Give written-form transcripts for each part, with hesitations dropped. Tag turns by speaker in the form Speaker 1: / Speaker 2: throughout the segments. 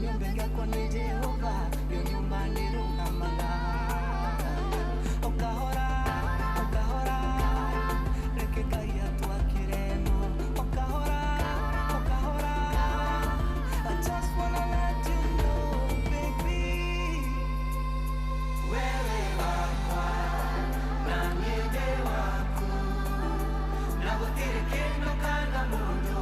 Speaker 1: nyumba yako ni Jehova yo nyumba ni runamaga okahora reke Ngai atwakireno okahora I just wanna let you know baby wewe wakwa na niende waku na gutire kindu kana mundu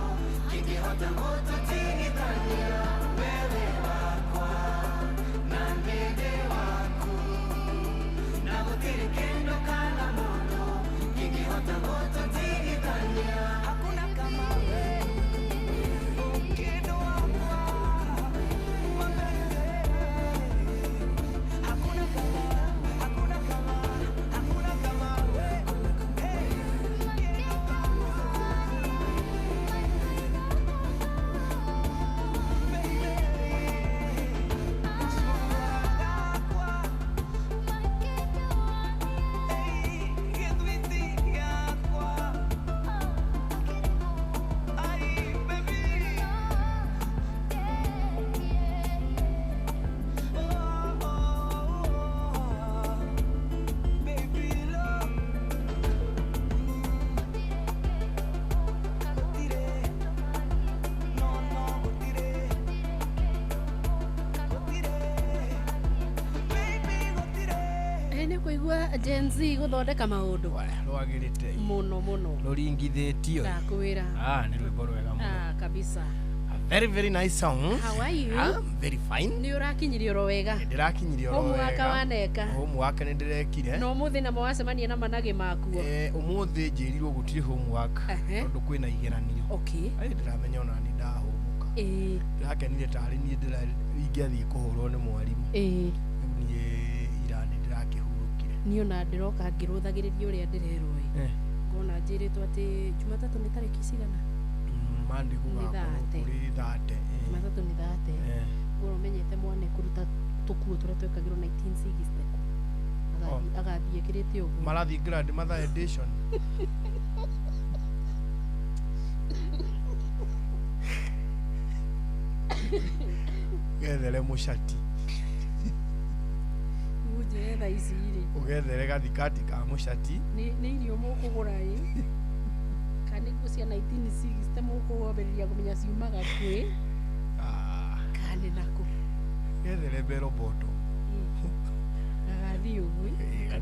Speaker 1: kingihota gututigithania wewe wakwa na niende waku na gutire kindu kana mundu kingihota gututigithania hakuna kama wewe kido wakwa hakuna kama wewe Gen Z guthondeka maundu
Speaker 2: rwagirite
Speaker 1: muno
Speaker 2: ruringithitio
Speaker 1: ndakwira
Speaker 2: ni rwimbo rwega muno
Speaker 1: kabisa.
Speaker 2: A very very nice song.
Speaker 1: How are you?
Speaker 2: I'm very fine.
Speaker 1: Ni urakinyirio ro wega
Speaker 2: ndirakinyirio ro wega
Speaker 1: mwaka waneka
Speaker 2: homework ni ndirekire
Speaker 1: no muthi na mwacemania na manage makuo
Speaker 2: umuthi njirirwo gutiri homework tondu kwina igeranio.
Speaker 1: Okay
Speaker 2: ai ndiramenya ona ni ndahumuka ndirakenire tari ni ndiraingiathie kuhurwo ni mwarimu ni irani ndirakihurukire
Speaker 1: ni ona ndiroka ngiruthagiriria uria ndirerwo ngona njiritwo ati Jumatatu ni tariki cigana
Speaker 2: mandi kuga kuri thate
Speaker 1: Jumatatu ni thate ngoro menyete mwane kuruta tukuo turia twekagirwo 1960 agathie kirite uguo
Speaker 2: marathi grad mother edition gethere mushati
Speaker 1: uje tha iciri
Speaker 2: ugethere gathikati ka mushati
Speaker 1: ni irio mukugura kani kucia 1960 mukugoberiria kumenya ciumaga kwi kani nako
Speaker 2: gethere bero boto
Speaker 1: agathi ugui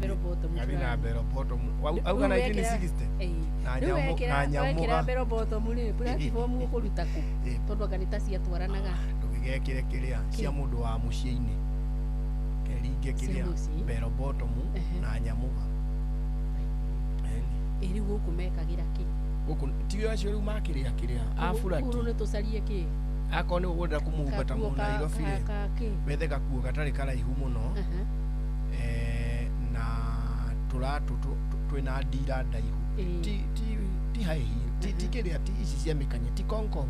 Speaker 1: bero boto
Speaker 2: na bero boto auga 1960 na nyamuga
Speaker 1: bero boto mune platform ukuruta ku tondu kanita cia twaranaga
Speaker 2: ndugigekire kiria cia mundu wa muciini keringe kiria bero boto na nyamuga
Speaker 1: iri guku mekagira ki
Speaker 2: guku tiyo acio riu makiria kiria afurati
Speaker 1: uru ni tucarie ki
Speaker 2: akoni ugunda kumumbata mu Nairobi wethe gakuo gatari karaihu muno na turatu twina ndira ndaihu ti haihi ti kiria ti ici cia mikanye ti konko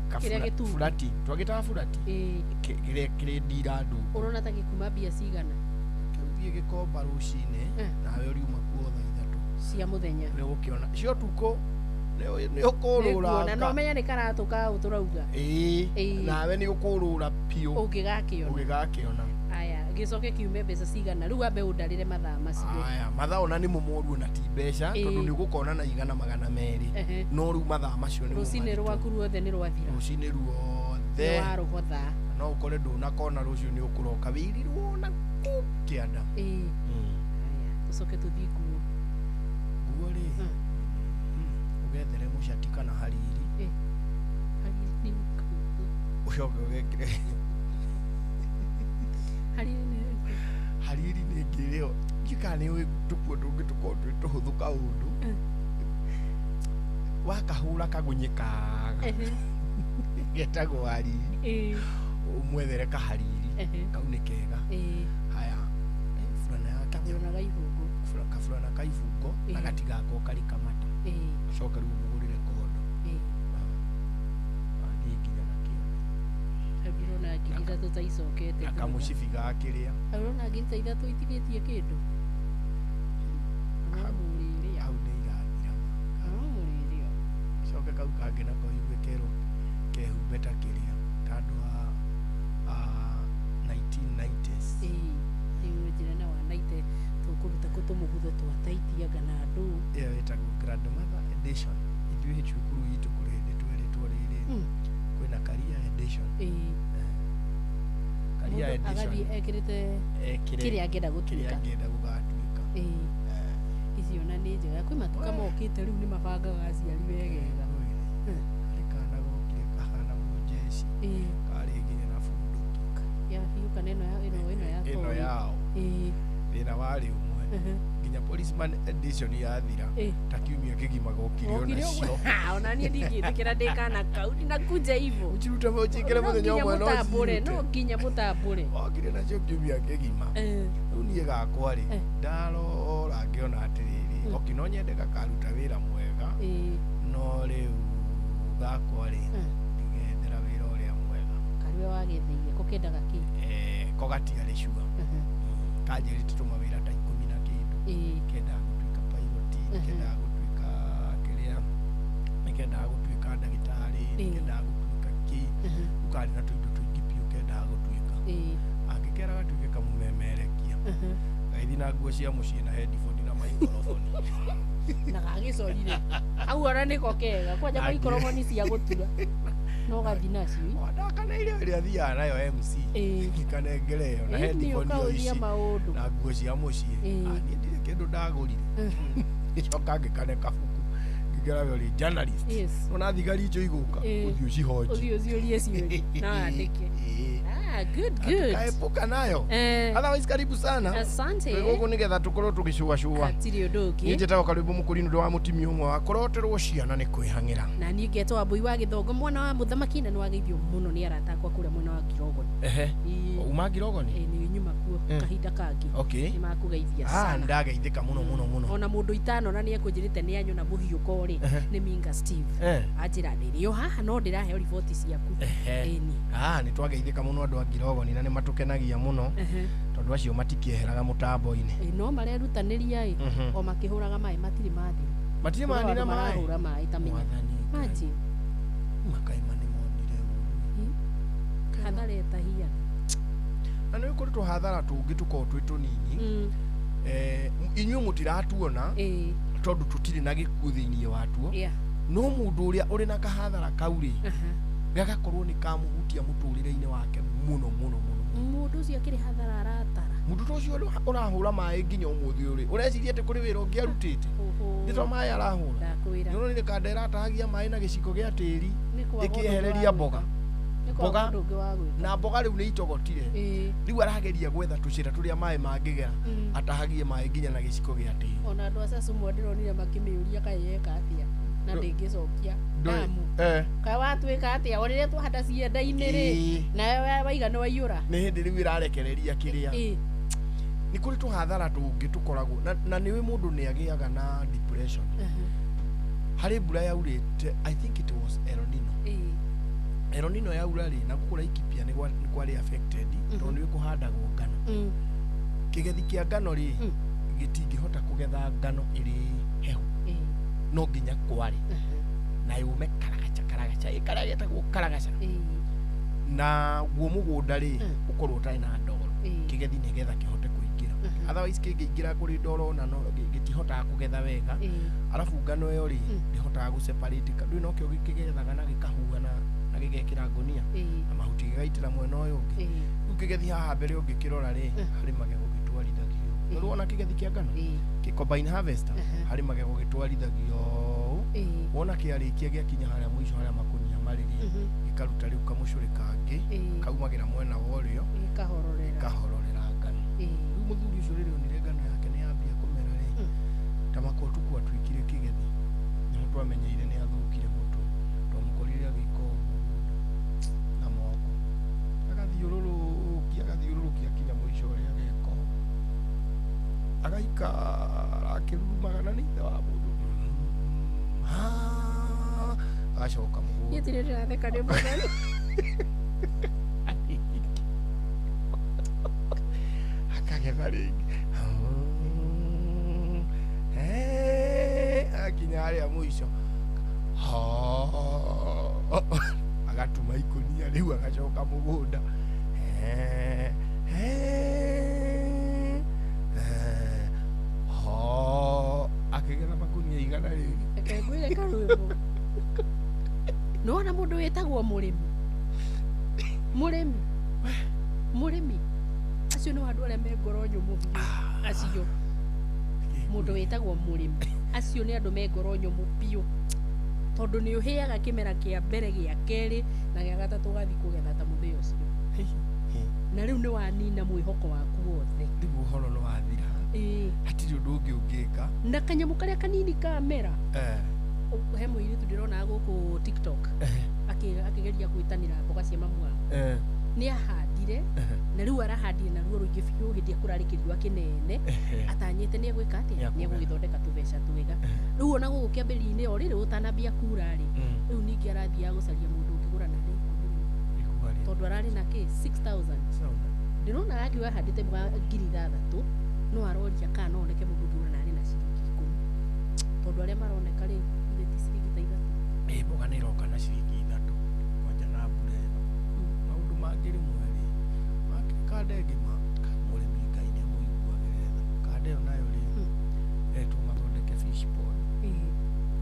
Speaker 2: kafurati twagita furati kire ndira ndu
Speaker 1: urona ta gikuma bia cigana
Speaker 2: kiuthie gikomba rucine nawe uri umakuo tha ithatu
Speaker 1: cia muthenya
Speaker 2: ni ukiona cio tuko ni ukurura
Speaker 1: na no menya ni karatuka uturauga
Speaker 2: nawe ni ukurura pio ugigakiona
Speaker 1: aya gicoke kiume mbeca cigana riu ambe undarire mathaa macio
Speaker 2: aya mathaa ona ni mumoru na ti mbeca tondu ni gukona na igana magana meri no riu mathaa macio ni
Speaker 1: rucine rwaku ruothe ni rwathira
Speaker 2: rucine ruothe
Speaker 1: warugotha
Speaker 2: no ukore ndunakona rucio ni ukuroka wirirwo na kianda
Speaker 1: aya tucoke tuthii kuo
Speaker 2: ri ugethere mushati kana hariri
Speaker 1: hariri ni mkuku
Speaker 2: ucoke ugekire hariri ni ngirio gikane we tukuo tungi tuko tuhuthuka undu wakahura kagunyikaga getagwo hariri umwethere kahariri kau ni kega haya fulana yake
Speaker 1: kafurana kaibungo
Speaker 2: kafurana kaibungo na gatigako kari kamata coka riu mugurire kondo nginya nakio
Speaker 1: abirona nginya tutaicokete
Speaker 2: akamucibi gakiria
Speaker 1: arona nginya ithatu itigetie kindu amuriria
Speaker 2: hau ni irathira
Speaker 1: amuriria
Speaker 2: coka kau kangi nako igwekero kehumbeta kiria tandu
Speaker 1: itaitiaga na andũ
Speaker 2: ĩyo ĩtagwo grandmother edition ithuĩ cukuru itũ kũrĩ hĩndĩ tweretwo rĩrĩ kwĩna career edition career edition
Speaker 1: agathiĩ ekĩrĩte kĩrĩa angĩenda gũtuĩka icio na nĩ njega kwĩ matuka mokĩte rĩu nĩ mabangaga aciari wegega
Speaker 2: harĩ kana gokire kahana mũjeshi karĩ nginya na bunduki
Speaker 1: ya hiũ kana ĩno yao
Speaker 2: thĩna warĩ ũmwe nginya policeman edition yathira ta kiumia kĩgima gokire onacio
Speaker 1: ona niĩ ndingĩthikĩra ndĩkana kau ndinakunja hivyo
Speaker 2: ũchirute mũjingĩre mũthenya ũmwe
Speaker 1: no nginya mũtambũre
Speaker 2: okire nacio kiumia kĩgima rĩu niĩ gakwa rĩ ndarora ngĩona atĩrĩrĩ oki no nyende gakaruta wĩra mwega no rĩu gakwa rĩ ngethera wĩra ũrĩa mwega
Speaker 1: karĩa wagethĩire ko kendaga kĩ
Speaker 2: ko gatiarĩ cua kanjĩrĩte tũma wĩra ta 10 na kĩndũ kendaga gũtuĩka pilot kendaga gũtuĩka kĩrĩa kendaga gũtuĩka ndagĩtarĩ kendaga gũtuĩka kĩ ũkarĩ na tũindo tũingĩ biũ kendaga gũtuĩka angĩkera gatuĩke kamũmemerekia gaithi na nguo cia mũciĩ na headphone na microphone
Speaker 1: na gagĩcorire hau ona nĩko kega kwanja microphone cia gũtura no gathi nacio
Speaker 2: ndakaneire ĩrĩa athiaga nayo MC ikanengereyo na headphone ici na nguo cia mũciĩ niĩ ndirĩ kĩndũ ndagũrire icoka ngĩkane kabuku ngĩgera wĩ journalist ona thigari icio igũka ũthiũ cihoji
Speaker 1: ũthiũ ciũrie ciũria na andĩke good
Speaker 2: kaepuka nayo otherwise karibu sana
Speaker 1: asante
Speaker 2: gũkũ nĩgetha tũkorwo tũgĩcũacũa
Speaker 1: hatirĩ ũndũ ũngĩ
Speaker 2: niĩ njĩtagwo Karũimbo Mũkũrinũ ũndũ wa mũtumia ũmwe wakoroterwo ciana nĩ kwĩhang'ĩra
Speaker 1: na niĩ ngetwo Wambui wa Gĩthongo mwana wa mũthamaki na nĩwageithio mũno nĩ arata akwa kũrĩa mwena wa Ngirogoni
Speaker 2: uma Ngirogoni
Speaker 1: nĩ nyuma kuo kahinda kangĩ nĩ makũgeithia sana
Speaker 2: ndageithĩka mũno
Speaker 1: ona mũndũ itanona nĩ ekũnjĩrĩte nĩ anyona mũhiũko rĩ nĩ Minga Steve anjĩra ndĩrĩ o haha no ndĩraheo riboti ciaku
Speaker 2: nĩ twageithĩka mũno andũ a Ngirogoni na nĩ matũkenagia mũno tondũ acio matikĩeheraga mũtambo-inĩ
Speaker 1: no marerutanĩria o makĩhũraga maĩ matirĩ mathira
Speaker 2: na
Speaker 1: marahũra maĩ ta maji
Speaker 2: makaima nĩ monire
Speaker 1: hathara etahia
Speaker 2: na nĩ kũrĩ hathara tũngĩ tũkorwo twĩ tũnini inyuĩ mũtiratuona tondũ tũtirĩ na gĩkuũ thĩinĩ watuo no mũndũ ũrĩa ũrĩ na kahathara kau rĩ gagakorwo nĩ kamũhutia mũtũrĩre-inĩ wake mũno
Speaker 1: mũndũ ũcio akĩrĩ hathara aratara
Speaker 2: mũndũ ũcio ũrahũra maĩ nginya ũmũthĩ ũrĩ ũreciria atĩ kũrĩ wĩra ũngĩ arutĩte nĩ to maĩ arahũra nĩ nĩ kanda ĩratahagia maĩ na gĩciko gĩa tĩri ĩkĩehereria mboga na mboga rĩu nĩ itogotire rĩu arageria gwetha tũcĩra tũrĩa maĩ mangĩgera atahagie maĩ nginya na gĩciko gĩa tĩri
Speaker 1: ona andũ a Sasumu ndĩronire makĩmĩũria kaĩ yeka atĩa na ndĩngĩcokia damu kaĩ watuĩka atĩa o rĩrĩa twahanda cienda-inĩ rĩ na waiga nĩ waiyũra
Speaker 2: nĩ hĩndĩ rĩu ĩrarekereria kĩrĩa nĩ kũrĩ tũhathara tũngĩ tũkoragwo na nĩwe mũndũ nĩ agĩaga na depression harĩ mbura yaurĩte I think it was El Nino yaura rĩ na gũkũ Laikipia nĩ kwarĩ affected tondũ nĩ kũhandagwo ngano kĩgethi kĩa ngano rĩ gĩtingĩhota kũgetha ngano ĩrĩ hehu no nginya kware na yume karagacha ĩkarĩa getagwo karagaca na guo mũgũnda rĩ ũkorwo ũtarĩ na ndoro kĩgethi nĩgetha kĩhote kũingĩra otherwise kĩngĩingĩra kũrĩ ndoro na no gĩtihotaga kũgetha wega arabu ngano ĩyo rĩ ndĩhotaga gũseparate ndũĩ no kĩo gĩkĩgethaga na gĩkahuha na gĩgekĩra ngũnia na mahuti gĩgaitĩra mwena ũyũ ũngĩ rĩu kĩgethi haha mbere ũngĩkĩrora rĩ harĩ magego gĩtwarithagio nĩ wona kĩgethi kĩa ngano combine harvester harĩ magego gĩtwarithagio wona kĩarĩkia gĩakinya harĩa mũico harĩa makũnia marĩ gĩkaruta rĩu kamũcũrĩ kangĩ kaumagĩra mwena wa ũrĩo gĩkahororera ngano rĩu mũthuri ũcio rĩrĩa onire ngano yake nĩ yambia kũmera rĩ ta makotu twatuĩkire kĩgethi nĩho twamenyeire nĩ athũkire mũtwe twamũkorire agĩka ũguo na moko agathiũrũrũkia kinya mũico ũrĩa ageka agaikara akĩrurumaga na nĩ ithe wa mũndũ agacoka mũgũnda
Speaker 1: yetire ndĩratheka nĩ mũtheri
Speaker 2: akagetha rĩngĩ akinya harĩa mũico agatuma ikũnia rĩu agacoka mũgũnda
Speaker 1: rwimbo nona mundu wetagwo murimi acio no andu aria me ngoro nyumu acio mundu wetagwo murimi acio ni andu me ngoro nyumu piu tondu ni uheaga kimera kia mbere gia keri na gia gatatu gathi kugetha ta muthia ucio na riu ni wanina mwihoko waku wothe
Speaker 2: ndigu horo no wathira hatiri undu ungi ungika
Speaker 1: na kanyamu karia kanini ka mera he muiritu ndirona guku TikTok akigeria gwitanira mboga cia mamu ni ahandire na riu arahandire na ruo ruingi biu hindi akurarikirio kinene atanyite ni egwika atia ni egugithondeka tubeca twega riu ona guku kiambiri-ini o riri utanambia kura ri riu ningi arathia gucaria mundu ungigura na ri tondu arari na ki 6,000 ndirona akiwa ahandite mboga 3,000 no aroria kana no oneke mundu ungigura na ri na ciringi 10 tondu aria maroneka ri mboga nä iroka na ciringi 3 kwanja na mbura ĩno maũndũ mangĩ rĩmwe rĩ kandenge mũrĩmi Ngai nĩ amũiguagĩra kande ĩyo nayo rĩ etwo mathondeke fish pond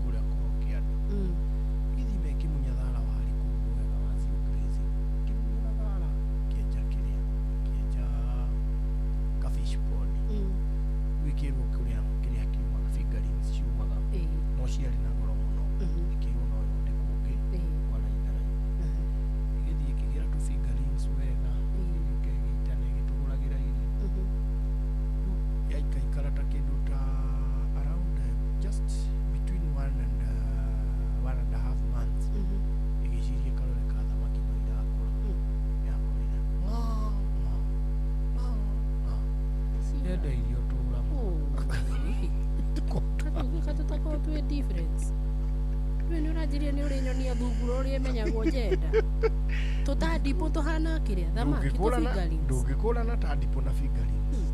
Speaker 1: kũrĩa kwao kĩanda ithi mekĩmunya thara warĩ kũu wega wa zero grazing kĩmunya thara kĩenja ka fish pond gwĩkĩrwo kĩrĩa kiumaga fingerlings ciumaga no ciarĩ na goro mũno ikĩrwo no yonde kũngĩ wala idara igĩthiĩ ĩkĩgĩra tu fingerlings wega ĩkĩgĩitana ĩgĩtũgũragĩra irio yaikaikara ta kĩndũ ta around just between 1.5 months ĩgĩciria karore ka thamaki no irakũra yakorire yenda irio tũra katutakorwo twĩ difference nä å ranjä nä å rä nyonia thungura å rä menyagwo njenda tå tandipo tå hana kä rä a thamaki
Speaker 2: ndå ngä kå rana tandipo na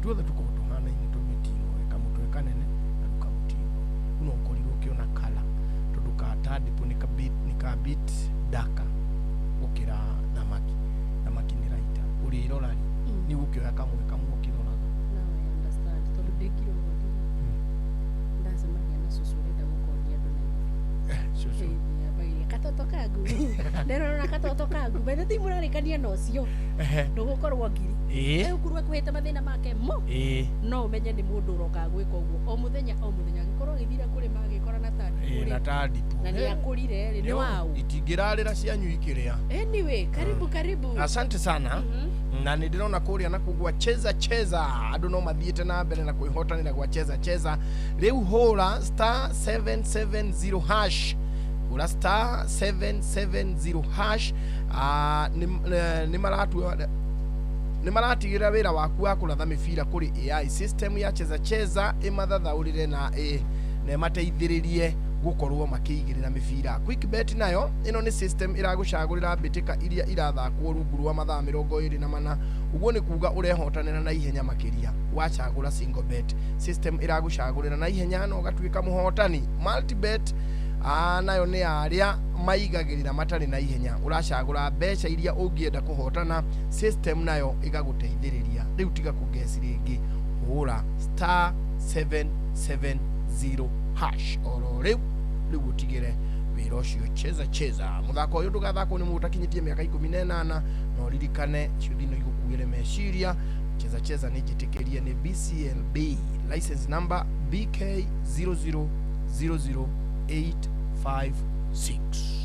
Speaker 2: tuothe tå korwo tå hana inä tå mä tingo kamå twe kanene na tå kamå tingo no korirwo kä ona kala tondå ka tandipo nä ka bit daka gå kä ra thamaki nä raita å rä rorari nä gå kä oya kamwe å kä roraga
Speaker 1: tondå ndä kä rwo ndacemania na cucu å rä nda gå koria andå katoto kangu nderona katoto kangu bethe ti murarikania no cio ndugukorwo ngiri ukurwa kuhete mathina make mo no umenye ni mundu uroka gwika uguo o muthenya gikorwo githira kuri magikora na tandipo na ni akurire ri ni wao
Speaker 2: itingirarira cianyu ikiria
Speaker 1: anyway karibu
Speaker 2: asante sana na ni ndirona kuria na kugwa cheza andu no mathiete na mbere na kuihotanira gwa cheza riu hura star 770 hash ura star 770 hash ni maratigira wira waku wa kuratha mibira kuri AI system ya cheza imathathaurire na mateithiririe gukorwo makiigirira mibira. Quickbet nayo ino ni system iragucagurira mbitika iria irathakwo rungu rwa mathaa 24 uguo ni kuga urehotanira na ihenya makiria wacagura single bet system iragucagurira na ihenya no gatwika muhotani. Multibet nayo ni aria maigagirira matari na ihenya uracagura mbeca iria ungienda kuhotana system nayo igaguteithiriria riu tiga kugesi ringi hura star 770 hash oro riu utigire wira ucio cheza muthako uyu ndugathako ni mutakinyitie miaka 18 no ririkane ciuthino igukuire meciria cheza ni jitikirie ni BCLB license number BK 0000856.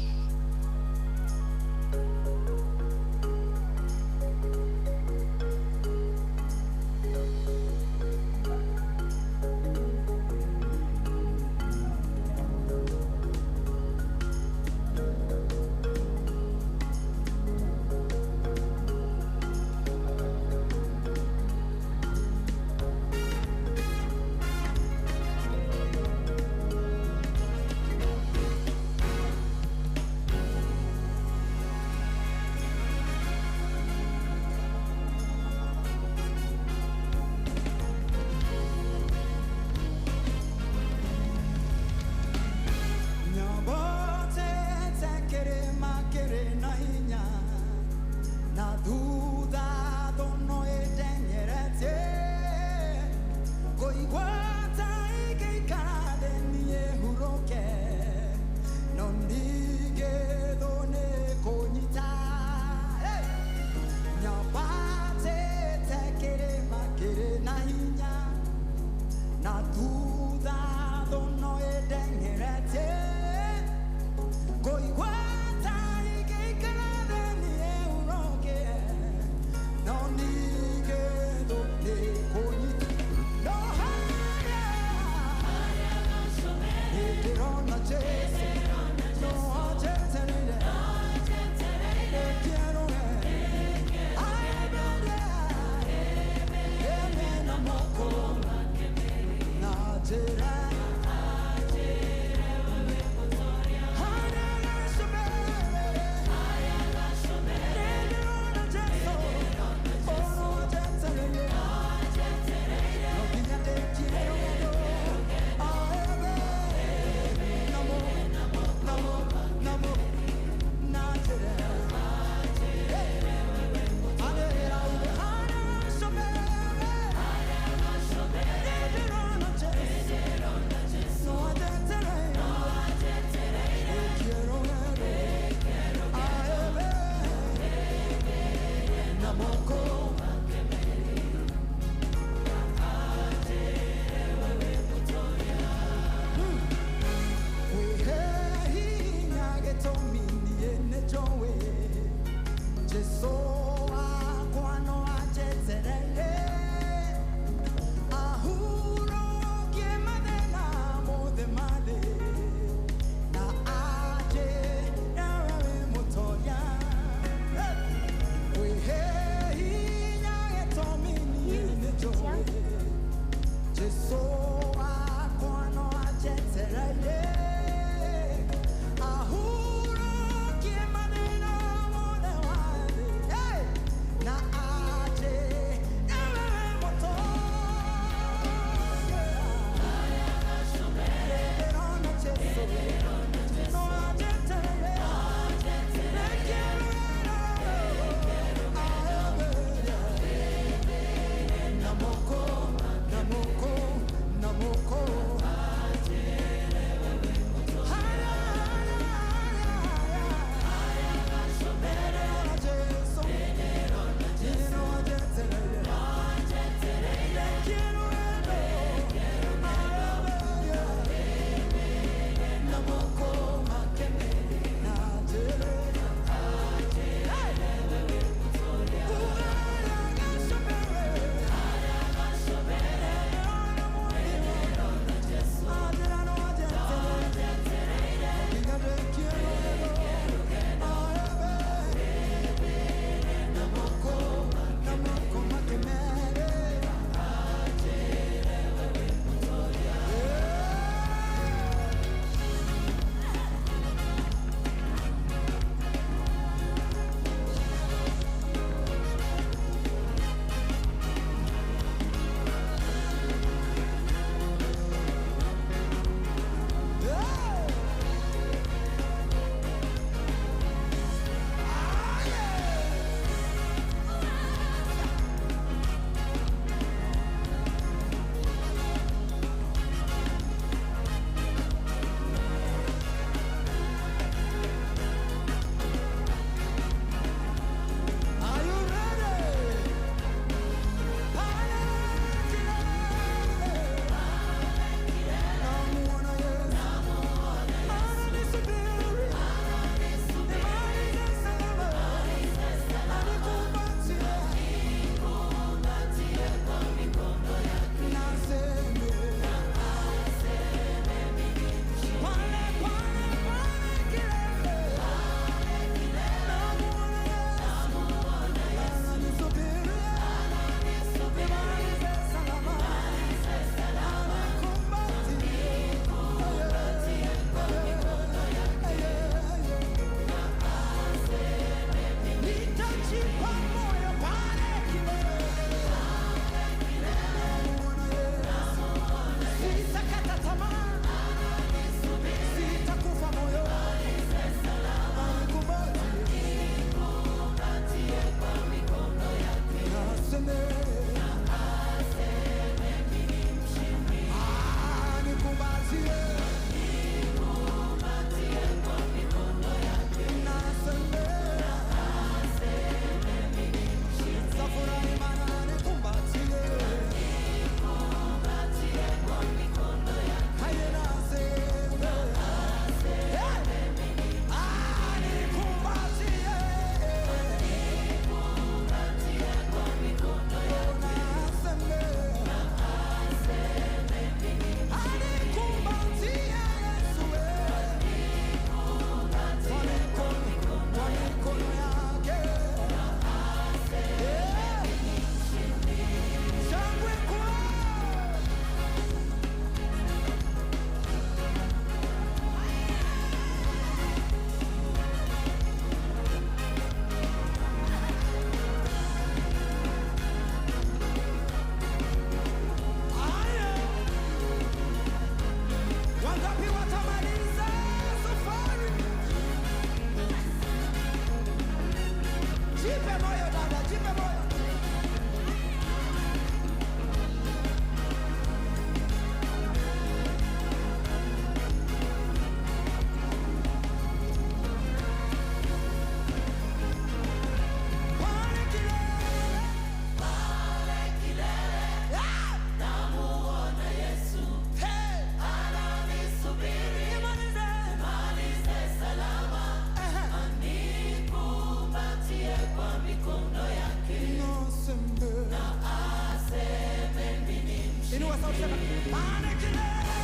Speaker 3: Inua sauti sema Pane kilele.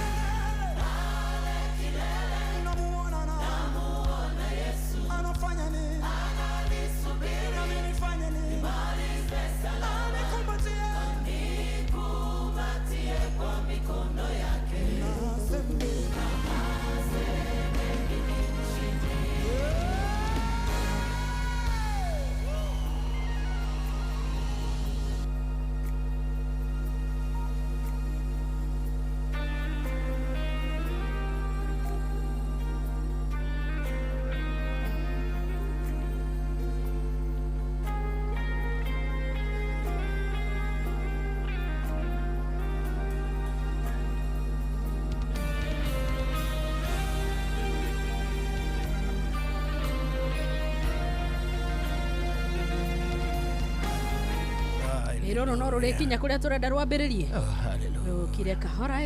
Speaker 3: Namuona Yesu. Anafanya nini? Ananisubiri. Nami nifanye nini? Nimalize salama. Nikubatie kwa mikono yake. Naseme
Speaker 1: Irono no rurikinya kuria turenda rwambiririe.
Speaker 2: Hallelujah.
Speaker 1: Kire kahora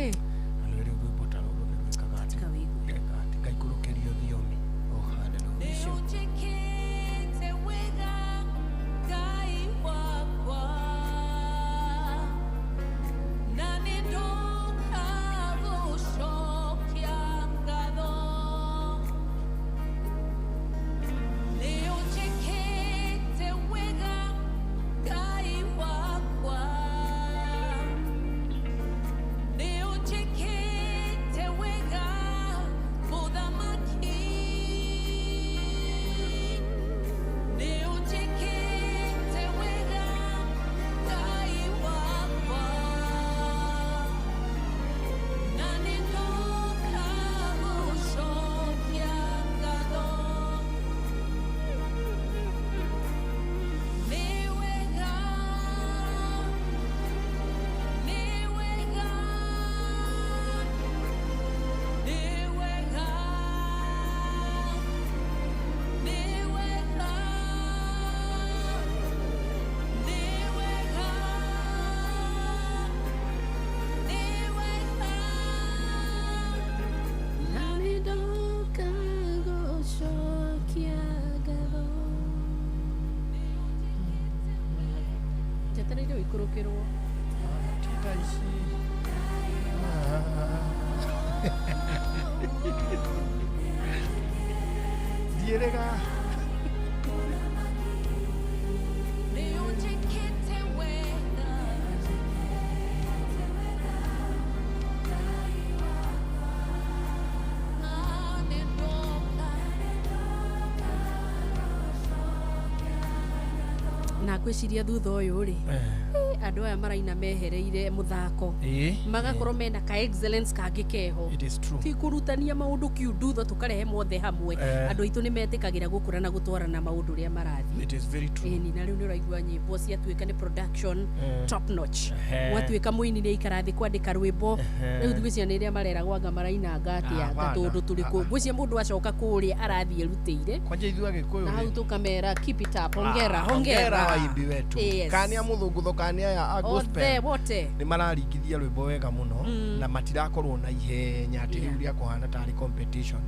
Speaker 1: Jatereire ikurukirwo.
Speaker 2: Tita ici. Dierega.
Speaker 1: Na gwiciria thutha uyu ri andu aya maraina mehereire muthako magakorwo mena ka excellence kangi keho.
Speaker 2: It is true.
Speaker 1: Ti kurutania maundu kiundutho tukarehe mothe hamwe andu aitu nimetikagira gukura na gutwarana maundu ria marathi.
Speaker 2: It is very true.
Speaker 1: Ni na riu ni uraigua nyimbo cia tuika ni production top notch. Mwatuika muini ni ikarathi kwandika rwimbo riu thigwicia ni ria marera gwanga maraina ngati ya gatundu turiku gwicia mundu acoka kuria arathi erutire
Speaker 2: kwanja ithu agikuyu
Speaker 1: na hau tukamera keep it up hongera
Speaker 2: waimbi wetu kania muthungutho kania ya gospel
Speaker 1: wote
Speaker 2: ni mararingithia rwimbo wega muno na matirakorwo na ihenya ati riu ria kuhana tari competition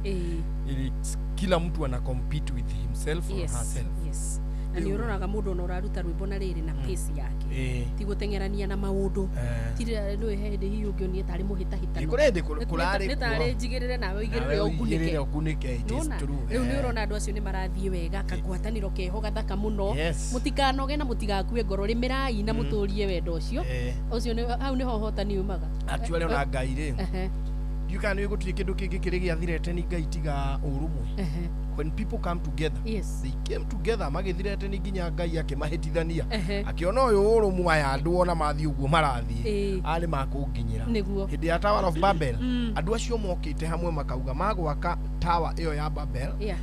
Speaker 2: kila mtu ana compete with himself or herself.
Speaker 1: Yes. Na ni uronaga mundu no uraruta rwimbo na riri na pace yake ti gutengerania na maundu tira no hindi hiyo ngionie tari muhita hitano
Speaker 2: ikurende kurari
Speaker 1: ni tari njigirire nawe igirire
Speaker 2: ukunike it is true.
Speaker 1: Riu ni urona andu acio ni marathie wega kagwataniro keho gathaka muno mutikanoge na mutigakue ngoro rimirai na muturie wendo ucio ucio ni hau ni hohotani umaga
Speaker 2: actually ona ngai ri yukani we gutire kindu kingi kiri giathirete ni ngai tiga urumwe. When people come together, they came together magithirete ni nginya ngai akimahitithania akiona uyu urumwe aya andu ona mathi uguo marathi ari makunginyira hindi ya Tower of Babel andu acio mokite hamwe makauga magwaka tower iyo ya Babel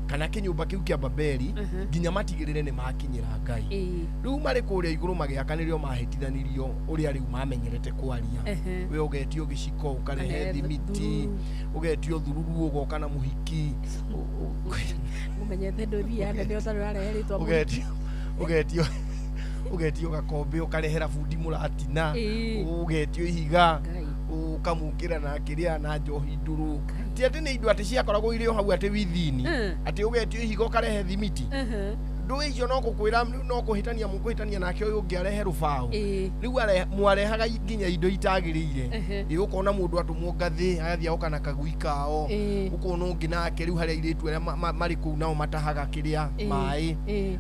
Speaker 2: kana kinyumba kiu kia Babeli nginya matigirire ni makinyira ngai riu mari kuria iguru magiakanirio mahitithanirio uria riu mamenyerete kwaria we ugetio giciko ukarehe thimiti ugetio thururu ugoka na muhiki
Speaker 1: mumenyete ndoria na ndio tano areheritwa
Speaker 2: ugetio gakombe ukarehera bundi muratina ugetio ihiga ukamukira na kiria na njohi nduru ti ati ni indu ati ciakoragwo iri hau ati withini ati ugetio ihiga ukarehe thimiti ndo icio no kukwira no kuhitania mukuhitania nake uyu ngiarehe rubao riu mwarehaga nginya indo itagirire ukona mundu atumwo ngathi agathia ukana kagui kao ukona ungi nake riu haria iritu aria mari kuu nao matahaga kiria mai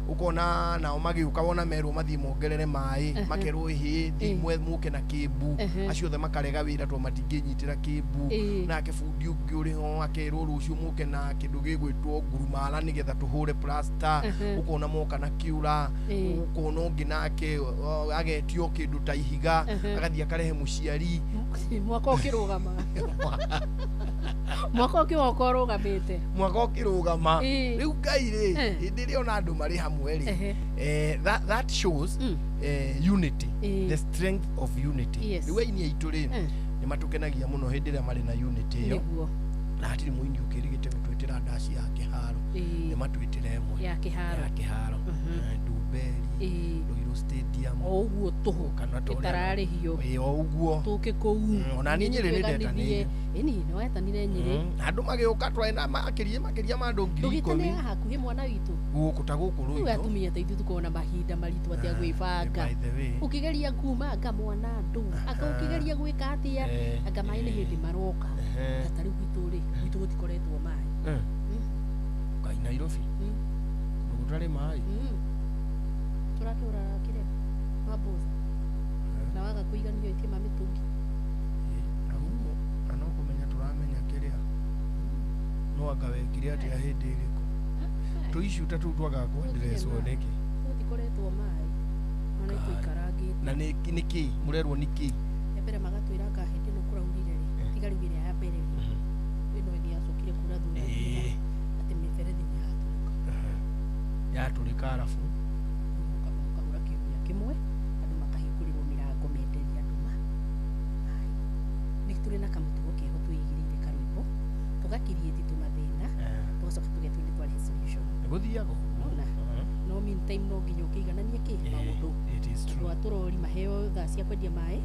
Speaker 2: ukona nao magiuka wona meru mathii mongerere mai makerwo hi thimwe muke na kibu acio the makarega wira to matinginyitira kibu nake bundi ungi uri ho akerwo rucio muke na kindu gigwitwo ngurumala nigetha tuhure plaster ukona moka na kiura ukona ungi nake agetio kindu ta ihiga agathia karehe muciari
Speaker 1: mwaka ukirugama mwaka ukirugamite
Speaker 2: mwaka ukirugama riu Ngai ri hindi ri ona andu mari hamwe ri that shows unity, the strength of unity. Riu ini aitu ri ni matukenagia muno hindi ria mari na unity yo na hatiri muini ukirigite gutwitira ndaci ya kiharo ni matwitire emwe
Speaker 1: ya kiharo
Speaker 2: Nduberi Ruiru Stadium
Speaker 1: oguo tuhu
Speaker 2: kana
Speaker 1: itarari hiyo
Speaker 2: oguo
Speaker 1: tuke kou
Speaker 2: ona ni Nyeri ni ndetani
Speaker 1: ni wetanire Nyeri
Speaker 2: andu magiuka twena makiria mandu ngiri 10
Speaker 1: hakuhi mwana witu
Speaker 2: guku ta guku ruiru
Speaker 1: atumia ta ithu tukona mahinda maritu atia gwibanga ukigeria kuma anga mwana andu aka ukigeria gwika atia anga mai ni hindi maroka tatari gwitu gutikoretwo mai
Speaker 2: kai Nairobi gutari mai turatura kire maboza na waga kuiganio itima mitungi na no kumenya turamenya kiria no agawe kiria atia hindi iriku tuici utatu twaga kuendelezwo niki gutikoretwo mai mana ikuikarangi na niki murerwo niki ebere magatwira ka hindi no kuraurire ri tigari gire ya mbere ino ni acokire kura thuna ati miferethi ya tulika arafu kimwe andu makahikurirwo mirango menderia nduma ni turi na kamutugo keho twigirire karwimbo tugakirieti tumathina tugacoka tugetwende twari solution guthiago no mean time no nginya ukiganania ki maundu twaturori maheo tha cia kwendia mai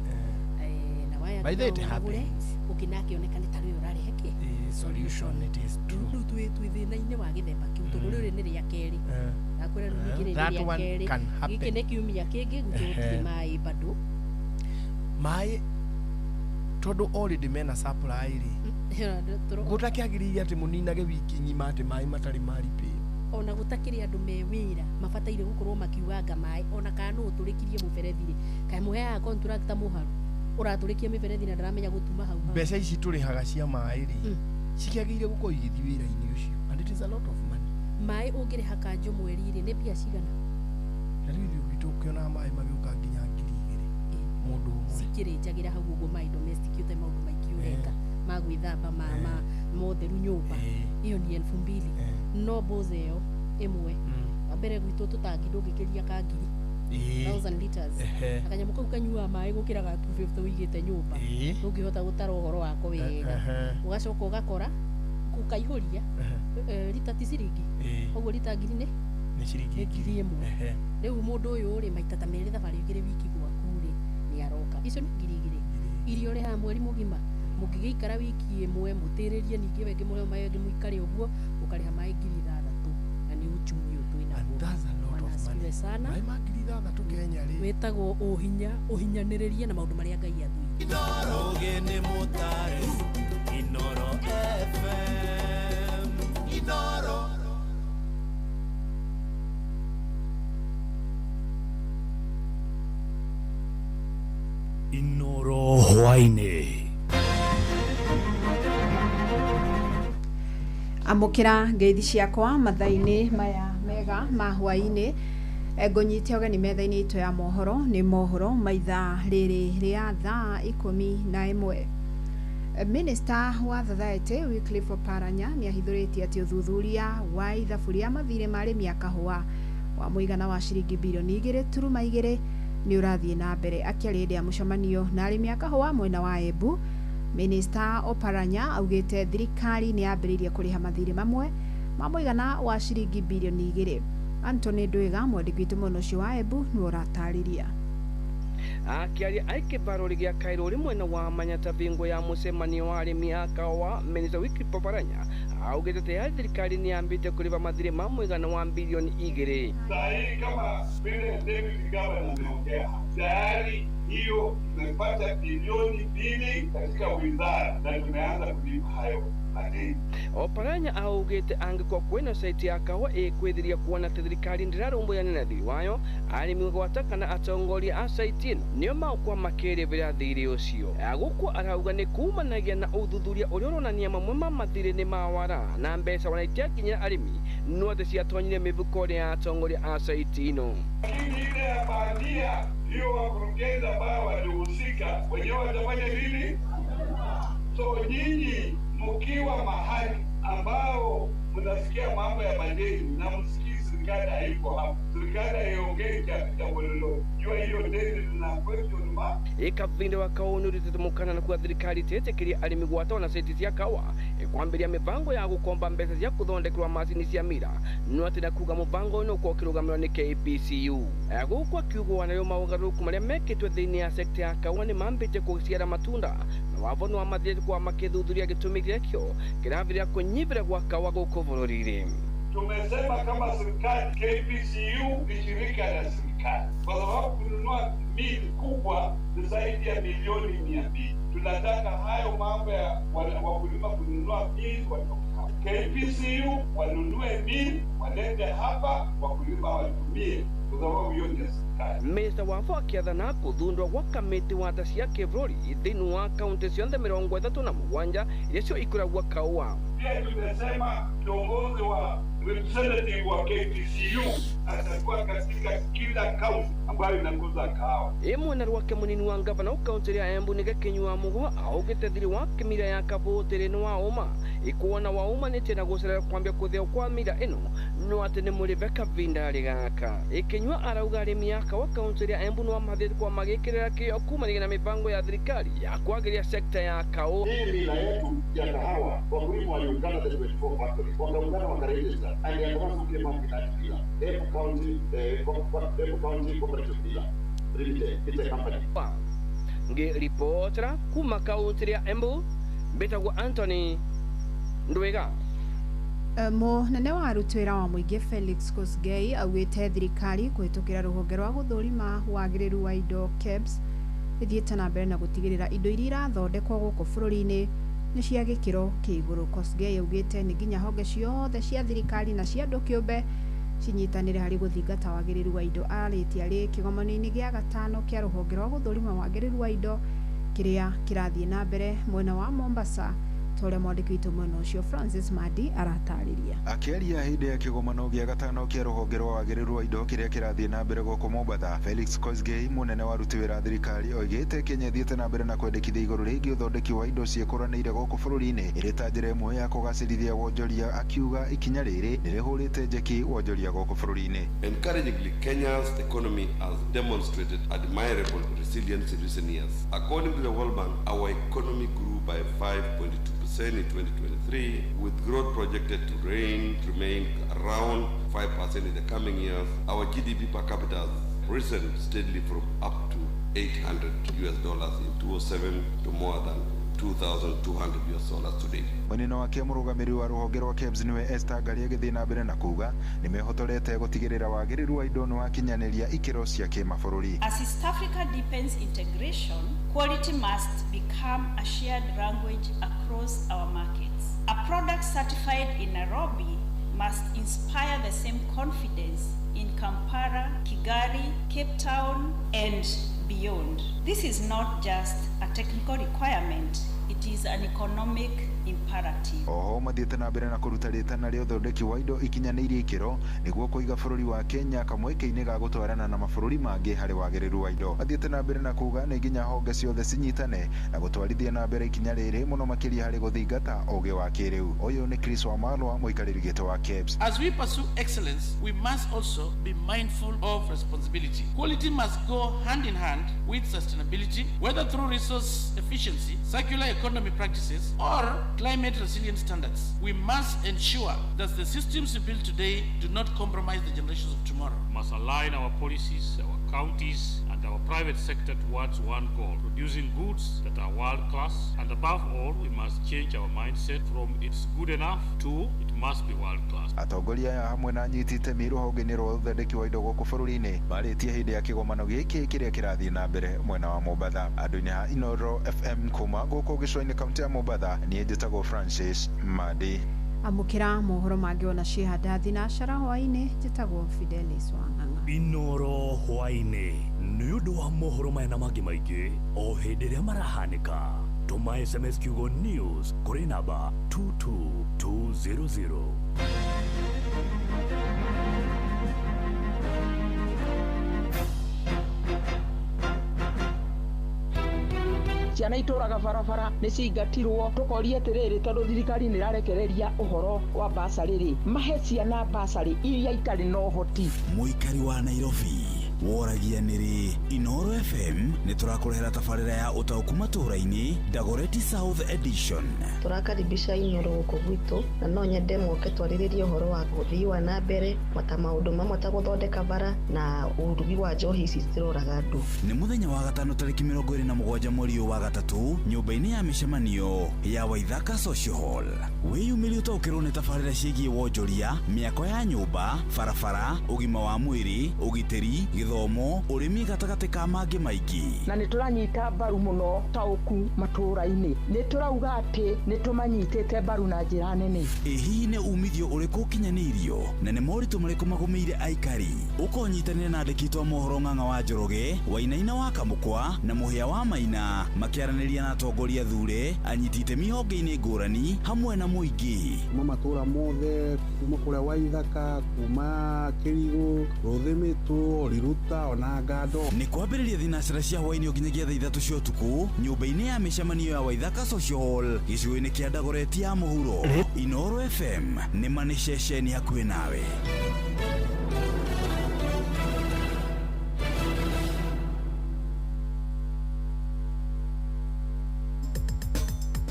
Speaker 2: na waya by the way ukinake onekane tari urarehe ki solution it is true tu thina-ini wa githemba kiu tondu riri ni ria keri akwira ni ria keri giki ni kiumia kingi gutiri mai bado mai tondu already mena supply ri gutakiagiriria ati muninage wiki ngima ati mai matari maripi ona gutakiri andu me wira mabataire gukorwo makiuganga mai ona kana uturikirie muberethi kai muheaga contract muharu uraturikia miberethi na ndaramenya gutuma hau mbeca ici turihaga cia mai ri cikiagire guko igithi wira-ini ucio and it is a lot of money mai ungiriha kanjo mweri ri ni bia cigana na riu gitu kiona mai magiuka nginya 2,000 mundu cikirinjagira hau uguo mai domestic yote maundu maingĩ ureka magwithamba mama motheru nyumba iyo ni 2,000 no boze yo imwe abere gwitu tutangi ndungikiria ka 1,000 liters akanyamo kau kanyua mai gukiraga 250 wigite nyumba ndungihota gutara uhoro wako wega ugacoka ugakora kukaihũria lita ticiringi koguo lita 1,000 ni ciringi 1,000 riu mundu uyu ri maita ta meri thabari igire wiki gwaku ri ni aroka icio ni 2,000 irio ri ha mweri mugima mukigeikara wiki imwe mutiririe ningi wengi murio mayengi muikare uguo ukariha mai 6,000 na ni uchumi utwina asiwe sana mai 6,000 Kenya ri wetagwo uhinyaniririe na maundu maria Ngai athui Inoro gene mutare Inoro FM Inoro
Speaker 3: Inoro hwaine
Speaker 4: amukira ngeithi ciakwa mathaini maya mega ma hwaini ngonyite ogeni metha-ini itu ya mohoro ni mohoro maitha riri ria thaa 11 Minister wa Thathaiti Wycliffe Oparanya ni ahithuritie ati uthuthuria wa ithabu ria mathire mari miaka hwa wa muigana wa ciringi bilioni 2.2 ni urathie na mbere akiaria ya mucemanio na arimi a kahua mwena wa Embu. Minister Oparanya augite thirikari ni yambiririe kuriha mathire mamwe ma muigana wa ciringi bilioni 2. Anthony Ndwiga mwandiki witu muno cio wa Embu ni uratariria
Speaker 5: akiaria aikibarori gia Kairori mwena wa Manyata vingo ya mucemanio wa arimi a kawa Minista Wycliffe Oparanya augite tayari thirikari ni yambite kuriva mathiri ma mwigana wa bilioni 2.
Speaker 6: Sahii kama vile David Gavana ameongea tayari hiyo tumepata bilioni 2 katika wizara na tumeanza kulipa hayo.
Speaker 5: Oparanya augite angikwa kwena site ya kawa kwithiria kuona thirikari ndirarumbuya na thiri wayo arimi gwatakana atongoria a site ino nio maukwa makere vira thiri ucio agukwa arauga ni kumanagia na uthuthuria uria uronania mamwe ma mathiri ni mawara na mbeca wanaitia kinya arimi no the ciatonyire mivuko ya atongoria a site ino.
Speaker 6: Lakini ile ya bandia hiyo wakurugenzi ambao walihusika wenyewe watafanya nini? So nyinyi mkiwa mahali ambao mnasikia mambo ya madeni na msikii serikali haiko hapo, serikali haiongei cha bololo, jua hiyo deni na question mark.
Speaker 5: Ikavinde wakaona uritemukana na kwa thirikari tetekiria arimi gwata na seti cia kawa ikwambiria mivango ya gukomba mbeca cia kuthondekerwa macini cia mira no atina kuga muvango no kwa kirugamiro ni KPCU agukwa kiugo nayo maugaruku maria mekitwe thiini ya sekta ya kawa ni mambite kuciara matunda na wavono wa mathiri kwa makithuthuria gitumi gĩakĩo kĩraviria kunyivira gwa kawa guku bururi-ini.
Speaker 6: Tumesema kama serikali KPCU ni shirika la serikali kwa sababu kununua mili kubwa ni zaidi ya milioni 200. Tunataka hayo mambo ya wakulima kununua mili watoka KPCU wanunue mili walete hapa wakulima watumie kwa sababu hiyo ni serikali.
Speaker 5: Minista wa akiathana kuthundwa gwa kamiti wa tha cia kĩbũrũri thĩinĩ wa kaunti ciothe 37 iria cio ikoragwo kaua.
Speaker 6: Pia tumesema kiongozi wa representative wa KPCU atakuwa katika kila kaunti ambayo inakuza kahawa.
Speaker 5: Mwena rwake munini wa gavana wa kaunti ya Embu Nigakinyua Mugo augite thiri wa kimira ya kabutere wa uma ikuona wa uma ni tena gucerera kwambia kutheo kwa mira ino no ati ni murive kavinda rigaka ikinyua arauga arimi aka wa kaunti ya Embu no mathiri kwa magikirira kio kumania na mipango ya thirikari ya kuagiria sekta ya kao.
Speaker 6: Hii mila yetu ya kahawa wakulima wa Uganda the 24 factories wakaungana wakaregister and ya kama kile mkitakia Embu County Cooperative Dealer Limited it's a company.
Speaker 5: Nge reportera kuma kaunti ya Embu betagwa Anthony Ndwega.
Speaker 4: Munene wa aruti wĩra wa mũingĩ Felix Kosgei augĩte thirikari kũhĩtũkĩra rũhonge rwa gũthũrima wagĩrĩru wa indo KEBS ĩthiĩte na mbere na gũtigĩrĩra indo iria irathondekwo gũkũ bũrũri-inĩ nĩ cia gĩkĩro kĩa igũrũ. Kosgei augĩte nĩ nginya honge ciothe cia thirikari na cia andũ kĩũmbe cinyitanĩre harĩ gũthingata wagĩrĩru wa indo. Arĩtie arĩ kĩgomano-inĩ gĩa gatano kĩa rũhonge rwa gũthũrima wagĩrĩru wa indo kĩrĩa kĩrathiĩ na mbere mwena wa Mombasa. Tore mwandiki witũ mwena ũcio Francis Madi aratarĩria.
Speaker 7: Akĩaria hĩndĩ ya kĩgomano gĩa gatano kĩa rũhonge rwa wagĩrĩru wa indo kĩrĩa kĩrathiĩ na mbere gũkũ Mombasa, Felix Kosgei mũnene wa aruti wĩra thirikari oigĩte Kenya ĩthiĩte na mbere na kwendekithia igũrũ rĩgiĩ ũthondeki wa indo ciĩkũranĩire gũkũ bũrũri-inĩ ĩrĩ ta njĩra ĩmwe ya kũgacĩrithia wonjoria, akiuga ikinya rĩrĩ nĩ rĩhũrĩte njeki wonjoria gũkũ bũrũri-inĩ.
Speaker 8: Encouragingly, Kenya's economy has demonstrated admirable resilience in recent years. According to the World Bank, our economy grew by 5.2% in 2023, with growth projected to remain around 5% in the coming years. Our GDP per capita has risen steadily from up to $800 in 2007 to more than $2,200 today.
Speaker 7: Munene wake mũrũgamĩrĩri wa rũhonge rwa KEBS nĩwe Esther Ngari agĩthiĩ na mbere na kuga nĩ mehotorete gũtigĩrĩra wagĩrĩru wa indo nĩ wakinyanĩria ikĩro cia kĩmabũrũri.
Speaker 9: As East Africa deepens integration, quality must become a shared language across our markets. A product certified in Nairobi must inspire the same confidence in Kampala, Kigali, Cape Town, and beyond. This is not just a technical requirement, it is an economic imperative.
Speaker 7: Oho mathiĩte na mbere na kũruta rĩtana rĩa ũthondeki wa indo ikinyanĩirie ikĩro nĩguo kũiga bũrũri wa Kenya kamweke-inĩ ga gũtwarana na mabũrũri mangĩ harĩ wagĩrĩru wa indo. Mathiĩte na mbere na kuga nĩ nginya honge ciothe cinyitane na gũtwarithia na mbere ikinya rĩrĩ mũno makĩria harĩ gũthingata ũgĩ wa kĩrĩu. Ũyũ nĩ Chris Wamalwa, mũikarĩri gĩtĩ wa KEBS.
Speaker 10: As we pursue excellence, we must also be mindful of responsibility. Quality must go hand in hand with sustainability, whether through resource efficiency, circular economy practices, or climate resilience standards. We must ensure that the systems we build today do not compromise the generations of tomorrow.
Speaker 11: We must align our policies, our counties and our private sector towards one goal, producing goods that are world-class. And above all, we must change our mindset from it's good enough to it must be world-class.
Speaker 7: Atongoria aya hamwe na anyitite miruhonge-ini rwa uthondeki wa indo guku bururi-ini baritie hindi ya kigomano giki kiria kirathie na mbere mwena wa Mombatha. Andu-ini ha Inoro FM kuma guku gicua-ini kaunti ya Mombatha, nie njitagwo Francis Madi.
Speaker 4: Amukira mohoro mangi ona ciihanda thinacara hwaini njitagwo Fidelis Wang'ang'a.
Speaker 3: Inoro hwaini ni undu wa mohoro maya na mangi maingi o hindi ria marahanika. Tuma SMS kiugo news kuri namba 22200.
Speaker 12: Ciana ituraga barabara nĩ cingatirwo tukoria atiriri tondu thirikari nĩ irarekereria uhoro wa basarĩ mahe ciana basarĩ iria itarĩ na ũhoti.
Speaker 3: Muikari wa Nairobi woragia niri Inoro FM nĩ tũrakũrehera tabarĩra ya ũtaũku matũũra-inĩ Dagoretti South Edition.
Speaker 13: Tũrakaribisha Inoro gũkũ gwitũ na no nyende moke twarĩrĩrie ũhoro wa ũthii wa na mbere ta maũndũ mamwe ta gũthondeka bara na ũrugi wa njohi ici ciroraga andũ.
Speaker 3: Nĩ mũthenya wa gatano tarĩki 27 mweri wa gatatu nyũmba-inĩ ya mĩcemanio ya Waithaka Social Hall. Wĩyumĩrie ũtaũkĩrwo nĩ tabarĩra ciĩgiĩ wonjoria, mĩako ya nyũmba, barabara, ũgima wa mwĩrĩ, ũgitĩri, gĩthomo, ũrĩmi gatagatĩ ka mangĩ maingĩ.
Speaker 12: Na nĩ tũranyita mbaru mũno taũku matũũra-inĩ. Nĩ tũrauga atĩ nĩ tũmanyitĩte mbaru na njĩra nene.
Speaker 3: Hihi nĩ umithio ũrĩkũ ũkinyanĩirio na nĩ moritũ marĩkũ magũmĩire aikari? Ũkonyitanĩra na andĩki a mohoro Ng'ang'a wa Njoroge, Wainaina wa Kamũkwa na Mũhĩa wa Maina makĩaranĩria na atongoria thure, anyiti itemi honge-inĩ ngũrani hamwe na mũingĩ.
Speaker 14: Kuma matũũra mothe, kuma kũrĩa Waithaka, kuma Kĩrigũ, Rũthĩmĩtũ, Riruta ona Ngando.
Speaker 3: Nĩ kwambĩrĩria thinacara cia hwainĩ nginyagia thaa 3 cia ũtukũ nyũmba-inĩ ya mĩcemanio ya Waithaka Social Hall gĩcigo-inĩ kĩa Dagoretti ya mũhuro. Inoro FM nĩ ma nĩ ceceni hakuhĩ nawe.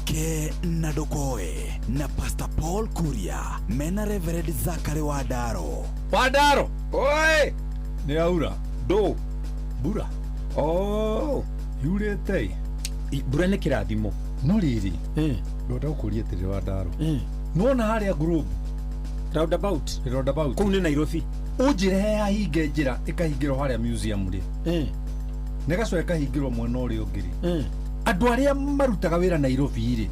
Speaker 3: Ke na Dokoe na Pastor Paul Kuria mena Reverend Zachary Wadaro.
Speaker 15: Wadaro! Oi! Nĩ aura. Do. Bura. Oh, yurete. Bura nĩ kĩrathimo. No riri. Ndoda ũkũria atĩrĩ Wadaro. Nona harĩa group. Roundabout. Roundabout. Kũu nĩ Nairobi. Ũnjĩre hahinge njĩra ĩkahingĩrwo harĩa museum rĩ. Nĩgacoka ĩkahingĩrwo mwena ũrĩa ũngĩ. Andũ arĩa marutaga wĩra Nairobi rĩ.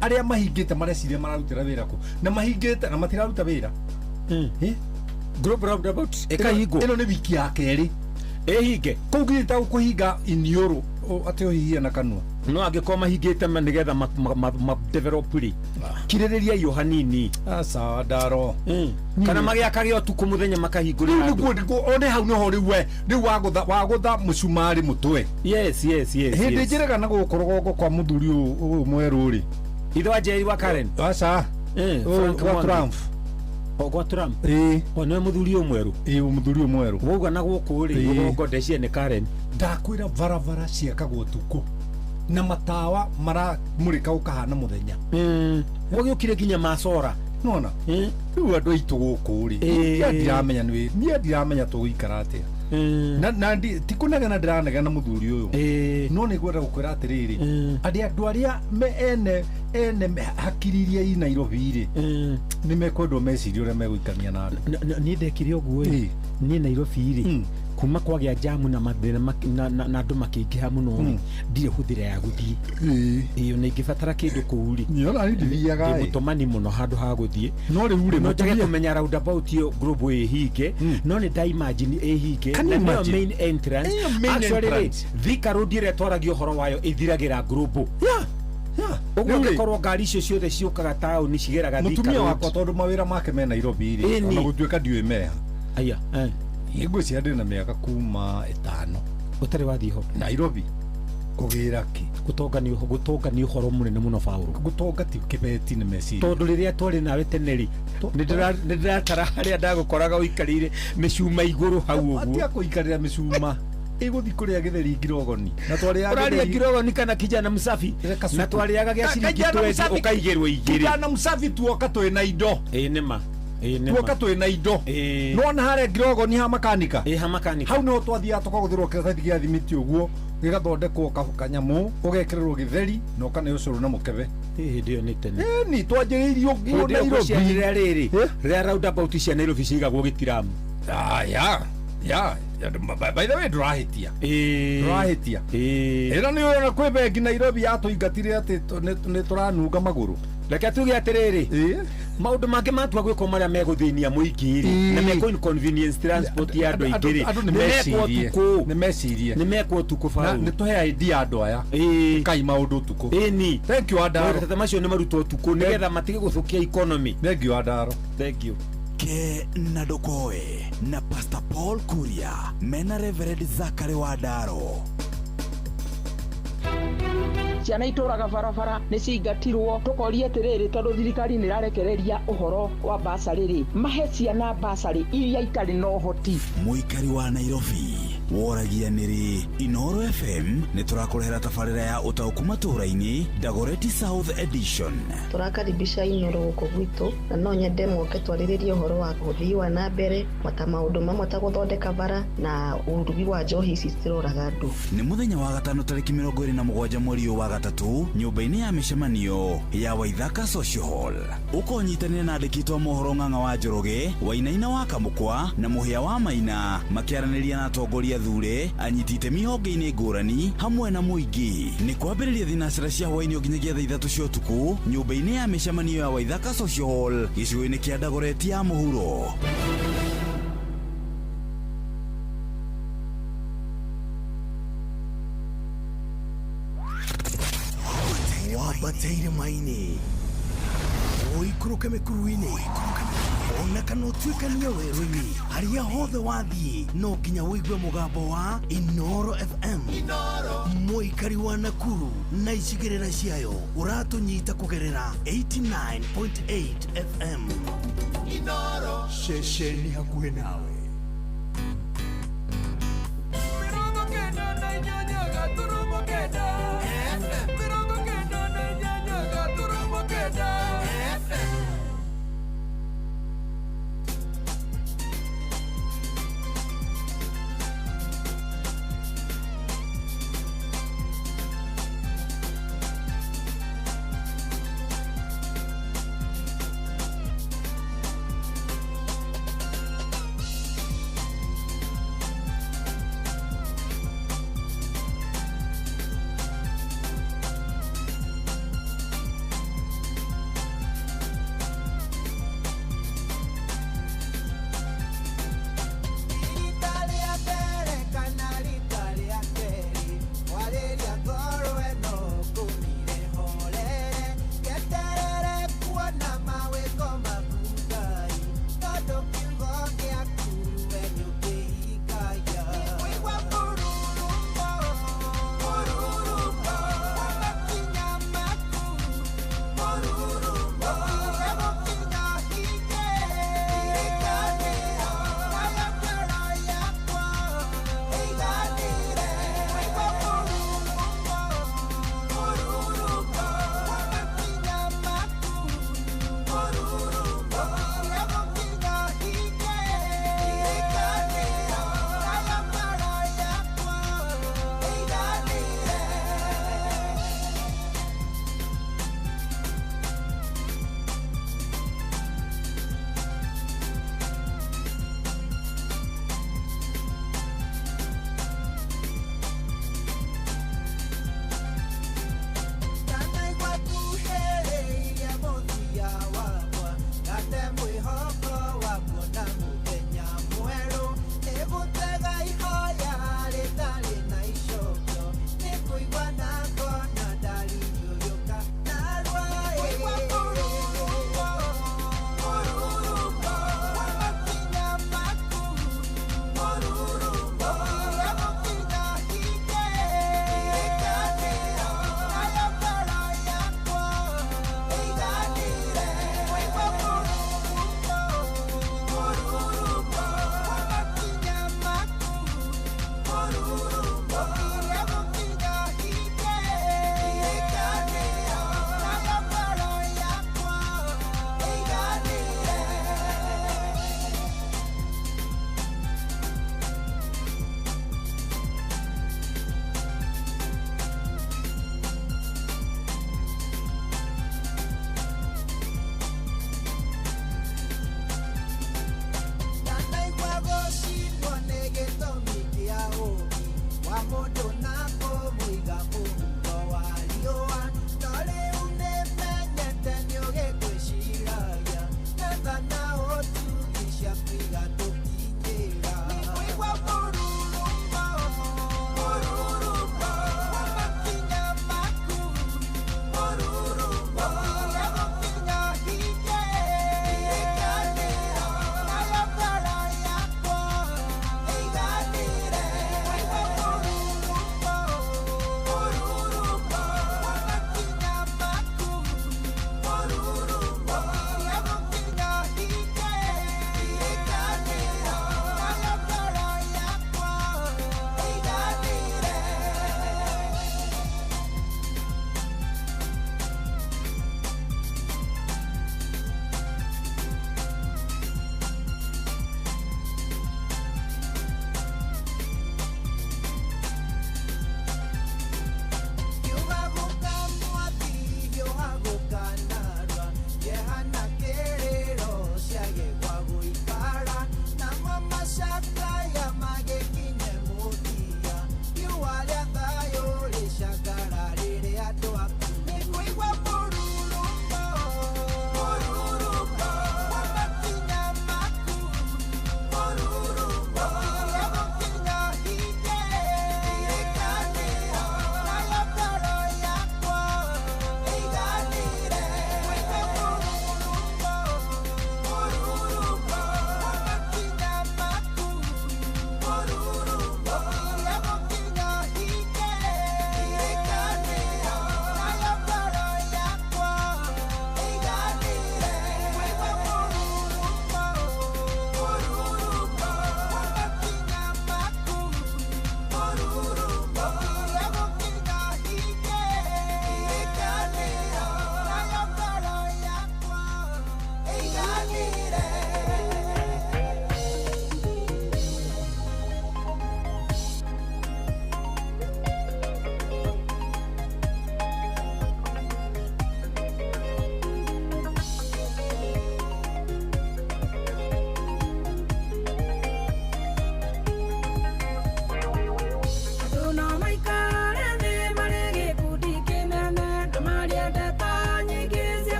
Speaker 15: Arĩa mahingĩte mareciria mararutĩra wĩra kũ. Na mahingĩte na matiraruta wĩra. Group roundabout ĩkahingwo. Ĩno nĩ wiki ya kerĩ. Ĩhinge. Kũu ngĩta gũkũhinga iniũrũ atĩ ũhihia na kanua. No angĩkorwo mahingĩte nĩgetha ma develop rĩ. Kirĩrĩria iyo hanini. Sawa Ndaro. Kana magĩakage ũtukũ mũthenya makahingũrĩra andũ. Nĩguo one hau noho rĩu wagũtha mũcumarĩ mũtwe. Yes. Hĩndĩ njĩraga na gũkorwo kwa mũthuri ũyũ mwerũ rĩ. Ithe wa Jerry wa Karen. Aca. Frank Trump. Ogwa Trump. Nĩ mũthuri ũyũ mwerũ. Mũthuri ũyũ mwerũ. Wauga na gũkũ rĩ gũgongo ndecie nĩ Karen. Ndakwĩra barabara ciakagwo ũtukũ. Na matawa maramũrĩka ũkahana mũthenya. Gwagĩũkire nginya macora. Nona. Rĩu andũ aitũ gũkũ rĩ. Niĩ ndiramenya tũgũikara atĩa. Na ti kũnegena ndĩranegena mũthuri ũyũ. No nĩ ngwenda gũkwĩra atĩrĩrĩ. Andũ arĩa ene hakiri iria i Nairobi rĩ. Nĩ mekwendwo meciria ũrĩa megũikania na andũ. Niĩ ndekire ũguo rĩ. Niĩ Nairobi rĩ. Kuma kwagĩa jamu na mathĩna na andũ makĩingĩha mũno ndirĩ hũthĩra ya gũthiĩ. Ĩyo nĩ ingĩbatara kĩndũ kũu rĩ. Niona ndithiaga. Mũtũmani mũno handũ ha gũthiĩ. No rĩu rĩ mũtũmia kũmenya roundabout iyo group ĩhinge. No nĩ ndaimagine ĩhinge. Na nĩyo main entrance. Actually Thika Road ĩrĩa twaragio ũhoro wayo ĩthiragĩra group. Ũguo ngĩkorwo ngari icio ciothe ciũkaga taũni cigeraga Thika Road. Mũtumia wakwa tondũ mawĩra make me Nairobi rĩ. Ona gũtuĩka ndiũĩ meha. Aya. Ngwĩciria ndĩ na mĩaka kuma 5. Ũtarĩ wathiĩ ho Nairobi kũgĩra kĩ gũtonga ũhoro mũnene mũno Paul. Gũtonga ti kĩbeti nĩ meciria. Tondũ rĩrĩa twarĩ nawe tene rĩ nĩ ndĩratara harĩa ndagũkoraga ũikarĩire mĩcuma igũrũ hau ũguo. Atia kũikarĩra mĩcuma ĩgũthi kũrĩa gĩtheri ngirogoni. Na twarĩaga ngirogoni kana kijana msafi. Na twarĩaga gĩa ciringi 20 ũkaigĩrwo igĩrĩ. Kijana msafi tuoka twĩ na indo. Nĩma. tuoka twina indo nona hare ngirogo ni ha makanika hau no twathia tukaguthirwo kĩratathi gĩa thimiti ũguo gĩgathondekwo kanyamu ũgekĩrĩrwo gĩtheri na ũkane ũcũrũ na mũkebe
Speaker 16: hĩndĩ ĩyo nĩ tene
Speaker 15: ni twanjĩrĩirie ũguo Nairobi
Speaker 16: rĩrĩa roundabout cia Nairobi ciigagwo Gĩtiramu
Speaker 15: ya by the way ndũrahĩtia ĩno nĩ ũrona kwĩ bengi Nairobi yatũingatire atĩ nĩ tũranunga magũrũ
Speaker 16: reke tuge atĩrĩrĩ maũndũ mangĩ matua gwĩkwo marĩa megũthĩnia mũingĩ-rĩ na mekwo inconvenience transport ya andũ aingĩ-rĩ nĩ mekwo ũtukũ Paul
Speaker 15: nĩ tũhe ID ya andũ aya kai maũndũ ũtukũ thank you Andaro
Speaker 16: maũndũ macio nĩ marutwo ũtukũ nĩgetha matige gũthũkia economy
Speaker 15: thank you Andaro
Speaker 16: thank you
Speaker 3: ke na Ndokoe na Pastor Paul Kuria mena Reverend Zachary Wandaro
Speaker 12: ciana itũraga barabara nĩ cingatirwo tũkoria atĩrĩrĩ tondũ thirikari nĩ ĩrarekereria ũhoro wa basarĩ mahe ciana basarĩ iria itarĩ na ũhoti.
Speaker 3: Mũikari wa Nairobi woragia nĩrĩ Inooro FM nĩ tũrakũrehera tabarĩra ya ũtaũku matũũra-inĩ Dagoretti South Edition.
Speaker 13: Tũrakaribisha Inooro gũkũ gwitũ na no nyende moke twarĩrĩrie ũhoro wa ũthii wa na mbere mata maũndũ mamwe ta gũthondeka bara na ũrugi wa njohi ici citũraga andũ.
Speaker 3: Nĩ mũthenya wa gatano tarĩki 27 mweri wa gatatu nyũmba-inĩ ya mĩcemanio ya Waithaka Social Hall. Ũkonyitanĩra na andĩkĩtwo mohoro Ng'ang'a wa Njoroge, Wainaina wa Kamũkwa na Mũhĩa wa Maina makĩaranĩria na atongoria thure anyiti itemi honge-inĩ ngũrani hamwe na mũingĩ. Nĩ kwambĩrĩria thinacĩra cia hwaĩ-inĩ nginyagia thaa 3 cia ũtukũ nyũmba-inĩ ya mĩcemanio ya Waithaka Social Hall gĩcigo-inĩ kĩa Dagoretti ya mũhuro. Wabateire maini oikũrũke mĩkuru-inĩ ona kana ũtuĩkanie werũ-inĩ harĩa hothe wathiĩ no nginya wĩigue mũgambo wa Inooro FM mũikari wa Nakuru na icigĩrĩra ciayo ũratũnyita kũgerera 89.8 FM Inooro ceceni hakuhĩ nawe.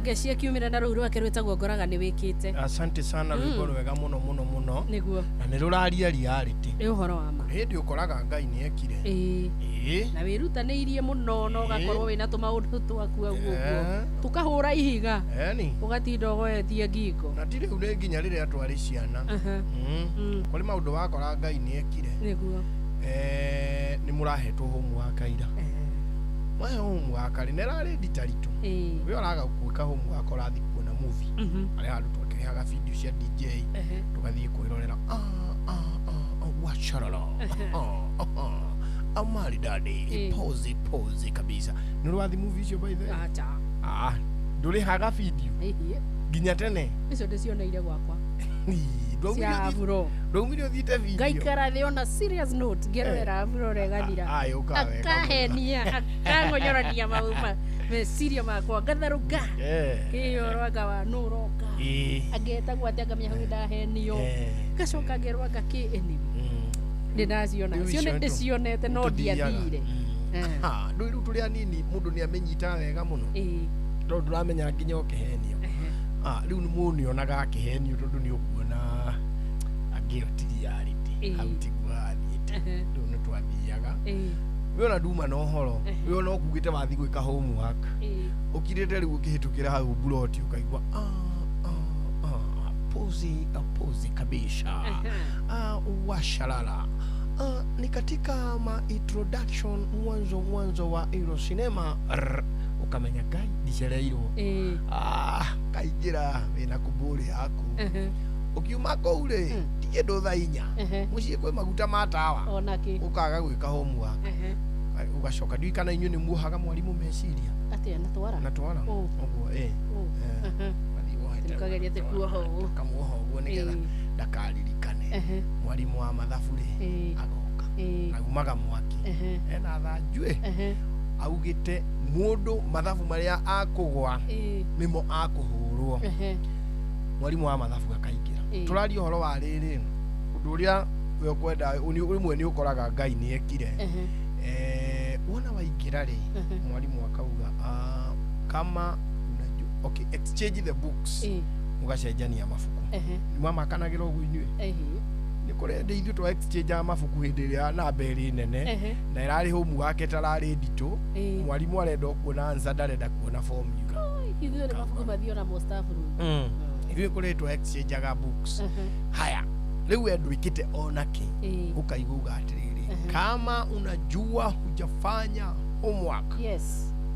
Speaker 1: rwake ciakiumira na rũu rwake rwĩtagwo ngoraga nĩ wĩkĩte.
Speaker 2: Asante sana rwĩmbo rwega mũno
Speaker 1: nĩguo
Speaker 2: na nĩ rũraria reality
Speaker 1: nĩ ũhoro wa ma
Speaker 2: hĩndĩ ũkoraga Ngai nĩ ekire
Speaker 1: na wĩrutanĩirie mũno no gakorwo wĩna tũmaũndũ twaku ũguo tũkahũra ihiga ũgatinda ũgoetie ngingo
Speaker 2: na ti rĩu nĩ nginya rĩrĩa twarĩ ciana kũrĩ maũndũ wakora Ngai nĩ ekire
Speaker 1: nĩguo
Speaker 2: nĩ mũrahetwo homework ira maya homework nĩ rarĩ nditaritũ we ũraga gwĩka homework ũrathiĩ kuona movie arĩa handũ twakĩrehaga video cia DJ tũgathiĩ kwĩrorera wacharara amari dadi pose kabisa nĩ rwathi movie icio by the ndũrĩhaga video nginya tene
Speaker 1: icio ndĩcioneire gwakwa
Speaker 2: ndwaumire ũthiĩte video
Speaker 1: ngaikara thĩ ona serious note ngerorera Afro regathira akahenia akang'onyorania mauma meciria makwa ngatharũka kĩyorwaga wa nũroka angetagwo atĩ angamenya hau ndahenio ngacoka ngerwaga kĩ enemy ndĩnaciona cio ndĩcionete no ndiathire
Speaker 2: ndũĩ rĩu tũrĩ anini mũndũ nĩ amenyita wega mũno tondũ ndũramenya nginya ũkĩhenio rĩu nĩ mũndũ nĩonaga akĩhenio tondũ nĩ ũkuona angĩoti reality hau tiguo hathiĩte rĩu nĩ twathiaga we ona nduma na ũhoro we ona ũkugĩte wathiĩ gwĩka homework ũkirĩte rĩu ũkĩhĩtũkĩra hau buloti ũkaigua pose kabisa washalala ni katika introduction mwanzo wa hilo sinema ukamenya Ngai ndicereirwo kaingĩra wĩna kuburi yaku ukiuma kũu rĩ tiye ndũtha inya mũciĩ kwĩ maguta ma tawa ũkaga gwĩka homework ugacoka ndiũĩ kana inyuĩ nĩ muohaga mwarimũ meciria
Speaker 1: atĩ
Speaker 2: natwara ũguo
Speaker 1: tukageria te kuoha
Speaker 2: ũguo nĩgetha ndakaririkane mwarimũ wa mathabu rĩ agoka na umaga mwaki ena thanjuĩ augĩte mũndũ mathabu marĩa akũgwa nĩmo akũhũrwo mwarimũ wa mathabu akaingĩra tũraria ũhoro wa rĩrĩ ũndũ ũrĩa we ũkwenda rĩmwe nĩ ũkoraga Ngai nĩ ekire wona waingĩra rĩ mwarimũ akauga kama okay exchange the books mugacenjania mabuku nĩmwamakanagĩra ũguo inyuĩ nĩ kũrĩ ithuĩ twa exchange mabuku hĩndĩ ĩrĩa namba ĩrĩ nene na ĩrarĩ homework ĩtararĩ nditũ mwarimũ arenda kuona answer ndarenda kuona formula
Speaker 1: ithuĩ nĩ mabuku mathio na staff room
Speaker 2: ithuĩ kũrĩ twa exchange books haya rĩu endũ ikĩte onake ũkaigua uga atĩrĩrĩ kama unajua hujafanya homework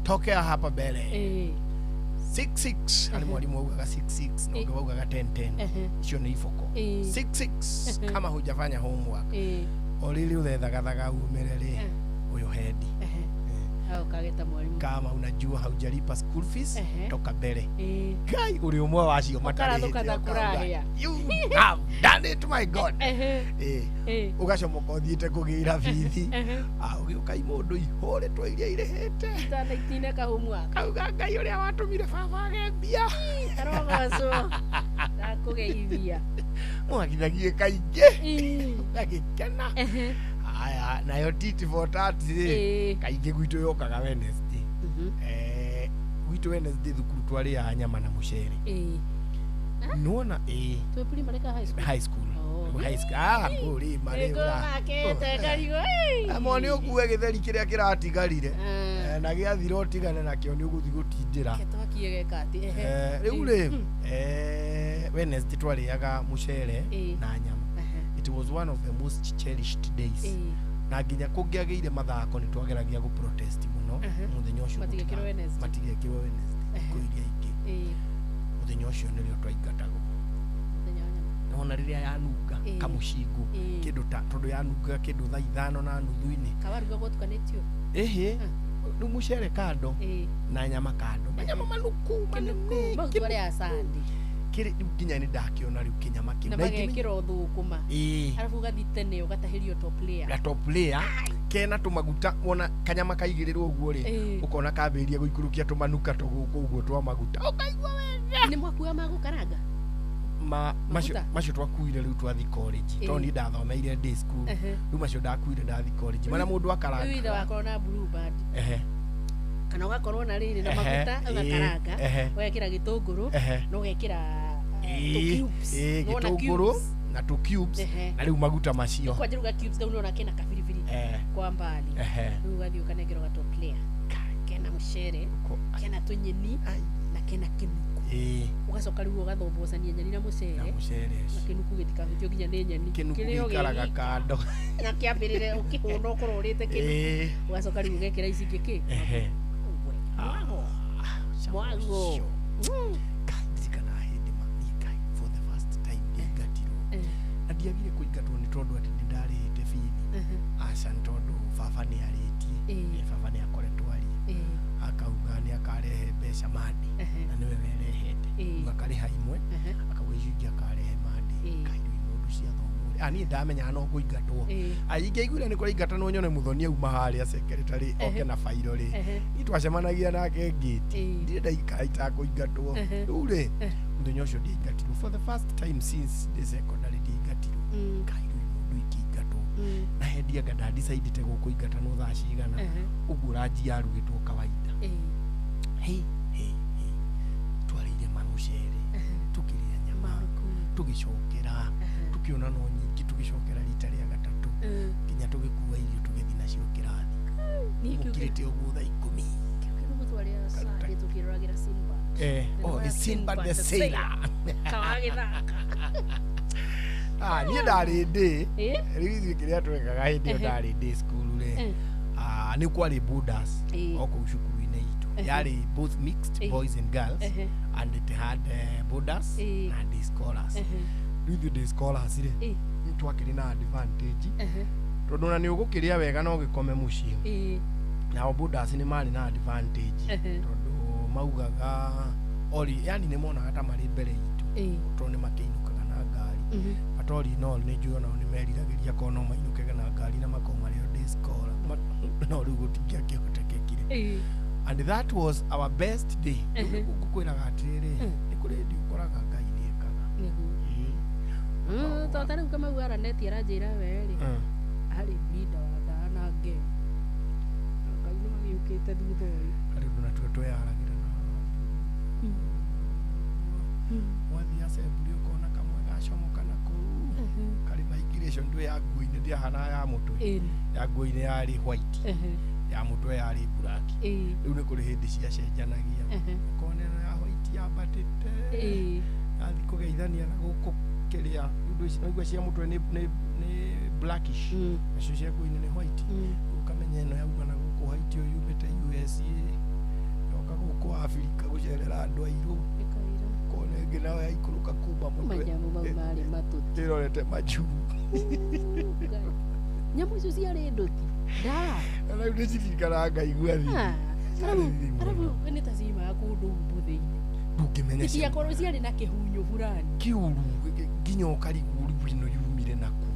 Speaker 2: tokea hapa mbele 66 ali mwalimu augaga 66 na unge augaga 10 icio nĩ iboko 66 kama hujafanya homework orili uthethagathaga umere rĩ uyo hendi
Speaker 1: au kageta mwalimu
Speaker 2: kama unajua haujalipa school fees toka mbele Ngai uri umwe wacio matari you have done it my god ugacomoka uthiĩte kũgĩra bithi ũgĩũka mũndũ ihũre twa iria irĩhĩte
Speaker 1: tanaitine ka homework
Speaker 2: auga Ngai ũrĩa watũmire baba agembia
Speaker 1: karogacwo ndakũgeithia
Speaker 2: mwakinyagie kaingĩ agĩkena aya nayo titi for that kaingĩ gwitũ yokaga Wednesday gwitũ Wednesday thukuru twarĩ ya nyama na mũcere nuona
Speaker 1: tu primary ka
Speaker 2: high school kũrĩ marĩ amoni ũkue gĩtheri kĩrĩa kĩratigarire na gĩathira ũtigane nakĩo nĩ ũgũthiĩ gũtindĩra rĩu rĩ Wednesday twarĩaga mũcere na nyama. It was one of the most cherished days. Na nginya kũngĩagĩire mathako nĩ twageragia gũ protest mũno mũthenya ũcio matigekĩrwo Wednesday kũiria ingĩ mũthenya ũcio nĩrĩo twaingatagwo ona rĩrĩa yanunga kamũcingu kĩndũ ta tondũ yanunga kĩndũ thaa 5 na nuthu-inĩ
Speaker 1: kawaruga gũtukanĩtio
Speaker 2: nĩ mũcere kando na nyama kando manyama manuku manene
Speaker 1: magũtwarĩ ya sandi
Speaker 2: kiri nginya ni ndakiona riu kinyama kiu
Speaker 1: na magekĩrwo thũkũma arabu gathi tene ũgatahĩrio top layer kena tumaguta wona kanyama kaigĩrĩrwo ũguo rĩ ũkona kambĩrĩria gũikũrũkia tumanuka tũgũkũ ũguo twa maguta ũkaigua wega nĩ mwakuwa magũkaranga
Speaker 2: macio twakuire riu twathi college to ni ndathomeire day school riu macio ndakuire ndathi college mana mũndũ akaranga
Speaker 1: riu ithe wakoro na blue band kana ugakorwo na riri na maguta ugakaranga ugekira gitunguru no ugekira cubes
Speaker 2: gitunguru na tu cubes na riu maguta macio
Speaker 1: kwa jiruga cubes ndio unaona kena kafirifiri kwa mbali riu gathi ukanegera gato clear kena mucere kena tunyeni na kena kinuku ugacoka riu ugathombocania nyeni na mucere na kinuku gitikahutio nginya ni nyeni
Speaker 2: kinuku gikaraga kando
Speaker 1: na kiambirire ukihuna ukorwo urite kinuku ugacoka riu ugekira ici ingiki mwago
Speaker 2: kana hindi manikai for the first time ngatiro na ndiagire kuingatwo ni tondu ati ndarihite fini aca tondu baba ni ariti baba ni akoretwo ari akauga ni akarehe mbeca mandi na niwe werehete akariha imwe akawejia akarehe mandi kaidi mundu cia thomore ani ndamenya no kuingatwo ainge igure ni kuingatwo nyone muthoni auma haria secretary oke na fairo ri ni twacemanagia nake gate ndi ndaikaita kuingatwo ure muthenya ucio ndiingatirwo for the first time since the secondary ndiingatirwo kaidi mundu ikiingatwo na hendi anga decide te gukuingata no thaa cigana uguo ranji yarugitwo kawaida twarire mamucere tukirĩa nyama tugicokera tukiona no nyingi tugicokera rita rĩa gatatu kinya tugikuwa irio tugithi nacio kirathi mukirite uguo thaa 10
Speaker 1: kirugo twaria sare tukiragira Simba
Speaker 2: Simba the Sailor
Speaker 1: kawagithaka
Speaker 2: niĩ ndarĩ ndĩ rĩu kĩrĩa twekaga hĩndĩ ĩyo ndarĩ ndĩ cukuru rĩ nĩ kwarĩ boarders okũu cukuru-inĩ itũ yarĩ both mixed boys and girls and it had boarders and day scholars rĩu ithuĩ day scholars rĩ nĩ twakĩrĩ na advantage tondũ na nĩ ũgũkĩrĩa wega no gĩkome mũciĩ nao boarders nĩ marĩ na advantage tondũ maugaga yani nĩ monaga ta marĩ mbere itũ tondũ nĩ makĩinũkaga na ngari atori no nĩ njũĩ nao nĩ meriragĩria korwo no mainũkage na ngari na makoo marĩo day scholar no rĩu gũtingĩakĩhotekekire and that was our best day ngũkwĩraga atĩrĩrĩ nĩ kũrĩ ndi ũkoraga Ngai nĩ ekaga
Speaker 1: tata rĩu kama uara neti aranjĩra werĩ arĩ binda wa ndana nge Ngai no agĩũkĩte thutha ũyũ
Speaker 2: arĩ ũndũ natuo tweyaragĩra wathi assembly ũkona kamwe gacomoka na kũu karĩ migration ndwe ya nguo-inĩ ndiahana ya mũtwe ya nguo-inĩ yarĩ white ya mũtwe yarĩ black rĩu nĩ kũrĩ hĩndĩ ciacenjanagia ũkona ĩno ya white yambatĩte yathi kũgeithania na gũkũ kĩrĩa indo ici naigua cia mũtwe nĩ blackish nacio cia nguo-inĩ nĩ white ũkamenya ĩno yauma na gũkũ white ũyũ yumĩte USA yoka gũkũ Africa gũcerera andũ airũ kone ngina ya ikũrũka kuma mũtwe
Speaker 1: manyamu mau marĩ matũti
Speaker 2: ĩrorete majuu
Speaker 1: nyamũ icio ciarĩ nduthi
Speaker 2: rĩu nĩ cirikana ngaigua thiĩ
Speaker 1: arabu nĩ ta ciumaga kũndũ mbũthĩ-inĩ
Speaker 2: ndũngĩmenya
Speaker 1: ciakorwo ciarĩ na kĩhunyũ burani
Speaker 2: kĩuru nginya ũkarigwo rĩu ĩno yumire naku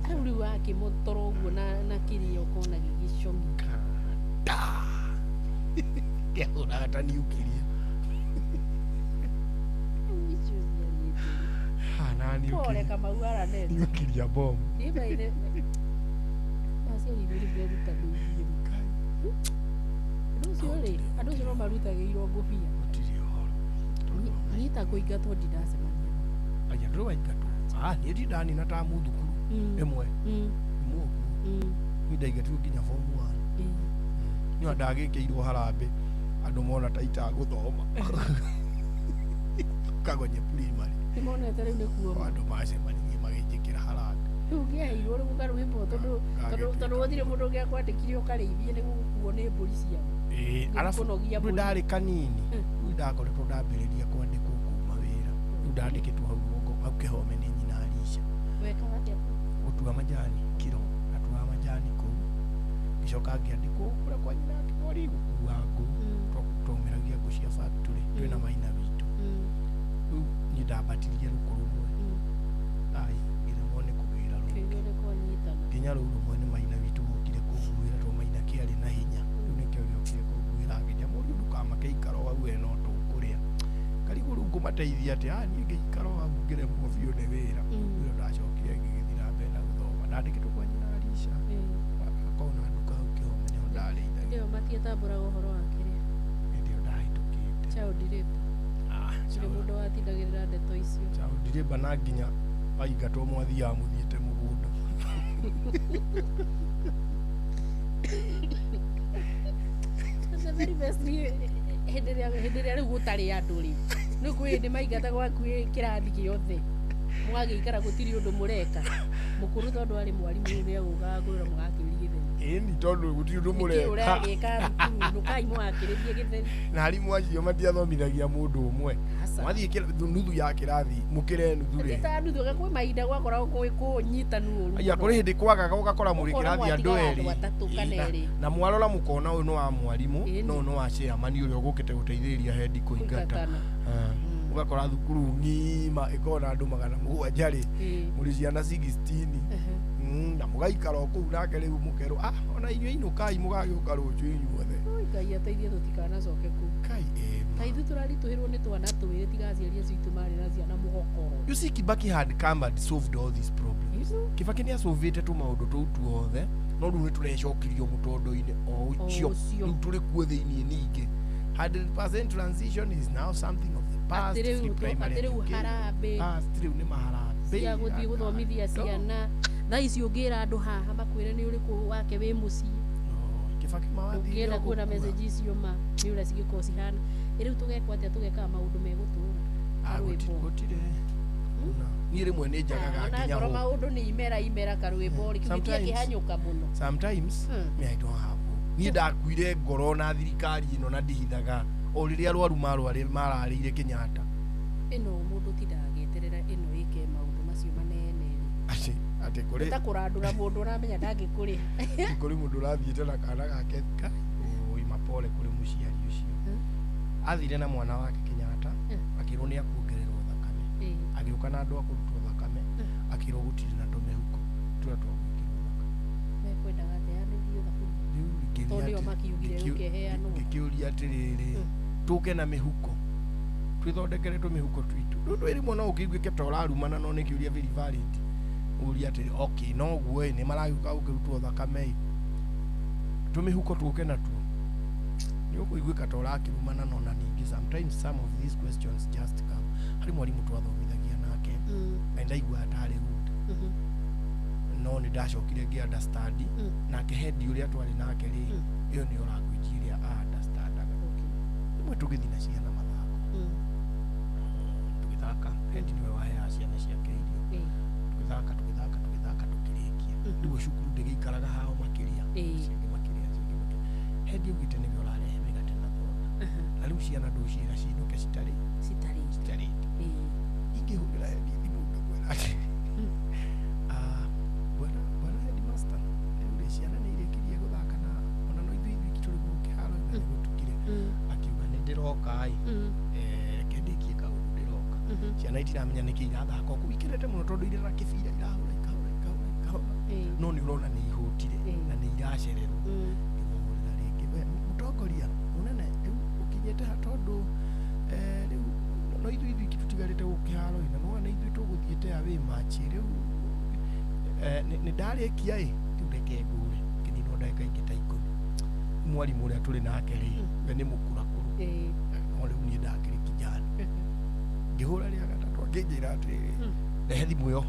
Speaker 1: arabu rĩu wakĩmũtora ũguo na kĩrĩa ũkona gĩgĩcong'ika
Speaker 2: kĩahũraga ta niukiria
Speaker 1: pole kama uara neti
Speaker 2: niukiria bomu
Speaker 1: ibaire basi alibiri bweruta ndugi mukai andũ ũcio no marutagĩirwo ngũbia niĩ ta kũingatwo ndinacemania
Speaker 2: aya ndũrĩ waingatwo niĩ ndindanina ta mũthukuru ĩmwe mũguo niĩ ndaingatirwo nginya form 1 niĩ ndagĩkĩirwo harambĩ andũ mona ta itagũthoma kagonye primary
Speaker 1: nĩmonete rĩu nĩkuo
Speaker 2: andũ macemanirie magĩnjĩkĩra harambĩ
Speaker 1: rĩu ngĩaheirwo rĩu ũkarwĩmbo tondũ gũtirĩ mũndũ ũgĩakwandĩkire ũkareithie nĩguo gũkuo nĩ mbũri ciao
Speaker 2: arabu rĩu ndarĩ kanini rĩu ndakoretwo ndambĩrĩria kwandĩkwo kuma wĩra rĩu ndandĩkĩtwo hau kĩhome nĩ nyina Alicia
Speaker 1: wekaga atĩa
Speaker 2: gũtua majani kiro atuaga majani kũu ngĩcoka ngĩandĩkwo kũrĩa kwa nyina Kĩgori gũkua ngũ twaumĩragia ngũ cia factory twĩna maina witũ rĩu niĩ ndambatirie rũkũ rũmwe ngĩremwo nĩ kũgĩra nginya rũu rũmwe nĩ maina witũ mokire kũnguĩra tondũ maina kĩarĩ na hinya rĩu nĩkĩo gĩokire kũnguĩra nginya mũndũ ndũkamake ikara o hau we no tũkũrĩa karigũ rĩu ngũmateithia atĩ niĩ ngĩikara o hau ngĩremwo biũ nĩ wĩra rĩu ndacokire ngĩgĩthiĩ na mbere na gũthoma ndandĩkĩtwo kwa nyina Alicia akorwo na nduka hau Kĩhome nĩho ndarĩithagia
Speaker 1: ĩyo matiĩtambũraga ũhoro wa kĩrĩa Child labor. Chile mundu atindagirira ndeto icio.
Speaker 2: Child labor na nginya aingatwo mwathi ya muthiete mugunda.
Speaker 1: That's a very best hĩndĩ rĩu gũtarĩ andũ rĩ nĩ kwĩ hĩndĩ maingata gwaku kĩrathi gĩothe mwagĩikara gũtirĩ ũndũ mũreka mũkũrũ tondũ arĩ mwarimũ rĩu nĩagũkaga kwĩra mũgakĩũria gĩtheri
Speaker 2: ĩni tondũ gũtirĩ ũndũ mũreka
Speaker 1: ũragĩka thukuru ndũkai mũgakĩrĩrie gĩtheri
Speaker 2: na arimũ acio matiathomithagia mũndũ ũmwe mwathiĩ nuthu ya kĩrathi mũkĩre nuthu rĩ
Speaker 1: ta nuthu gakwĩ mahinda gwakoragwo kũnyitanu ũru
Speaker 2: aya kũrĩ hĩndĩ kwagaga ũgakora mũrĩ kĩrathi andũ erĩ na mwarora mũkona ũyũ nĩ wa mwarimũ no nĩ wa chairman ũrĩa ũgũkĩte gũteithĩrĩria hendi kũingata ugakora thukuru ng'ima ĩkorwo na andũ 700 rĩ mũrĩ ciana 16 na mũgaikara kũu nake rĩu mũkerwo ona inyuĩ inũkai mũgagĩũka rũciũ inyuothe
Speaker 1: Ngai ateithie tũtikanacoke kũu
Speaker 2: Kai
Speaker 1: ithuĩ tũraritũhĩrwo nĩ twana twĩrĩ tigaciaria citũ marĩ na ciana mũgokoro.
Speaker 2: You see, Kibaki had come and solved all these problems. Kibaki nĩ asolvĩte tũmaũndũ tũu tuothe no rĩu nĩ tũrecokirio mũtondo-inĩ o ũcio rĩu tũrĩ kuo thĩiniĩ ningĩ 100% transition is now something of the past.
Speaker 1: Rĩu harambĩ
Speaker 2: rĩu nĩ maharambĩ
Speaker 1: cia gũthiĩ gũthomithia ciana thaa ici ũngĩra andũ haha makwĩre nĩ ũrĩkũ wake wĩ mũciĩ
Speaker 2: Kibaki mawathiĩ
Speaker 1: ũngĩenda kuona message icio ma nĩ ũrĩa cigĩkorwo cihana rĩu tũgekwo atĩa tũgekaga maũndũ megũtũra
Speaker 2: gũtirĩ niĩ rĩmwe nĩ njagaga nginya
Speaker 1: ho maũndũ nĩ imera karwĩmbo rĩkĩgĩtia kĩhanyũka mũno
Speaker 2: sometimes me I don't have niĩ ndakuire ngoro na thirikari ĩno na ndihithaga o rĩrĩa arwaru mararĩire Kenyatta
Speaker 1: ĩno mũndũ tindageterera ĩno ĩke maũndũ macio manene
Speaker 2: atĩ kũrĩ
Speaker 1: ta kũrandũra mũndũ ũramenya ndangĩkũrĩ
Speaker 2: kũrĩ mũndũ ũrathiĩte na kana gake mapole kũrĩ mũciari ũcio athire na mwana wake Kenyatta akĩrwo nĩ akuongererwo thakame agĩũka na andũ akũrutwo thakame akĩrwo gũtirĩ na tũmĩhuko tũrĩa twagwĩkĩrwo thakame
Speaker 1: mekwendaga ateanĩrio thakame tondũ nĩo makiugire ũkeheanwo
Speaker 2: ngĩkĩũria atĩrĩrĩ tũke na mĩhuko twĩthondekere tũmĩhuko twitũ rĩu rĩmwe no ũkĩiguĩke ta ũrarumana no nĩkĩũria very valid ũria atĩrĩ okay no guo nĩ maragĩũka gũkĩrutwo thakame tũmĩhuko tũke natuo nĩ ũkũiguĩka ta ũrakĩrumana no na ningĩ sometimes some of these questions just come harĩ mwarimũ twathomithagia nake na ndaigua atarĩ rude no nĩ ndacokire ngĩ understand nake hendi ũrĩa twarĩ nake rĩ ĩyo nĩ language ĩrĩa understandaga rĩmwe tũgĩthiĩ na ciana mathako tũgĩthaka hendi nĩwe waheaga ciana ciake irio tũgĩthaka tũkĩrĩkia rĩu cukuru ndĩgĩikaraga hao makĩria hendi ũgĩte nĩwe ũrarehe mĩgate na thonda na rĩu ciana ndũciĩra cinũke citarĩ ingĩhũrĩra hendi thimũ ngĩmwĩra atĩ bwana headmaster rĩu rĩ ciana nĩ irĩkĩrie gũthaka na ona no ithuĩ tũrĩ gũkũ kĩharo-inĩ nĩ gũtukire akiuga nĩ ndĩroka reke ndĩkie kaũndũ ndĩroka ciana itiramenya nĩkĩ irathaka kũu ikĩrĩte mũno tondũ irĩ na kĩbira irahũra ikahũra no nĩ ũrona nĩ ihũtire na nĩ iracererwo ngĩmũhũrĩra rĩngĩ mũtongoria mũnene rĩu ũkinyĩte ha tondũ rĩu no ithuĩ tũtigarĩte gũkũ kĩharo-inĩ na no na ithuĩ tũgũthiĩte ya wĩ machi rĩu nĩ ndarĩkia rĩu reke ngũre kĩninwo ndagĩka ingĩ ta 10 mwarimũ ũrĩa tũrĩ nake rĩ we nĩ mũkũrakũrũ no rĩu niĩ ndakĩrĩ kijana ngĩhũra rĩa gatatũ akĩnjĩra atĩrĩrĩ rehe thimũ ĩyo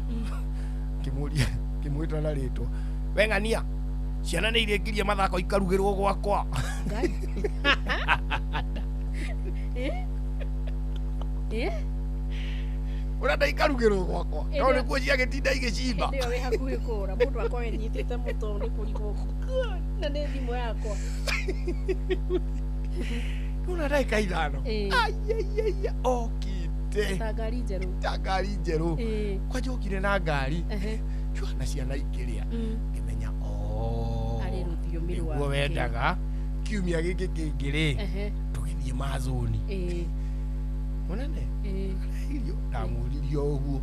Speaker 2: kĩmwĩta na rĩtwa we ng'ania ciana nĩ irĩkirie mathako ikarugĩrwo gwakwa ũrenda ikarugĩrwo gwakwa no nĩkuo ciagĩtinda igĩcimba
Speaker 1: hĩndĩ ĩyo wĩ hakuhĩ kũra mũndũ akorwo enyitĩte mũtũ nĩ kũrigwo na nĩ thimũ yakwa
Speaker 2: kuna ndagĩka 5 okite ta ngari njerũ kwanja okire na ngari na ciana ikĩrĩa ngĩmenya
Speaker 1: arĩ rũthiomi rwake
Speaker 2: nĩguo wendaga kiumia gĩkĩ kĩngĩ rĩ tũgĩthiĩ mazoni mũnene irio ndamũririe ũguo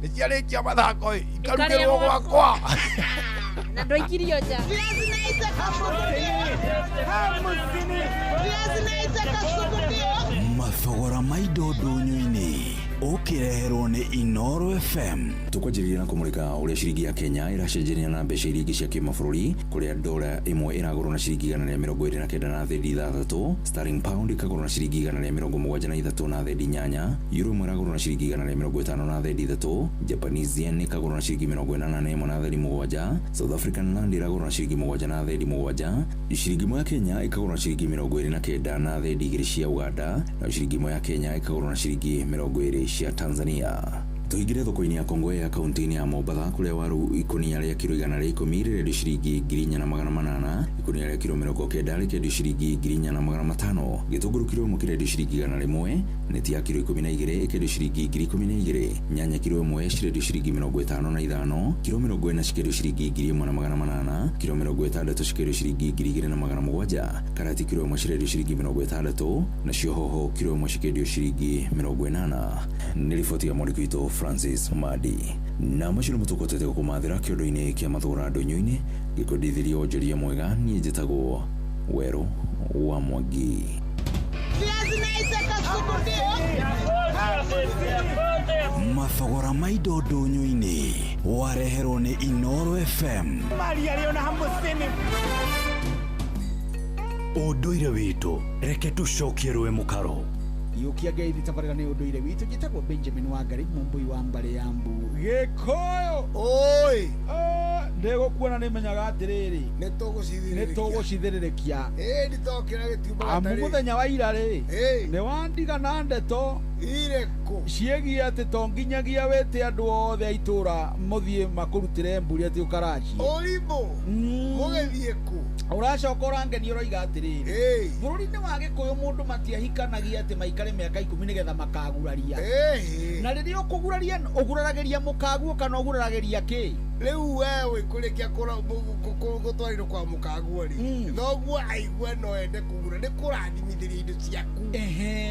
Speaker 2: nĩ ciarĩkia mathako ikarugĩrwo gwakwa
Speaker 1: na ndwaikirio nja
Speaker 3: mathogora ma indo ndũnyũ-inĩ ukireherwo ni Inoro FM. Tukwanjĩrĩria na kũmũrĩka ũrĩa ciringi ya Kenya ĩracenjania na mbeca iria ingĩ cia kĩmabũrũri, kũrĩa dola ĩmwe ĩragũrwo na ciringi 129 na thendi 6, sterling pound ĩkagũrwo na ciringi 173 na thendi 8, euro ĩmwe ĩragũrwo na ciringi 150 na thendi 3, Japanese yen ĩkagũrwo na ciringi 81 na thendi 7, South African rand ĩragũrwo na ciringi 7 na thendi 7, ciringi ya Kenya ĩkagũrwo na ciringi 29 na thendi 2 cia Uganda, na ciringi ya Kenya ĩkagũrwo na ciringi 20 cia Tanzania. Tuingire thoko-inĩ ya Kongwe ya kaunti-inĩ ya Mombatha kũrĩa waru ikonia rĩa kilo 110 rĩrendio ciringi 4,800, ikonia rĩa kilo 90 rĩkendio ciringi 4,500, gĩtũngũrũ kilo 1 kĩrendio ciringi 100, neti ya kilo 12 ikendio ciringi 12,000, nyanya kilo 1 cirendio ciringi 55, kilo 40 cikendio ciringi 1,800, kilo 60 cikendio ciringi 2,700, karati kilo 1 cirendio ciringi 60, na cio hoho kilo 1 cikendio ciringi 80. Nĩ riboti ya Mwandikiwitũ Francis Madi. Na macio mũtukotete gũkũmathĩra kĩondo-inĩ kĩa mathũra ndũnyũ-inĩ gĩkondithĩrio onjoria mwega. Niĩ njĩtagwo Werũ wa Mwangi. Mathogora ma indo ndũnyũ-inĩ wareherwo nĩ Inoro FM. Ũndũire witũ reke tũcokie rwe mũkaro.
Speaker 17: Yukia geithi tabarĩra nĩ ũndũire witũ. Njĩtagwo Benjamin Wangari, mũmbui wa Mbale ya Mbu Gĩkũyũ. Oi ndĩgũkuona nĩmenyaga atĩrĩrĩ nĩtũgũcithĩrĩrĩkia nditokĩra gĩtiumba amu mũthenya wa ira rĩ nĩwandiga na ndeto irĩkũ ciĩgiĩ atĩ to nginyagia wĩte andũ othe a itũra mũthiĩ makũrutĩre mburi atĩ ũkaraci ũrimũ mũgĩthiĩ kũ ũracoka ũrangenia ũroiga atĩrĩrĩ bũrũri-inĩ wa Gĩkũyũ mũndũ matiahikanagia atĩ maikare mĩaka 10 nĩgetha makaguraria na rĩrĩa ũkũguraria ũguraragĩria mũkaguo kana ũguraragĩria kĩ rĩu wewe kũrĩkia gũtwarirwo kwa mũkaguo rĩ noguo aigua no ende kũgura nĩ kũrathimithĩria indo ciaku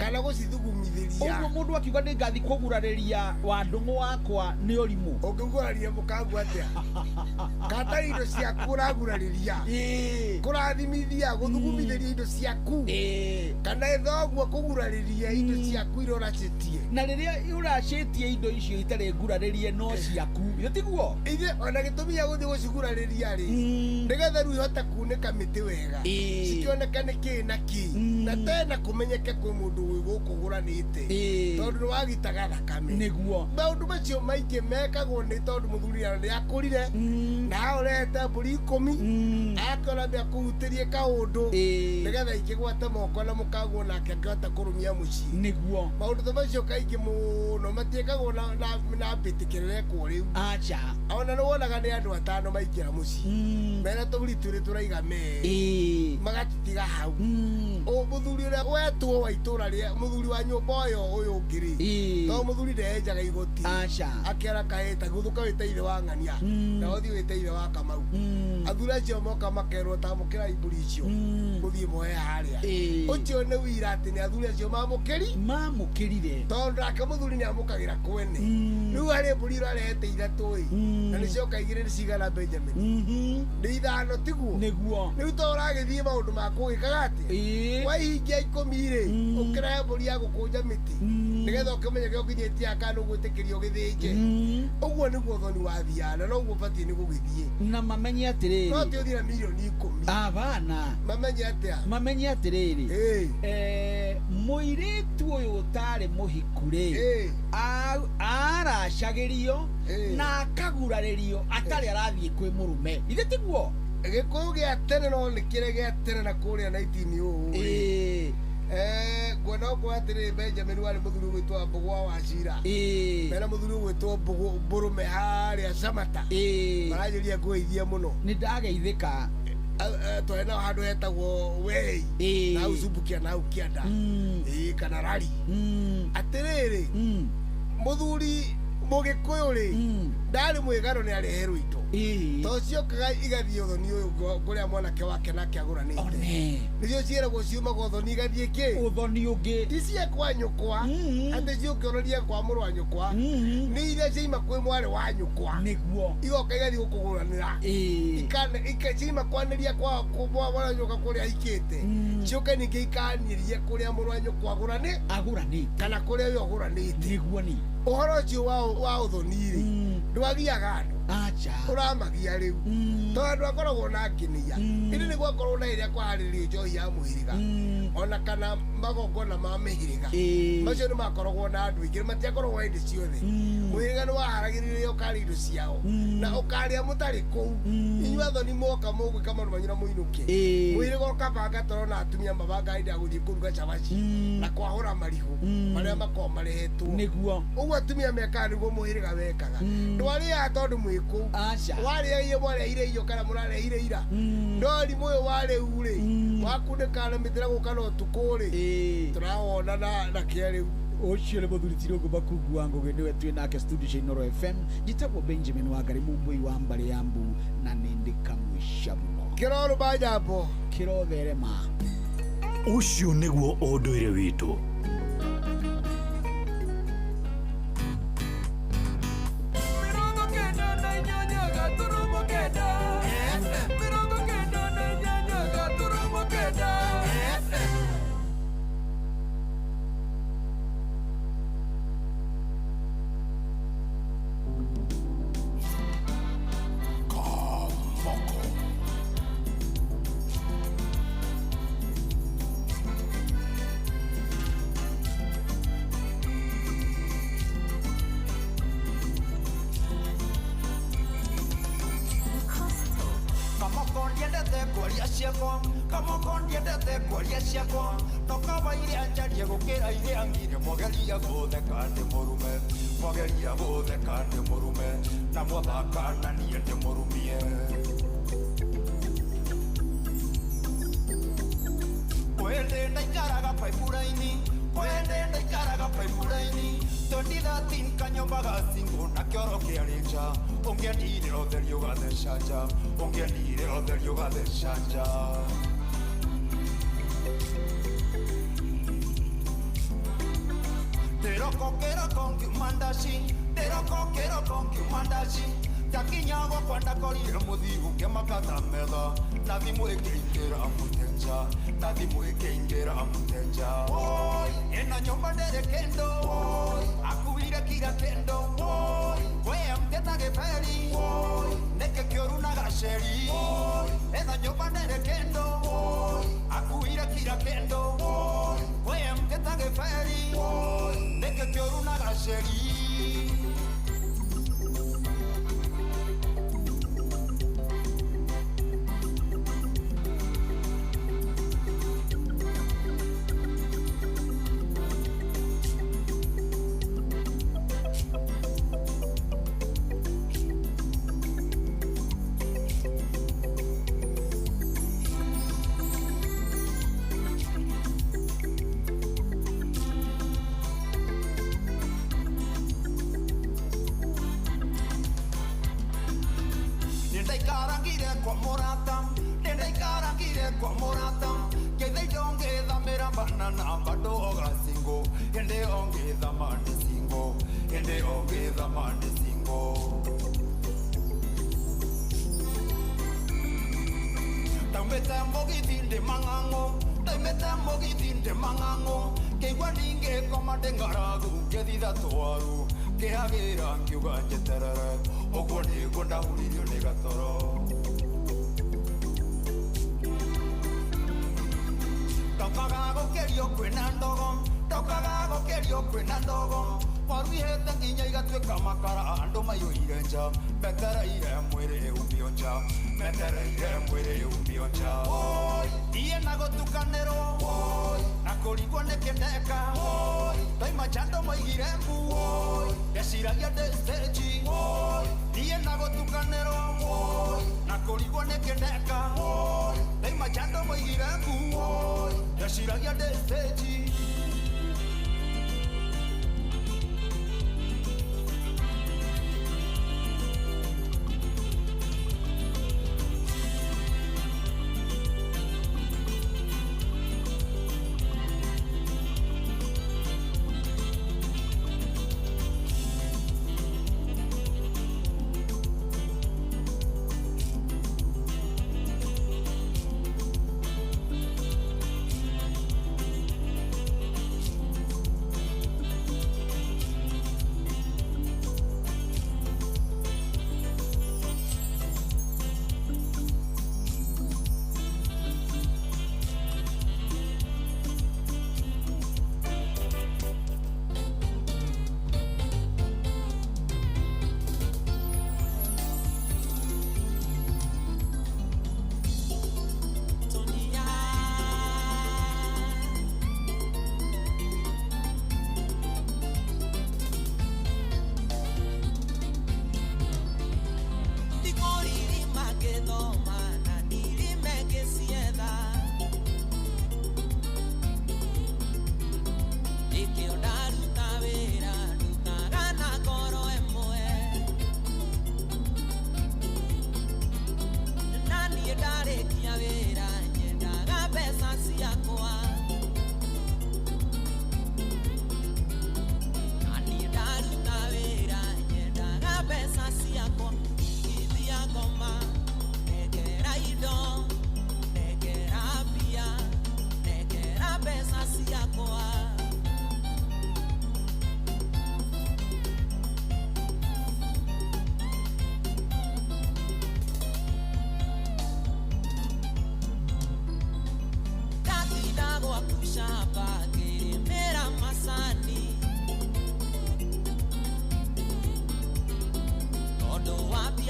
Speaker 17: kana gũcithugumithĩria ũguo mũndũ akiuga nĩ ngathi kũgurarĩria wandũng'ũ wakwa nĩ ũrimũ ũngĩgurarĩria mũkaguo atĩa kata indo ciaku ũragurarĩria kũrathimithia gũthugumithĩria indo ciaku kana thoguo kũgurarĩria indo ciaku iria ũracĩtie na rĩrĩa ũracĩtie indo icio itarĩ ngurarĩrie no ciaku tiguo ona gĩtũmi gĩa gũthiĩ gũcigurarĩria rĩ nĩgetha rĩu ihote kunĩka mĩtĩ wega cikĩonekane kĩ na kĩ na tena kũmenyeke kwĩ mũndũ wĩ gũkũ ũgũranĩte tondũ nĩwagitaga thakame nĩguo maũndũ macio maingĩ mekagwo nĩ tondũ mũthuri nĩakũrire na ũrehete mbũri 10 akona nĩakũhutĩrie kaũndũ nĩgetha ikĩgwate moko na mũkaguo nake akĩhota kũrũmia mũciĩ nĩguo maũndũ ta macio kaingĩ mũno matiĩkagwo na mbĩtĩkĩrĩre kwa rĩu acha ona nĩwonaga nĩ andũ 5 maingĩra mũciĩ mena tũburi twĩrĩ tũraiga magatitiga hau mũthuri ũrĩa wetwo wa itũra rĩa mũthuri wa nyũmba ũyũ ũngĩ rĩ to mũthuri ndenjaga igoti akĩara kaĩta gũthũka wĩte ithe wa ng'ania na ũthiĩ wĩte ithe wa Kamau athuri acio moka makerwo tamũkĩra iburi icio mũthiĩ moe harĩa ũcio nĩ wĩra atĩ nĩ athuri acio mamũkĩrire tondũ nake mũthuri nĩamũkagĩra kwene rĩu harĩ mbũri irarehete ithatũ na nĩcioka igĩrĩ nĩcigana Benjamin nĩ 5 tiguo nĩguo rĩu to ũragĩthiĩ maũndũ ma kũgĩkaga atĩa waihingia 10 rĩ ũkĩrehe mbũri ya gũkũnja mĩtĩ nĩgetha ũkĩmenyeke ũkinyĩtie akana ũgwĩtĩkĩrio gĩthĩnje ũguo nĩguo thoni wathiana na noguo batiĩ nĩ gũgĩthiĩ na mamenye atĩrĩrĩ no ti ũthiĩ na milioni 10 abana mamenye atĩrĩrĩ mũirĩtu ũyũ ũtarĩ mũhiku rĩ aracagĩrio na akagurarĩrio atarĩ arathiĩ kwĩ mũrume ithe tiguo Gĩkũyũ gĩa tene no nĩ kĩrĩa gĩa tene na kũrĩa 19 nguona ũkwo atĩrĩ Benjamin warĩ mũthuri ũgwĩtwo Mbũgwa wa Cira mena mũthuri ũgwĩtwo Mbũrũme harĩa Camata maranjũria ngũgeithie mũno nĩ ndageithĩka twarĩ nao handũ hetagwo Wei na Uzubukia na Ukianda kana Rari atĩrĩrĩ mũthuri Mũgĩkũyũ rĩ ndarĩ mwĩgaro nĩ areherwo indo
Speaker 18: to ciokaga igathie uthoni uyu kuria mwanake wake nake aguranite nicio ciiragwo ciumaga uthoni igathie ki
Speaker 17: uthoni ungi
Speaker 18: icie kwa nyukwa ati ciukionoria kwa muru wa nyukwa ni iria ciima kwi mwari wa nyukwa
Speaker 17: niguo
Speaker 18: igoka igathie gukuguranira ikaciima kwaniria kwa mwana nyukwa kuria ikite cioke ningi ikanirie kuria muru wa nyukwa aguranite kana kuria uyu aguranite
Speaker 17: niguo ni
Speaker 18: uhoro ucio wa uthoni-ri ndwagiaga andu uramagia riu to andu akoragwo na nginia ini niguo akorwo na iria kwaharirio njohi ya muhiriga ona kana magongona ma mihiriga macio ni makoragwo na andu aingi matiakoragwo hindi ciothe muhiriga ni waharagiririo ukari indo ciao na ukaria mutari kuu inyua thoni moka mugwika maundu manyu na muinuke muhiriga ukabanga toro na atumia mabanga hindi ya guthie kuruga cabaci na kwahura marihu maria makoragwo marehetwo
Speaker 17: niguo
Speaker 18: uguo atumia mekaga niguo muhiriga wekaga ndwariaga tondu mwiku warĩagie mwarehire irio kana mũrarehire ira no rimu ũyũ wa rĩu-rĩ wakunĩka na mĩtĩra gũka na ũtukũ-rĩ tũrawona na kĩarĩu
Speaker 17: ucio nĩ mũthuri Tirũngũ Makungu wa Ngũgĩ nĩwe twĩ nake studio cia Inooro FM njĩtagwo Benjamin Wangari Mũmbũi wa Mbarĩ ya Mbu na nĩ ndĩkamũica mũno
Speaker 18: kĩroro Banyambo
Speaker 17: kĩrotherema
Speaker 19: ucio nĩguo ũndũire witũ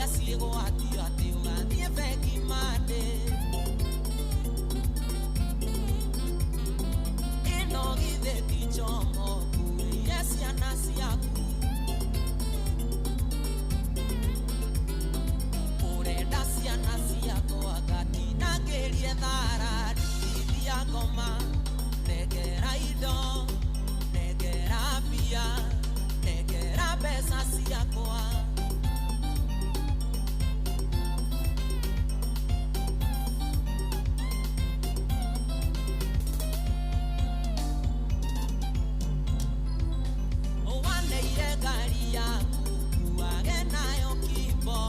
Speaker 20: iria ciĩgwatio atĩ ũgathiĩ bengi mande ĩno githĩ ti njomo kuĩire ciana ciaku ũrenda ciana ciakwa ngatinagĩrie thara ndutithia ngoma negera indo negera mbia negera mbeca ciakwa ũwaneire ngari yaku kuage nayo kimbo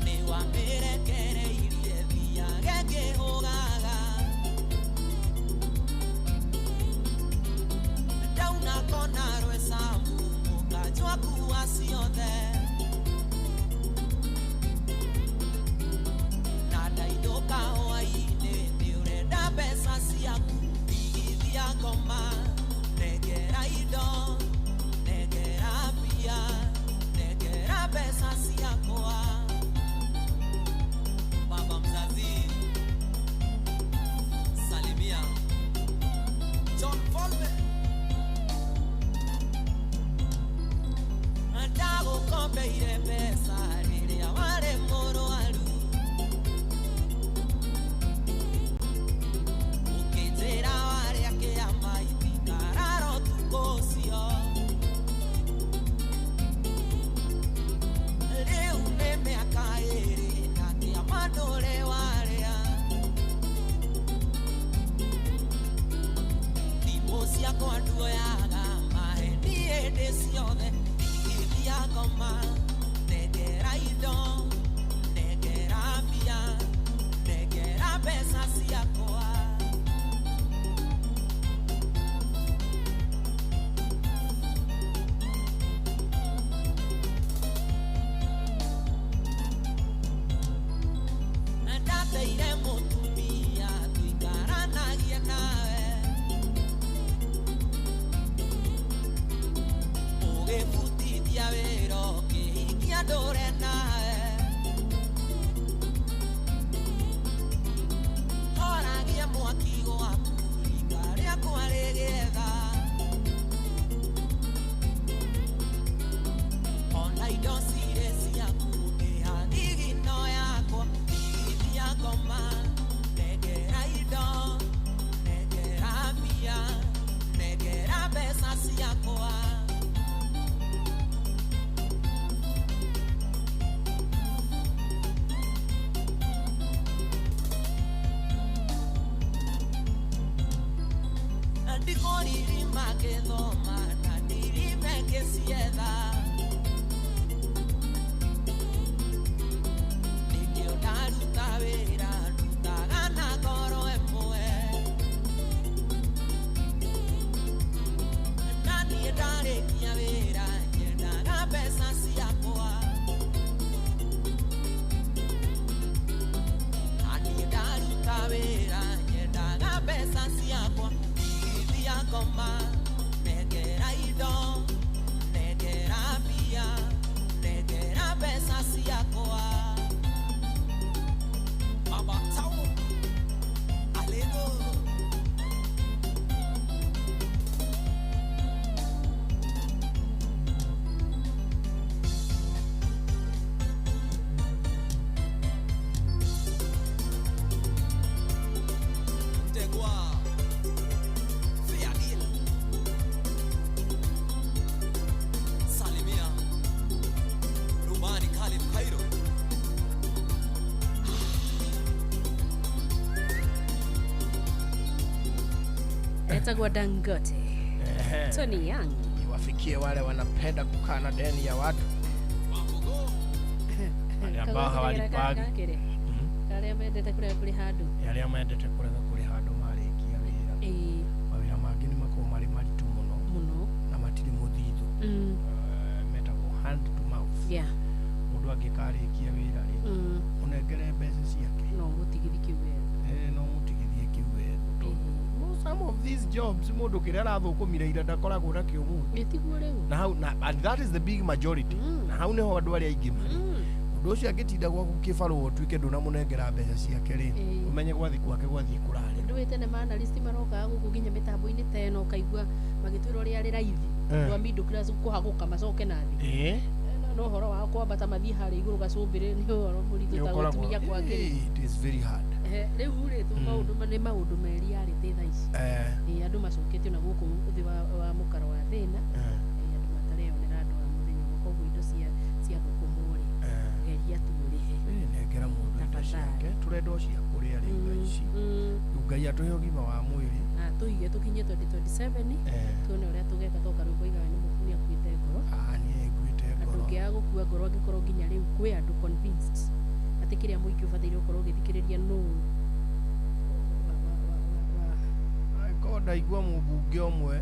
Speaker 20: nĩwamĩrekereirie thiage ngĩhũgaga ndauna kona rwesamu mũkanjwa kuwa ciothe na ndaithũka hwainĩ nĩũrenda mbeca ciaku ndigithia ngoma negera indo negera mbia negera mbeca ciakwa baba mzazi salimia John Folme ndagũkombeire mbeca rĩrĩa warĩ mũrwaru ũkĩnjĩra warĩa kĩama itingararo tukũ ũcio rĩu nĩ mĩaka ĩrĩ na kĩama ndũrĩ warĩa thimũ ciakwa nduoyaga maheni hĩndĩ ciothe ndigithia ngoma negera indo negera mbia negera mbeca ciakwa ndateire mũtumia tũikaranagie nawe ũgĩbutithia wĩra ũkĩhikia ndũre nawe horagie mwaki gwaku rika rĩakwa rĩgĩetha ona indo cirĩ ciaku nĩha thigino yakwa ndigithia ngoma negera indo negera mbia negera mbeca ciakwa ndikoriri magĩthoma na ndirime ngĩcietha nĩkĩo ndaruta wĩra ndutaga na ngoro ĩmwe na niĩ ndarĩkia wĩra nyendaga mbeca ciakwa na niĩ ndaruta wĩra nyendaga mbeca ciakwa ndigithia ngoma negera indo negera mbia negera mbeca ciakwa Baba Tau Alego Tegua Fiadil Salimia Rumani Khalid Cairo
Speaker 1: etagwa Dangote Tony Young
Speaker 2: iwafikie wale wanapenda kukaa na deni ya watu wale ambao hawalipagi
Speaker 1: arĩa mendete kũrega kũrĩ handũ
Speaker 2: arĩa mendete kũrega kũrĩ handũ marĩkia wĩra mawĩra mangĩ nĩ makoragwo marĩ maritũ mũno na matirĩ mũthithũ metagwo hand to mouth mũndũ angĩkarĩkia wĩra rĩ ũnengere mbeca ciake
Speaker 1: no mũtigithie kiuwe
Speaker 2: no mũtigithie kiuwe some of these jobs mundu kire arathukumire ira ndakoragwo na kiumu
Speaker 1: nitiguo riu
Speaker 2: na how and that is the big majority na how neho andu ari aingi mari undu ucio agitinda gwaku kibaru twike nduna munengera mbeca ciake ri umenye gwathi kwake gwathi kurari
Speaker 1: ndu witene ma analyst maroka guku ginya mitambo-ini teno kaigua magitwira uri ari raithi wa middle class kuhaguka macoke nathi no horo wa kwambata mathi hari iguru gacumbire ni horo muritu ta gutumia kwake
Speaker 2: it is very hard
Speaker 1: riu ri tu maundu meri ari te tha ici andu macokete na guku uthi wa mukaro wa thina andu matareyonera andu a muthenya makoguo indo cia gukumuri geria turihe
Speaker 2: nengera mundu indo ciake turenda cia kuria ri ici ngai atuhe ugima wa mwiri
Speaker 1: na tuige tukinye 2027 tuone uria tugeka toka rwimbo igana ni mukuni akuite ngoro
Speaker 2: ni ekuite ngoro
Speaker 1: ngia gukua ngoro angikorwo nginya riu kwi andu convinced ati kiria muingi ubataire ukorwo githikiriria no
Speaker 2: konda igwa mubunge omwe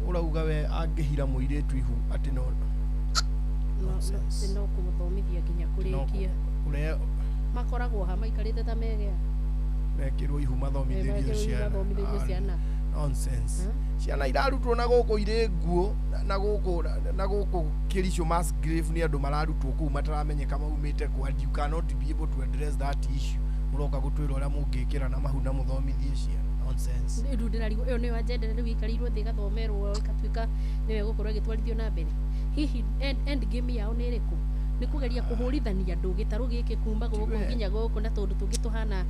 Speaker 2: urauga we angihira muiritu ihu ati no
Speaker 1: no kumuthomithia nginya kurikia
Speaker 2: uria
Speaker 1: makoragwo ha maikarite ta megea
Speaker 2: mekirwo ihu mathomithirio ciana nonsense ciana irarutwo na guku ire nguo na guku Kericho mass grave ni andu mararutwo ku mataramenyeka maumite kwa you cannot be able to address that issue muroka gutwira uria mungikira na mahu na muthomithie ciana nonsense
Speaker 1: ndu ndirarigo iyo ni wajenda riu ikarirwo thi gathomerwo ikatuika niwe gukorwo gitwarithio na mbere hihi end game yao ni iriku ni kugeria kuhurithania andu gitaru giki kuma guku nginya guku na tondu tungi tuhana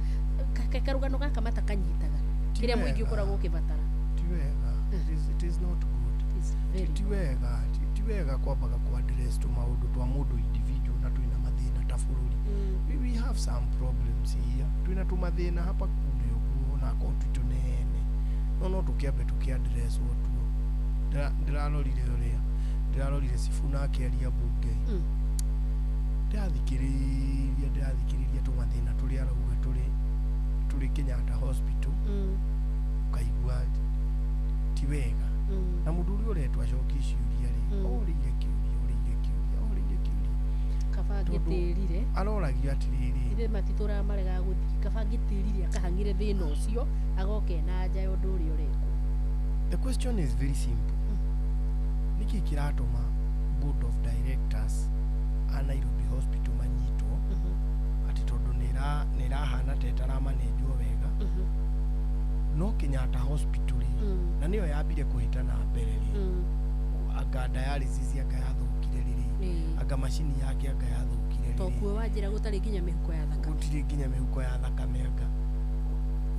Speaker 1: karugano gaka matakanyitaga kiria muingi ukoragwo ukibatara
Speaker 2: tiwega it is not good tiwega kwambaga ku address to maundu twa mundu individual na twina mathina ta bururi we have some problems here twina tumathina hapa kune uguo na kontu tunene no tukiambe tukiaddress wotu ndirarorire Sifuna akiaria bunge ndathikiriria tumathina turi arauga turi Kenyatta hospital kaigua tiwega na mundu uri uretwa coki ciuria ri orire kiuria
Speaker 1: kabangitirire
Speaker 2: aroragio atiriri
Speaker 1: ire matitura marega guthi kabangitirire akahangire thina ucio agoke na nja yo ndu uri urekwo
Speaker 2: the question is very simple niki kiratuma board of directors a Nairobi hospital manyito ati tondu nirahana tetara manejwo wega no Kenyatta hospital na niyo yambire kuhitana mbere ri aga dialysis akayathukire riri aga machine yake akayathukire riri
Speaker 1: to kuo wajira gutari nginya mihuko ya thakame
Speaker 2: gutiri nginya mihuko ya thakame aga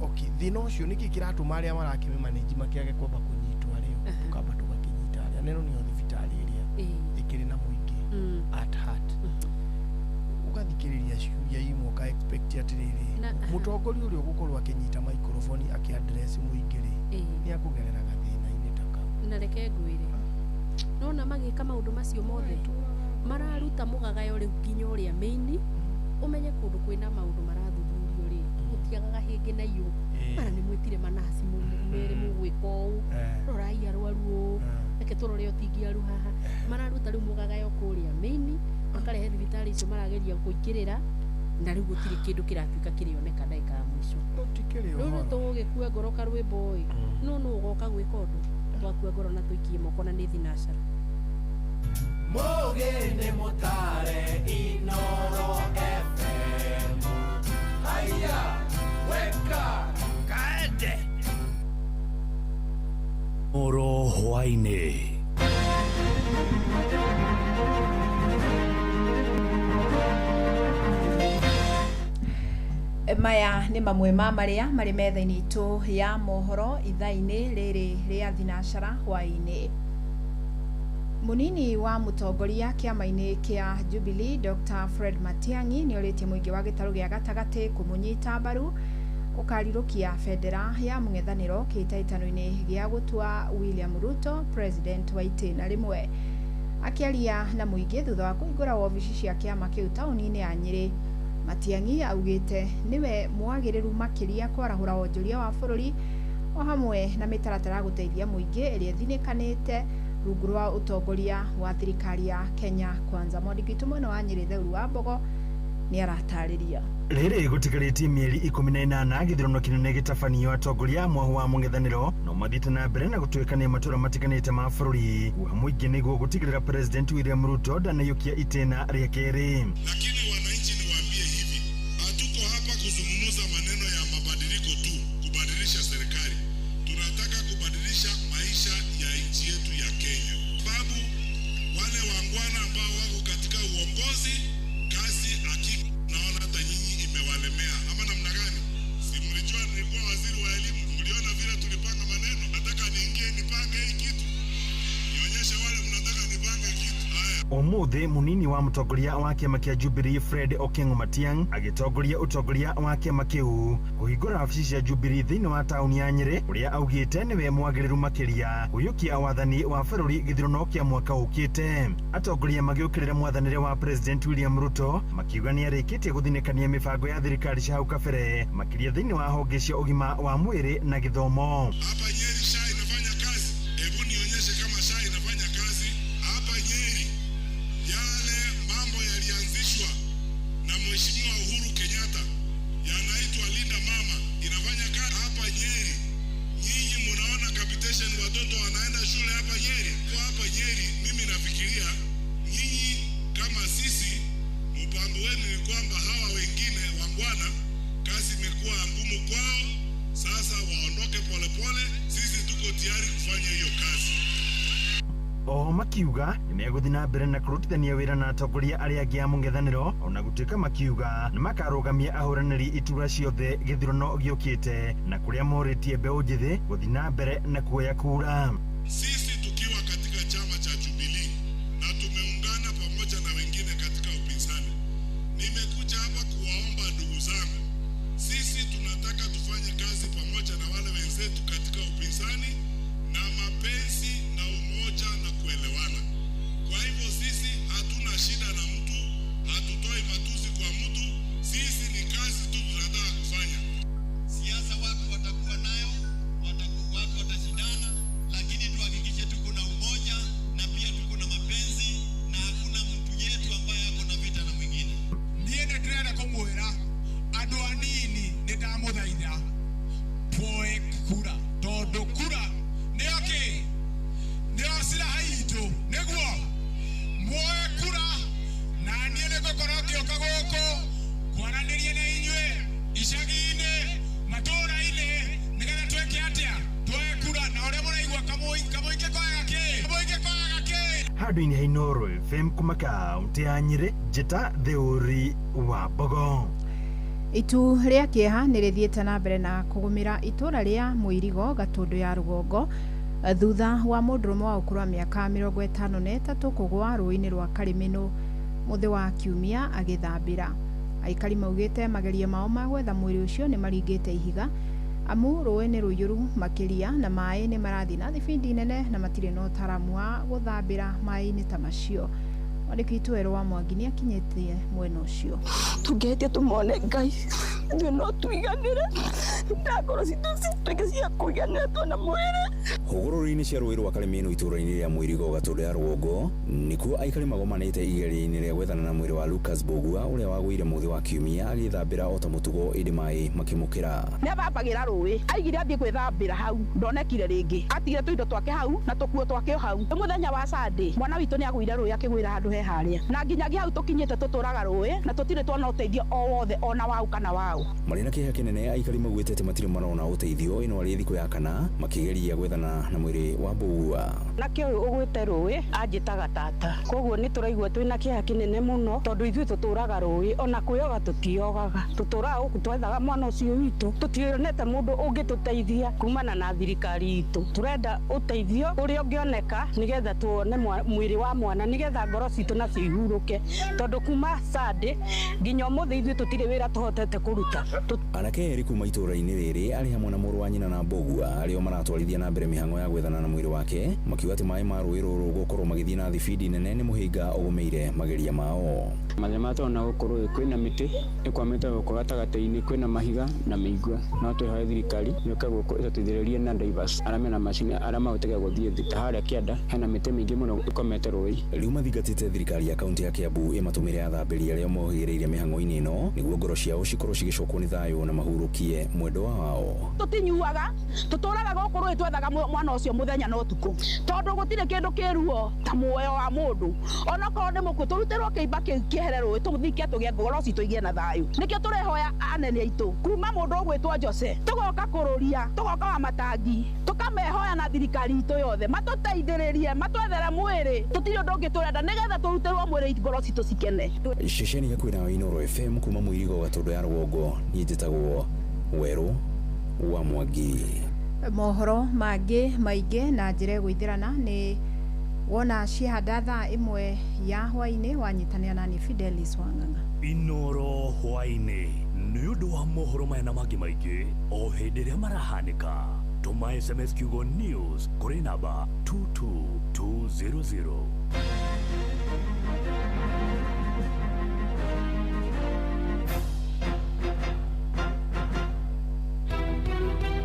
Speaker 2: okay thina ucio niki kiratuma aria marakime manage makiage kwamba kunyitwa riu tukamba tugakinyita aria neno niyo thibitari iria ikiri na muingi at heart ugathikiriria ciuria imwe ka expect atiriri mutongoria uri ugukorwo akinyita microphone akiaddress muingiri ni akugerera gathina-ini taka
Speaker 1: na reke ngwire nona magika maundu macio mothe mararuta mugagayo riu nginya uria maini umenye kundu kwina maundu marathuthurio ri gutiagaga hingi na iyo mara ni mwitire manasi mere mugwiko rorai arwaru reke turore utingiaru haha mararuta riu mugagayo kuria maini makarehe thibitari icio marageria kuingirira na riu gutiri kindu kiratuika kirioneka ndaika ya mwisho riu tugugikua ngoro karwimbo ii no ugoka gwika undu twakua ngoro na tuikie moko na ni thinashara
Speaker 20: Mogene motare Inoro FM Haya weka kaende Oro hwaine
Speaker 4: maya nĩ mamwe ma marĩa marĩ metha-inĩ itũ ya mohoro ithaa-inĩ rĩrĩ rĩa thinashara hwaĩ-inĩ. Munini wa mutongoria kĩama-inĩ kĩa Jubilee Dr. Fred Matiang'i nĩ orĩtie mũingĩ wa gĩtarũ gĩa gatagatĩ kũmũnyita mbaru ũkarirũkia bendera ya mũng'ethanĩro kĩhĩtahĩtano-inĩ gĩa gũtua William Ruto president wa itĩna rĩmwe. Akĩaria na mũingĩ thutha wa kũhingũra wabici cia kĩama kĩu taũni-inĩ ya Nyĩrĩ, Matiang'i augĩte nĩwe mwagĩrĩru makĩria kwarahũra wonjoria wa bũrũri o hamwe na mĩtaratara ya gũteithia mũingĩ ĩrĩa ĩthinĩkanĩte rungu rwa ũtongoria wa thirikari ya Kenya Kwanza. Mwandĩki witũ mwena wa Nyĩrĩ Theuru wa Mbogo ni aratariria.
Speaker 21: Riri gutigarĩtie mĩeri 18 gĩthurano kĩnene gĩtabanio atongoria amwe wa mũng'ethanĩro no mathiĩte na mbere na gũtuĩkania matũũra matiganĩte ma bũrũri wa mũingĩ nĩguo gũtigĩrĩra President William Ruto ndanaiũkia itĩna rĩa kerĩ.
Speaker 22: Lakini wananchi niwaambie hivi, hatuko hapa kuzungumza maneno ya mabadiliko tu, kubadilisha serikali. Tunataka kubadilisha maisha ya nchi yetu ya Kenya. Sababu wale wangwana ambao wako katika uongozi, kazi hakika naona hata nyinyi imewalemea. Ama namna gani? Si mlijua nilikuwa waziri wa elimu, mliona vile tulipanga maneno. Nataka niingie nipange hii kitu, nionyeshe wale mnataka nipange kitu. Haya.
Speaker 21: Umuthi munini wa mutongoria wa kiama kia Jubilee Fred Okengo Matiang'i agitongoria utongoria wa kiama kiu kuhingura wabici cia Jubilee thiini wa tauni ya Nyeri uria augite niwe mwagiriru makiria guyukia wathani wa bururi githurano kia mwaka ukite. Atongoria magiukirira mwathanire wa President William Ruto makiuga ni arikitie guthinikania mibango ya thirikari cia hau kabere makiria thiini wa honge cia ugima wa mwiri na githomo.
Speaker 22: Hapa Nyeri SHA inafanya kazi. Hebu nionyeshe kama SHA inafanya kazi hapa Nyeri. Yale mambo yalianzishwa na Mheshimiwa Uhuru Kenyatta yanaitwa Linda Mama inafanya kazi hapa Nyeri. Nyinyi mnaona capitation watoto wanaenda shule hapa Nyeri. Kwa hapa Nyeri mimi nafikiria nyinyi kama sisi mpango wenu ni kwamba hawa wengine wangwana kazi imekuwa ngumu kwao, sasa waondoke polepole, sisi tuko tayari kufanya hiyo kazi.
Speaker 21: O makiuga nimeguthi na mbere na kurutithania wira na atongoria aria angi a mũng'ethanĩro ona gũtuĩka makiuga nĩmakarũgamia ahũranĩri itura ciothe gĩthurano gĩũkĩte na kũrĩa morĩtie mbeũ njĩthĩ gũthi na mbere na kuoya kura.
Speaker 22: Sisi tukiwa katika chama cha Jubilee na tumeungana pamoja na wengine katika upinzani, nimekuja hapa kuwaomba ndugu zangu, sisi tunataka tufanye kazi pamoja na wale wenzetu katika upinzani na mapenzi na umoja na kuelewana. Kwa hivyo sisi hatuna shida na mtu, hatutoi matusi kwa mtu, sisi ni kazi tu tunataka kufanya. Siasa watu watakuwa nayo, watu watashindana, lakini tuhakikishe tuko na umoja na pia tuko na mapenzi na hakuna mtu yetu ambaye ako na vita na mwingine. Niye ndĩrenda kũmwĩra andũ anini nĩndamũthaitha tuoe kura, tondũ kura nĩyo kĩ? Nĩyo silaha itũ, nĩguo muoe kura na niĩ nĩngũkorwo ngĩũka gũkũ kwaranĩria na inyuĩ icagi-inĩ, matũũra-inĩ, nĩgetha twĩke atĩa? Tuoe kura na ũrĩa mũraigua kamũingĩ koyaga kĩ? Kamũingĩ koyaga kĩ?
Speaker 21: Handũ-inĩ ha Inooro FM kuma kaunti ya Nyeri, njĩta Theũri wa Mbogo.
Speaker 4: Itu ria kieha nirithiete na mbere na kugumira itura ria Muirigo Gatundu ya Rugongo thutha wa mũndũrũme wa ũkũrũ wa mĩaka 53 kũgwa rũĩ-inĩ rwa Karimino mũthĩ wa Kiumia agĩthambĩra. Aikari maugĩte mageria mao ma gwetha mwĩrĩ ũcio nĩ maringĩte ihiga amu rũĩ nĩ rũiyũru makĩria na maĩ nĩ marathiĩ na thibindi nene na matirĩ na ũtaramu wa gũthambĩra maĩ-inĩ ta macio. Wandĩki witũ wa Mwangi nĩ akinyĩtie mwena ũcio.
Speaker 23: Tũngĩhĩtia tũmone Ngai ithuĩ no tũiganĩre na ngoro citũ cituĩke cia kũiganĩra tuona mwĩrĩ.
Speaker 24: Hũgũrũrũ-inĩ cia rũĩ rwa Karimino itũũra-inĩ rĩa Muirigo Gatundu ya Rugongo nĩkuo aikari magomanĩte igeria-inĩ rĩa gwethana na mwĩrĩ wa Lucas Bogua ũrĩa wagũire mũthĩ wa Kiumia agĩthambĩra o ta mũtugo ĩndĩ maĩ makĩmũkĩra.
Speaker 12: Nĩathambagĩra rũĩ aigire athiĩ gwĩthambĩra hau ndonekire rĩngĩ atigire tũindo twake hau na tũkuo twake hau. Mũthenya wa Sunday mwana witũ nĩagũire rũĩ akĩgwĩra handũ he harĩa na nginyagia hau tũkinyĩte tũtũraga rũĩ na tũtirĩ tuona ũteithio o wothe ona wau kana wao.
Speaker 24: Marĩ na kĩeha kĩnene aikari maugĩte atĩ matirĩ marona ũteithio ĩno arĩ thikũ ya kana makĩgeria gwethana na mwĩrĩ wa Bogua.
Speaker 23: Nake ũyũ ũgwĩte rũĩ anjĩtaga tata, koguo nĩ tũraigua twĩna kĩeha kĩnene mũno tondũ ithuĩ tũtũraga rũĩ ona kwĩyoga tũtiogaga, tũtũraga gũkũ twethaga mwana ũcio witũ tũtionete mũndũ ũngĩtũteithia kumana na thirikari itũ. Tũrenda ũteithio ũrĩa ũngĩoneka nĩgetha tuone mwĩrĩ wa mwana nĩgetha ngoro citũ nacio ihurũke tondũ kuma Sunday nginya ũmũthĩ ithuĩ tũtirĩ wĩra tũhotete kũruta.
Speaker 24: Anake erĩ kuma itũũra-inĩ rĩrĩ arĩ hamwe na mũrũ wa nyina na Bogua arĩo maratwarithia na mbere mĩhang'o ya gwethana na mwĩrĩ wake makiuga atĩ maĩ ma rũĩ rũrũ gũkorwo magĩthiĩ na thibindi nene nĩ mũhĩnga ũgũmĩire mageria mao.
Speaker 25: Mathĩna tũrona gũkũ rũĩ kwĩna mĩtĩ ĩkwamĩte gũkũ gatagatĩ-inĩ, kwĩna mahiga na mĩigua, no twĩhoe thirikari yũke gũkũ ĩtũteithĩrĩrie na divers arĩa mena macini arĩa mahũthĩkaga gũthiĩ thĩ. Ta harĩa kĩanda hena mĩtĩ mĩingĩ mũno ĩkomete rũĩ.
Speaker 24: Rĩu mathingatĩte thirikari ya kaunti ya Kiambu imatumire athambĩri arĩa mohĩgĩrĩire mĩhang'o-inĩ ĩno nĩguo ngoro ciao cikorwo cigĩcokwo nĩ thayũ na mahurũkie mwendwa wao.
Speaker 12: Tũtinyuaga tũtũraga gũkũ rũĩ twethaga mwana ũcio mũthenya na ũtukũ tondũ gũtirĩ kĩndũ kĩruo ta muoyo wa mũndũ ona korwo nĩ mũkũ tũruterwo kĩimba kĩu kĩehere rũĩ tũthike tũgĩe ngoro citũ igĩe na thayũ nĩkĩo tũrehoya anene aitũ kuma mũndũ ũgwĩtwo Jose tũgoka kũrũria tũgoka wa matangi tũkamehoya na thirikari itũ yothe matũteithĩrĩrie matwethere mwĩrĩ tũtirĩ ũndũ ũngĩ tũrenda nĩgetha tũruterwo mwĩrĩ ngoro citũ cikene.
Speaker 24: Ceceni yakwĩra wa Inooro FM kuma Mũirigo Gatũndũ ya Rũgongo niĩ njĩtagwo Werũ wa Mwangi.
Speaker 4: Mohoro mangĩ maingĩ na njĩra gũithĩrana nĩ wona ciahanda thaa 1 ya hwainĩ wanyitanĩra nani Fidelis Wang'ang'a.
Speaker 19: Inooro hwainĩ nĩ ũndũ wa mohoro maya na mangĩ maingĩ o hĩndĩ ĩrĩa marahanĩka tũma SMS kiugo news kũrĩ namba 22200.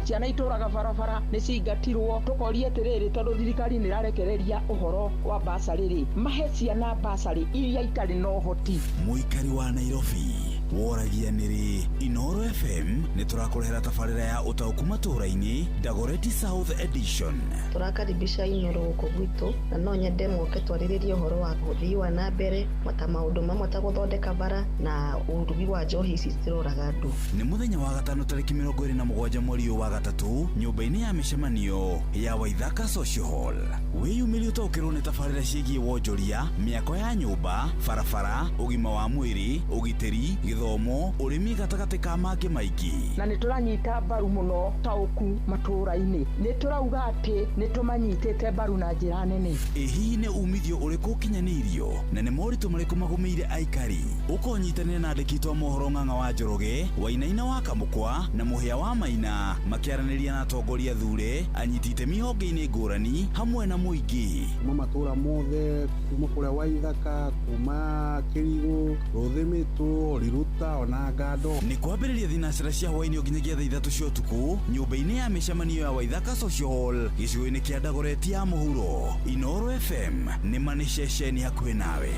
Speaker 12: Ciana itũraga barabara nĩ cingatirwo tũkoria atĩrĩrĩ tondũ thirikari nĩ ĩrarekereria ũhoro wa basarĩ mahe ciana basarĩ iria itarĩ na ũhoti.
Speaker 3: Mũikari wa Nairobi woragia nĩrĩ Inooro FM nĩ tũrakũrehera tabarĩra ya ũtaũku matũũra-inĩ Dagoretti South Edition.
Speaker 13: Tũrakaribisha Inooro gũkũ gwitũ na no nyende moke twarĩrĩrie ũhoro wa ũthii wa na mbere mata maũndũ mamwe ta gũthondeka bara na ũrugi wa njohi ici ciroraga andũ.
Speaker 3: Nĩ mũthenya wa gatano tarĩki 27 mweri wa gatatũ nyũmba-inĩ ya mĩcemanio ya Waithaka Social Hall. Wĩyumĩrie ũtaũkĩrwo nĩ tabarĩra ciĩgiĩ wonjoria, mĩako ya nyũmba, barabara, ũgima wa mwĩrĩ, ũgitĩri, gĩthomo, ũrĩmi gatagatĩ ka mangĩ maingĩ.
Speaker 12: Na nĩ tũranyita mbaru mũno taũku matũũra-inĩ. Nĩ tũrauga atĩ nĩ tũmanyitĩte mbaru na njĩra nene.
Speaker 3: Hihi nĩ umithio ũrĩkũ ũkinyanĩirio na nĩ moritũ marĩkũ magũmĩire aikari? Ũkonyitanĩra na andĩki twa mohoro Ng'ang'a wa Njoroge, Wainaina wa Kamũkwa na Mũhĩa wa Maina makĩaranĩria na atongoria thure anyiti itemi honge-inĩ ngũrani hamwe na mũingĩ.
Speaker 14: Kuma matũũra mothe kuma kũrĩa Waithaka kuma Kĩrigũ Rũthĩmĩtũ Riruta ona Ngando.
Speaker 3: Nĩ kwambĩrĩria thinacĩra cia hwainĩ nginyagia thaa 3 cia ũtukũ nyũmba-inĩ ya mĩcemanio ya Waithaka Social Hall gĩcigo-inĩ kĩa Dagoretti ya mũhuro. Inooro FM nĩ manĩ ceceni hakuhĩ nawe.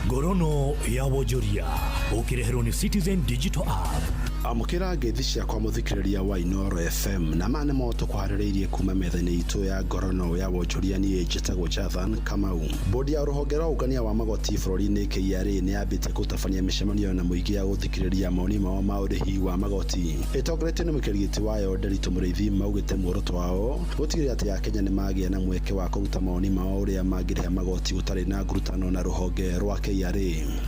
Speaker 19: Ngorono ya wonjoria ũkĩreherwo nĩ Citizen Digital App.
Speaker 5: Amũkĩra ngeithi ciakwa mũthikĩrĩria wa Inooro FM na mane moto kũharĩrĩirie kuma metha-inĩ itũ ya ngorono ya wonjoria niĩ njĩtagwo Jathan Kamau. Bodi ya rũhonge rwa ũngania wa magoti bũrũri-inĩ KRA nĩ yambĩte gũtabania mĩcemanio na mũingĩ ya gũthikĩrĩria maoni mao ma ũrĩhi wa magoti. Ĩtongoretio nĩ mũkĩrigiti wayo Nderitu Mũrĩithi maugĩte muoroto wao gũtigĩrĩra atĩ Akenya nĩ magĩa na mweke wa kũruta maoni mao ũrĩa mangĩrĩha magoti gũtarĩ na ngurutano na rũhonge rwa KRA.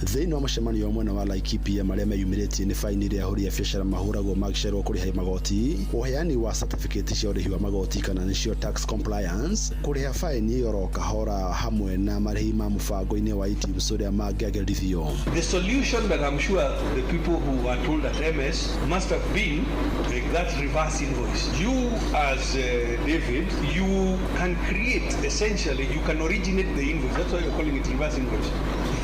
Speaker 5: Thĩinĩ wa mũcemanio mwena wa Laikipia marĩa meyumĩrĩtie nĩ faini ĩrĩa ahũri a biacara mahũragwo magĩcerwo kũrĩha magoti, ũheani wa certificate cia ũrĩhi wa magoti kana nĩcio tax compliance, kũrĩha faini oro kahora hamwe na marĩhi ma mũbango-inĩ wa items ũrĩa mangĩagĩrithio.
Speaker 6: The solution that I'm sure the people who are told at MS must have been that reverse invoice. You as David, you can create essentially, you can originate the invoice. That's why you're calling it reverse invoice.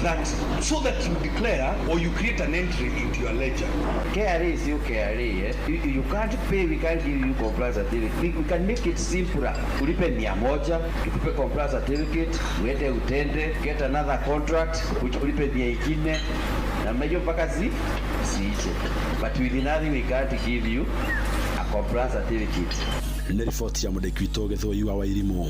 Speaker 6: That so that you declare or you create an entry into your ledger.
Speaker 8: KRA is your KRA. You can't pay, we can't give you compliance certificate. We can make it simpler. Ulipe 100, tukupe compliance certificate, uende utende, get another contract, which ulipe 100, na mnajua mpaka siije. But with nothing we can't give you a compliance certificate.
Speaker 5: Nĩ riboti ya mũndĩki witũ Gĩthũi wa Wairimu.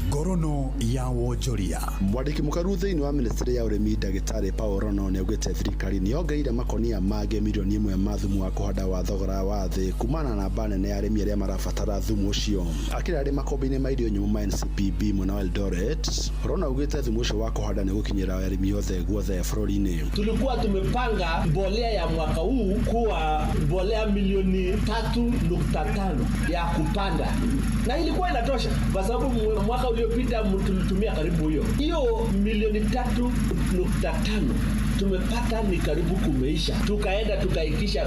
Speaker 19: Ngorono ya wonjoria.
Speaker 5: Mwandĩki mũkaru thĩinĩ wa ministry ya ũrĩmi Ndagĩtarĩ Paul Rono nĩ augĩte thirikari nĩ yongereire makonia mangĩ milioni 1 ma thumu wa kũhanda wa thogora wa thĩ kumana na namba nene ya arĩmi arĩa marabatara thumu ũcio. Akĩrĩ arĩ makombe-inĩ ma irio nyũmũ ma NCPB mwena wa Eldoret, Rono augĩte thumu ũcio wa kũhanda nĩ gũkinyĩra arĩmi othe guothe bũrũri-inĩ.
Speaker 9: Tulikuwa tumepanga mbolea ya mwaka huu kuwa mbolea milioni 3.5 ya kupanda, na ilikuwa inatosha kwa sababu mwaka uliopita tulitumia karibu hiyo milioni 3.5 tumepata ni karibu kumeisha. Tukaenda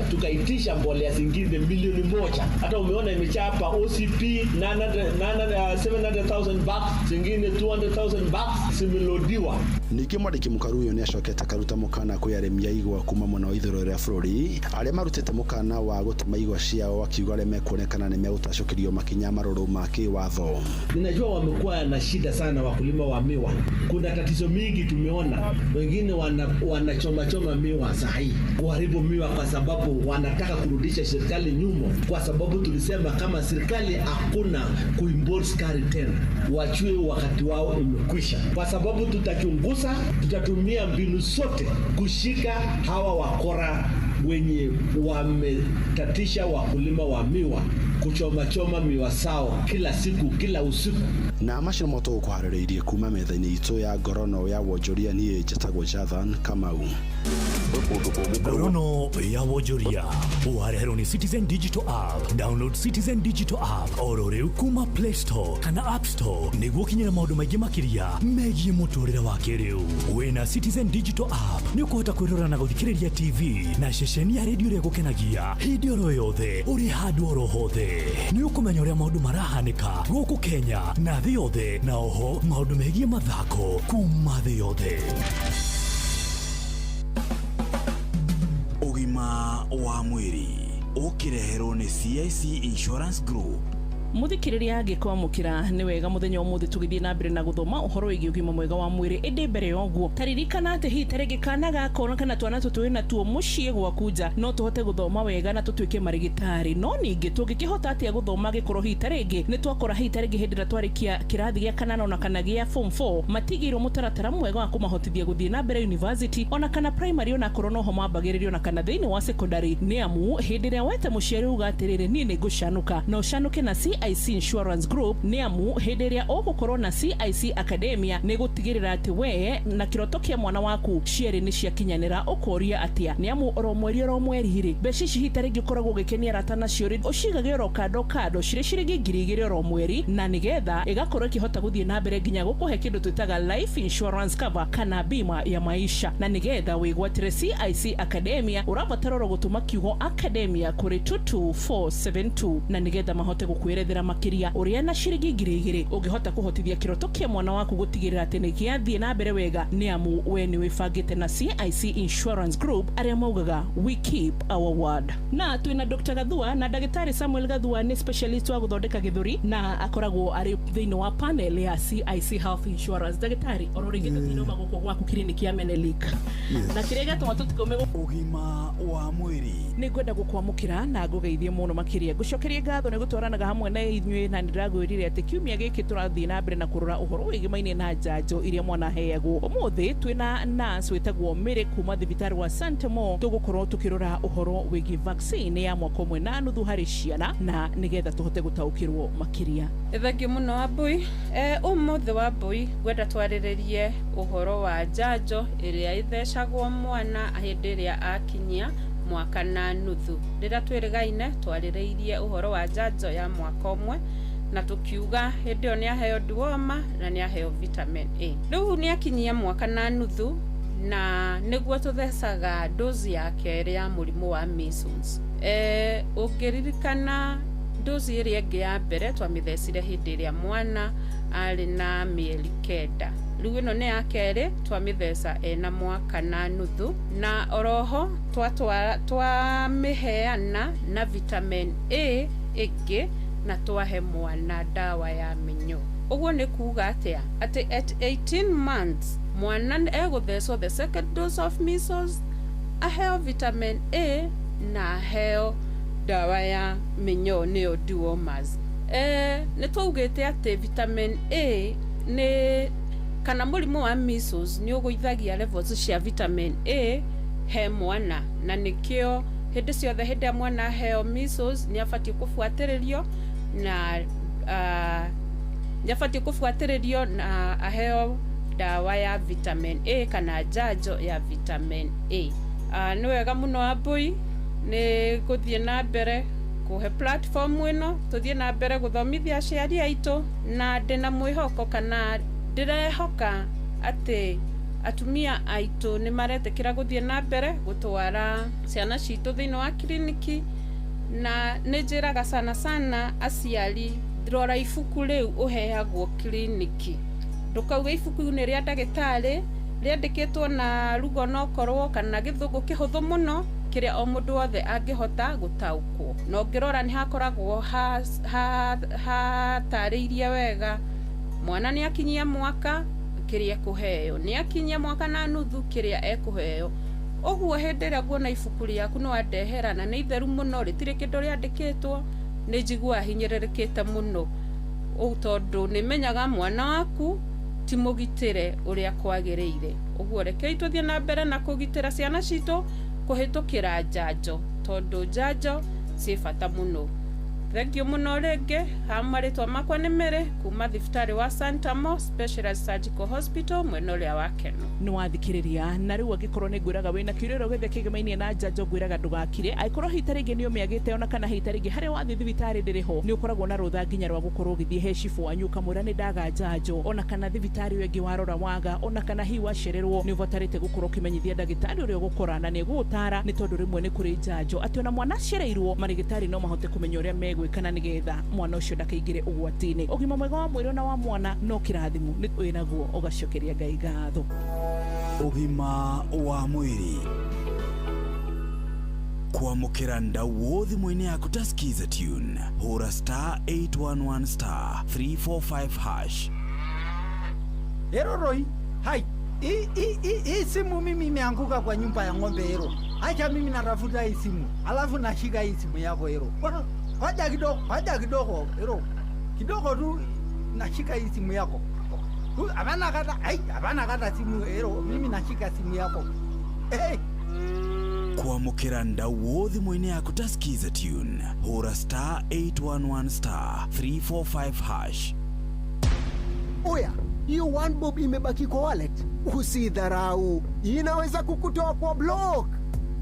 Speaker 9: tukaitisha mbolea zingine milioni 1. Hata umeona imechapa OCP 700,000 bucks, zingine 200,000 bucks zimelodiwa.
Speaker 5: Ningĩ Mwandĩki Mũkaruyo nĩ acokete karuta mũkana kwĩ arĩmi a igwa kuma mwena wa ithũĩro rĩa bũrũri arĩa marutĩte mũkana wa gũtema igwa ciao, akiuga arĩa mekuonekana nĩ megũtacũkĩrio makinya marũrũ ma kĩwatho.
Speaker 9: Ninajua wamekuwa na shida sana wakulima wa miwa. Kuna tatizo mingi tumeona, wengine wanachoma miwa sahi, kuharibu miwa kwa sababu wanataka kurudisha serikali nyuma, kwa sababu tulisema kama serikali hakuna kuimport sukari tena, wachue wakati wao umekwisha, kwa sababu tutachunguza, tutatumia mbinu zote kushika hawa wakora wenye wametatisha wakulima wa miwa, kuchoma miwa sao kila siku kila usiku.
Speaker 5: Na macio moto kuharĩrĩirie kuma metha-inĩ itũ ya ngorono ya wonjoria niĩ njĩtagwo Jathan Kamau.
Speaker 19: Ngorono ya wonjoria uharehero ni Citizen Digital App. Download Citizen Digital App oro rĩu kuma Play Store kana App Store nĩguo kinyĩra maũndũ maingĩ makĩria megiĩ mũtũrĩre wa kĩrĩu. Wĩna Citizen Digital App nĩ ũkũhota kwĩrora na gũthikĩrĩria TV na ceceni ya redio ĩrĩa gũkenagia hĩndĩ oro yothe ũrĩ handũ oro hothe. Nĩ ũkũmenya ũrĩa maũndũ marahanĩka gũkũ Kenya na thĩ yothe, na oho maũndũ megiĩ mathako kuma thĩ yothe.
Speaker 3: Ũgima wa mwĩrĩ ũkĩreherwo nĩ CIC Insurance Group.
Speaker 7: Muthikiriria angikwamukira ni wega muthenya umuthi tugithie na mbere na guthoma uhoro wigi ugima mwega wa mwiri indi mbere yoguo taririkana ati hi tarege kana gakona kana twana tutwe na tuo mucie gwakuja no tuhote guthoma wega na tutwike marigitari no ningi tungikihota ati guthoma gikorwo hi tarege ni twakora hi tarege hindira twarikia kirathi gia kanana ona kana gia form 4 matigiro mutaratara mwega wa kumahotithia guthie na mbere university ona kana primary ona korona ho mambagiririo na kana thiini wa secondary ni amu hindira wete muciari ugatirire ni ngucanuka no shanuke na CIC Insurance Group ni amu henderia ogukorwo na CIC Academia ni gutigirira ati we na kiroto kia mwana waku ciere ni ciakinyanira ukoria atia ni amu oro mweri hiri mbeca cihitare gikoragwo gikenia rata na ciori ucigage ro kado ciringi 2,000 oro mweri na nigetha igakorwo kihota guthie na mbere nginya gukuhe kindu twitaga life insurance cover kana bima ya maisha na nigetha wigwatire CIC Academia urabatara ro gutuma kiugo Academia kuri 22472 na nigetha mahote gukwirethera makiria uria na ciringi 2,000 ungihota kuhotithia kiroto kia mwana waku gutigirira ati ni giathie na mbere wega ni amu we ni wifangite na CIC Insurance Group aria maugaga we keep our word. Na twina Dr. Gathua na Dagitari Samuel Gathua ni specialist wa guthondeka githuri na akoragwo ari thiini wa panel ya CIC Health Insurance. Dagitari ororingite thino magoko gwaku kliniki ya Menelik na kirega tumatukome
Speaker 3: ugima wa mwiri
Speaker 7: ni kwenda gukwamukira na ngugeithie muno makiria ngucokerie ngatho ni gutwaranaga hamwe na inyuĩ na ndiragwirire ati kiumia giki turathii na mbere na kurora uhoro wigimaine na njanjo iria mwana heagwo. Umuthi twina nurse witagwo Mary kuma thibitari wa Santemo tugukorwo tukirora uhoro wigi vaccine ya mwaka ũmwe na nuthu hari ciana na nigetha tuhote gutaukirwo makiria.
Speaker 10: Thank muno Abui. Umuthi wa Abui gwenda twariririe uhoro wa njanjo iria ithecagwo mwana hĩndĩ ĩrĩa akinyia mwaka na nuthu. Rĩrĩa twĩrĩgaine twarĩrĩirie uhoro wa njanjo ya mwaka ũmwe na tukiuga hĩndĩ ĩyo nĩ aheo duoma na nĩ aheo vitamin A. Rĩu nĩ akinyia mwaka na nuthu na nĩguo tuthecaga dozi ya kerĩ ya mũrimũ wa measles. Ũngĩririkana dozi ĩrĩa ĩngĩ ya mbere twamĩthecire hĩndĩ ĩrĩa mwana arĩ na mĩeri 9. Rĩu ĩno nĩ ya kerĩ twamĩtheca ena mwaka na nuthu na oroho twamĩheana na vitamin A ĩngĩ na twahe mwana dawa ya mĩnyoo. Ũguo nĩ kuuga atĩa at 18 months mwana egũthecwo the second dose of measles, aheo vitamin A na aheo dawa ya mĩnyoo nĩyo duomas. Nĩ twaugĩte atĩ vitamin A nĩ kana mũrimũ wa measles nĩ ũgũithagia levels cia vitamin A he mwana na nĩkĩo hĩndĩ ciothe hĩndĩ mwana aheo measles nĩ abatie kũbuatĩrĩrio na aheo dawa ya vitamin A kana njanjo ya vitamin A. Nĩ wega mũno Abui nĩ gũthiĩ na mbere kuhe platform ĩno tũthiĩ na mbere gũthomithia aciari aitũ na ndĩna mwĩhoko kana ndirehoka atĩ atumia aitu ni maretekera guthie na mbere gutwara ciana citu thiini wa kliniki na nejeraga sana aciari rora ifuku riu uheagwo kliniki ndukauga ifuku ni ria ndagitari riandikitwo na rugo no korwo kana githungu kihuthu muno kiria o mundu wothe angihota gutaukwo no ngirora ni hakoragwo ha tariirie wega mwana ni akinyia mwaka kiria kuheo ni akinyia mwaka na nuthu kiria ekuheo oguo hendera guona ifuku riaku no andehera na ni itheru muno ritire kindu riandikitwo ni njigua hinyererekete muno o tondu ni menyaga mwana waku ti mugitire uria kwagiriire oguo rekei tuthie na mbere na kugitira ciana citu kuhitukira njanjo tondu njanjo ci bata muno. Thank you muno ringi hamaritwa makwa ni Mary kuma thibitari wa Santamo Specialized Surgical Hospital mwena uria wa Keno.
Speaker 7: Ni wathikiriria na riu agikorwo ni ngwiraga wina kiuriro githe kigemainie na njanjo ngwiraga ndugakire aikorwo hita ringi ni umiagite ona kana hita ringi haria wathi thibitari ndiriho ni ukoragwo na rutha nginya rwa gukorwo ugithie he cifu wanyu kamura ni ndaga njanjo ona kana thibitari wengi warora waga ona kana hi wacererwo ni ubatarite gukorwo kimenyithia ndagitari uria gukora na ni gutara ni tondu rimwe ni kuri njanjo ati ona mwana cereirwo marigitari no mahote kumenya uria megwikana nigetha mwana ucio ndakaingire ugwatini. Ugima mwega wa mwiri na wa mwana no kirathimu ni winaguo ugacokeria Ngai ngatho.
Speaker 3: Ugima wa mwiri kwamukira ndau thimũ-inĩ yaku ta skiza tune hura *811*345#.
Speaker 11: Eroroi hai hii simu mimi imeanguka kwa nyumba ya ng'ombe hero. Acha mimi natafuta hii simu alafu nashika hii simu yako hero. Haja kidogo hero. Kidogo tu nashika hii simu yako. Hapana kata simu hero. Mimi nashika simu yako. Hey.
Speaker 3: Kwamukira ndau thimũ-inĩ yaku ta skiza tune hura *811*345#.
Speaker 15: Oya, hiyo 1 bob imebaki kwa wallet. Usidharau, inaweza kukutoa kwa block.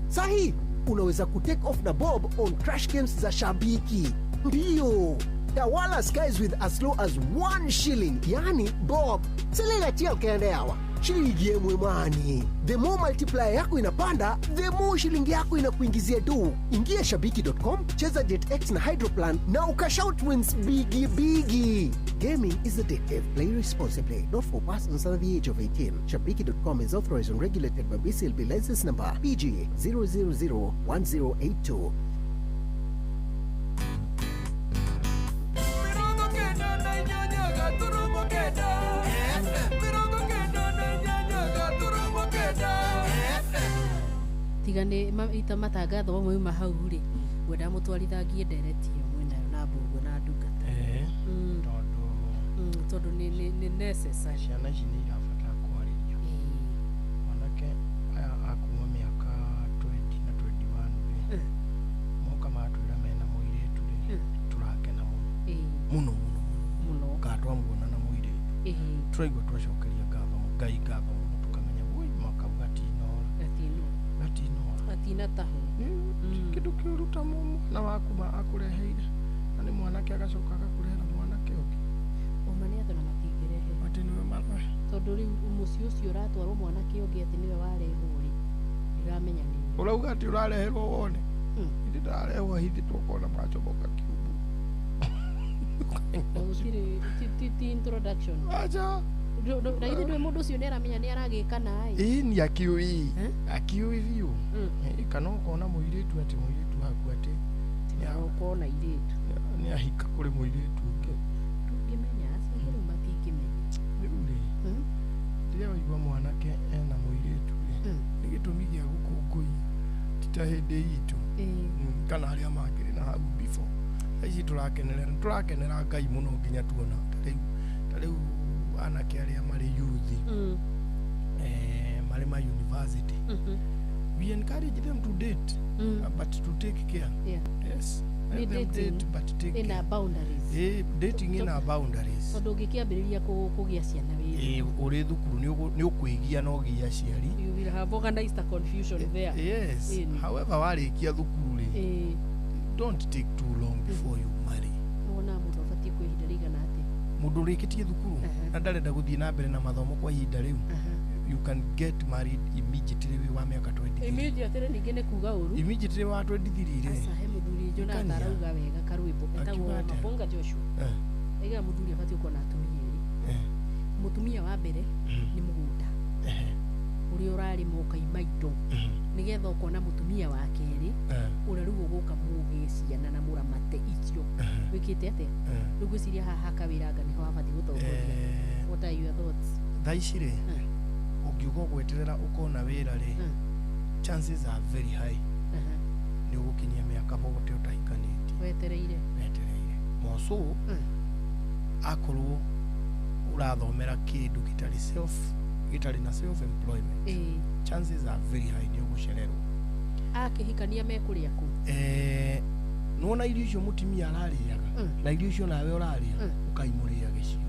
Speaker 15: Sahi, unaweza kutake off na bob on crash games za Shabiki. Ndio, tawala skies with as low as 1 shilling, yani bob. Selegatia ukiendeawa shilingi yemwe mani. The more multiplier yako inapanda, the more shilingi yako inakuingizia do. Ingia shabiki.com, cheza JetX na Hydroplan na ukashout wins bigi. Gaming is addictive. Play responsibly. Not for persons under the age of 18. Shabiki.com is authorized and regulated by BCLB license number PG 0001082.
Speaker 1: tigane ita matangatho mamwe mahau ri gwenda mutwarithagie ndereti mwena na mbugu na ndungata tondu ni necessary
Speaker 2: ciana ici ni irabatara kwaririo manake aya akuma miaka 20 na 21 moka matwira mena muiretu ri turakena muno gatwa muona na muiretu turaigua twacokeria ngatho Ngai ngatho muno tukamenya woi makauga
Speaker 1: atina taho
Speaker 2: kindu kiuruta mwana waku akureheire na ni mwanake agacoka agakurehera mwanake uki
Speaker 1: umani atho na matigirehe
Speaker 2: ati niwe marahe
Speaker 1: tondu riu mucio ucio uratwarwo mwanake ungi ati niwe warehwo ri ndiramenya ni
Speaker 2: urauga ati urareherwo wone ndi ndarehwo hithitwo kona machoboka kiubu
Speaker 1: ti introduction acha na hithi ndwe mundu ucio neramenya ni aragikana
Speaker 2: ni akiui biu kana ukona muiritu ati muiritu haku ati
Speaker 1: ya ukona iritu
Speaker 2: ni ahika kuri muiritu ke
Speaker 1: tungimenya aciari matingimenya
Speaker 2: rĩu rĩrĩa waigua mwanake ena muiritu ni gĩtũmi gĩa gũkũngũia tita hĩndĩ itũ kana arĩa makĩrĩ na hau before ici tũrakenera Ngai mũno nginya tuona ta rĩu anake arĩa marĩ youth marĩ ma university we encourage them to date but to take care. Yes, let them date but take
Speaker 1: in
Speaker 2: care.
Speaker 1: Boundaries.
Speaker 2: Dating in boundaries.
Speaker 1: Tondu ngikiambiriria kugia ciana wiri
Speaker 2: uri thukuru ni ukwigia no gia ciari.
Speaker 1: You will have organized a confusion there.
Speaker 2: Yes. However warikia thukuru ri don't take too long before you marry.
Speaker 1: Ona mundu abatie kwihinda rigana ati
Speaker 2: mundu rikitie thukuru na ndarenda guthie na mbere na mathomo kwa ihinda riu you can get married immediately wa miaka 23
Speaker 1: immediately ningine kuga uru
Speaker 2: immediately wa 23
Speaker 1: asa he muthuri jona ndarauga wega karwimbo etagwo Mabonga Joshua ega muthuri afati uko na atumia mutumia wa mbere ni mugunda uri urari moka imaito nigetha ukona mutumia wa keri uri rugo guka mugiciana na muramate icio wikite ate rugwiciria haha kawiraga niho afati gutongoria what are your thoughts
Speaker 2: thaicire ungiuga gweterera ukona wira ri chances are very high ni ugukinyia miaka bogote utahikanite
Speaker 1: wetereire
Speaker 2: moso akorwo urathomera kindu gitari na self employment chances are very high ni ugucererwo
Speaker 1: akihikania mekuria ku
Speaker 2: nona irio icio mutimia arariaga na irio icio nawe uraria ukaimuria gicio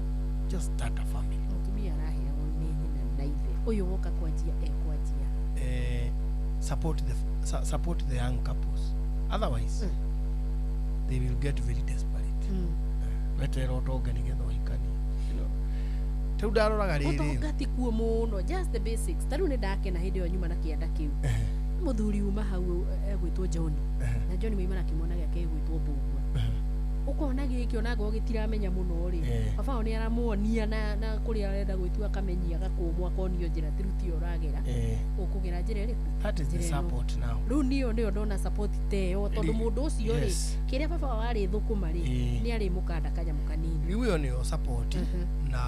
Speaker 2: just start a family
Speaker 1: mutumia arahia wonini na ithe uyu woka kwanjia
Speaker 2: support the young couples otherwise they will get very desperate wetero toga nigetho hikani tu daroraga riri
Speaker 1: utogati kuo muno just the basics tariu ni ndake na hindi yo nyuma na kianda kiu muthuri uma hau egwitwo John na John meimana kimona gake egwitwo Mbugua ukona giki ona go gitiramenya muno ri baba oni aramuonia na kuria arenda gwitua kamenyia gakumwa konio njira tiruti uragera ukugera njira iriku
Speaker 2: that is the support now
Speaker 1: ru niyo ndona support teo tondu mundu ucio ri kiria baba wari thukuma ri ni ari mukanda kanya mukanini
Speaker 2: riu yo niyo support na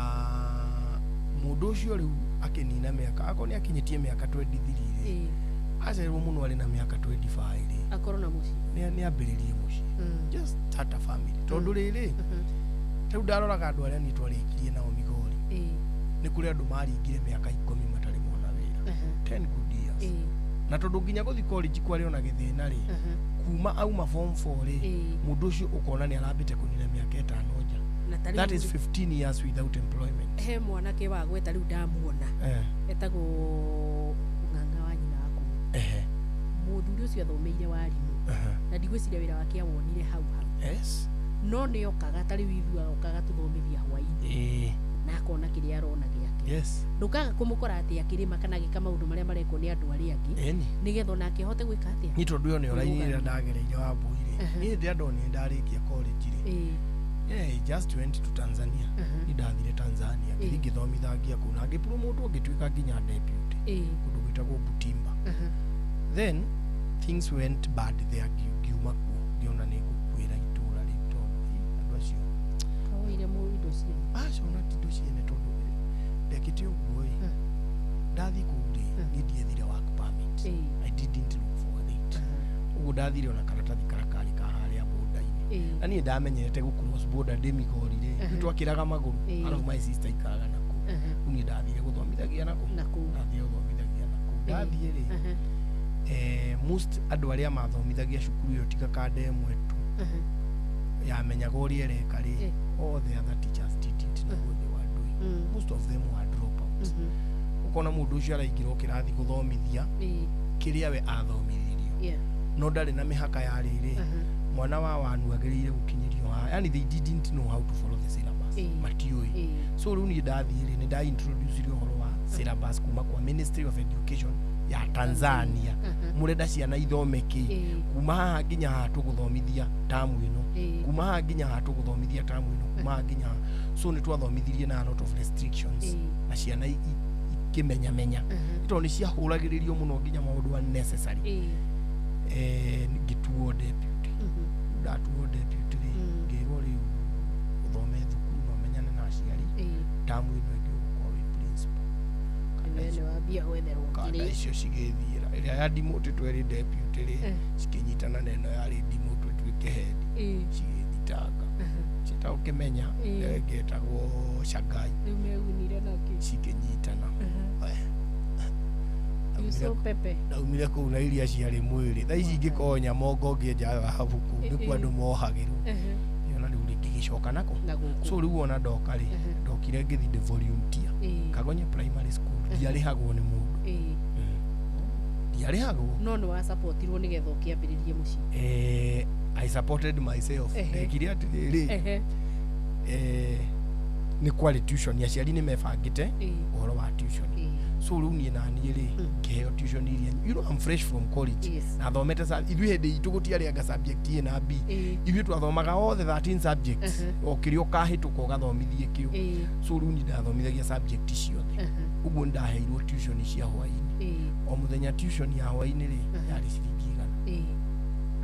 Speaker 2: mundu ucio riu akinina miaka akoni akinyitie miaka 23 ri acerwo muno ari na miaka 25 ri
Speaker 1: akorona muci
Speaker 2: ni ambiririe muci just start a family tondu riri riu ndaroraga andu aria ni twarikirie nao Migori ni kuri andu maringire miaka 10 matari mona wira 10 good years na tondu nginya guthi college kwari ona githina ri kuma auma form 4 ri mundu ucio ukona ni arambite kunina miaka 5 nja that is 15 years without employment
Speaker 1: he mwana ke wa gweta riu ndamuona etago nganga wa nyina wako muthuri ucio athomeire warimu na ndigwiciria wira wake awonire hau
Speaker 2: yes
Speaker 1: no ni okaga tari withua okaga tuthomithia hwaini na akona kiria arona giake
Speaker 2: yes
Speaker 1: ndukaga kumukora ati akirima kana gika maundu maria mareko ni andu ari angi nigetho nake hote gwika atia
Speaker 2: ni tondu yo ni orainira ndagereire wa Mbuire ni ndi andoni ndarikia college ri just went to Tanzania ndathire Tanzania ngithomithagia kuna ngipromote ngituika nginya deputy kundu gwitagwo Butimba then things went bad there giuma ku giona ni gukwira itura rito andu acio
Speaker 1: kawaire mu indo cia
Speaker 2: shona tindo ciene tondu ndekite ugoi ndathi kuri ni ndiethire work permit I didn't look for it ugu ndathire ona karatathi karakari kaharia boda-ini na ni ndamenyete gu cross border ndi Migori ri twakiraga maguru alafu my sister ikaraga naku ni ndathire guthomithagia naku ndathire guthomithagia naku ndathire ri most andu aria mathomithagia cukuru yo tiga kande emwe tu yamenyaga uria ereka ri all the other teachers didn't know what they were doing most of them were dropouts ukona mundu ucio araingirwo kirathi guthomithia kiria we athomithirio no ndari na mihaka ya riri mwana wa wanu agirire gukinyirio yani they didn't know how to follow the syllabus matioi so riu ni ndathire ni nda introduce rio horo wa syllabus kuma kwa Ministry of Education ya Tanzania murenda ciana ithomeki kuma haha nginya hatu guthomithia tamu ino kuma haha nginya hatu guthomithia tamu ino kuma haha nginya so ni twathomithirie na lot of restrictions na ciana ikimenya ito ni cia huragiririo muno nginya maundu wa necessary ngituo deputy ndatuo deputy ngirwo riu uthome thukuru no menyane na aciari tamu ino ngirwo principal
Speaker 1: ene wabia wetherwo
Speaker 2: kana icio cigithira iria ya demote tweri deputy ri cikinyitana neno ya ri demote twike head cigithitanga cita ukimenya ngetagwo Shagai
Speaker 1: umeunire nake
Speaker 2: cikinyitana
Speaker 1: Yuso Pepe
Speaker 2: ndaumire kuu na iria ciarĩ mwĩrĩ thaa ici ingĩkonya mongo ngĩenjaga habuku nĩkuo andũ mohagĩrwo yona rĩu rĩngĩgĩcoka nako so rĩu ona ndoka rĩ ndokire ngĩthi volunteer Kagonye primary school ndiarĩhagwo nĩ mũndũ ndiarĩhagwo
Speaker 1: no nĩ wa supportirwo nĩgetha ũkĩambĩrĩrie mũciĩ
Speaker 2: I supported myself ndekire atĩrĩrĩ nĩ quality tuition aciari nĩ mebangĩte ũhoro wa tuition so riu ni nani ri ngeheo tuition iria you know I'm fresh from college na thomete ithuĩ hĩndĩ itũ gũtiarĩanga subject A na B ithuĩ twathomaga othe 13 subjects o kĩrĩa ũkahĩtũka ũgathomithie kĩo so riu ni ndathomithagia subject ciothe ũguo ndaheirwo tuition cia hwaĩ-inĩ o mũthenya tuition ya hwaĩ-inĩ ri yarĩ ciringi 100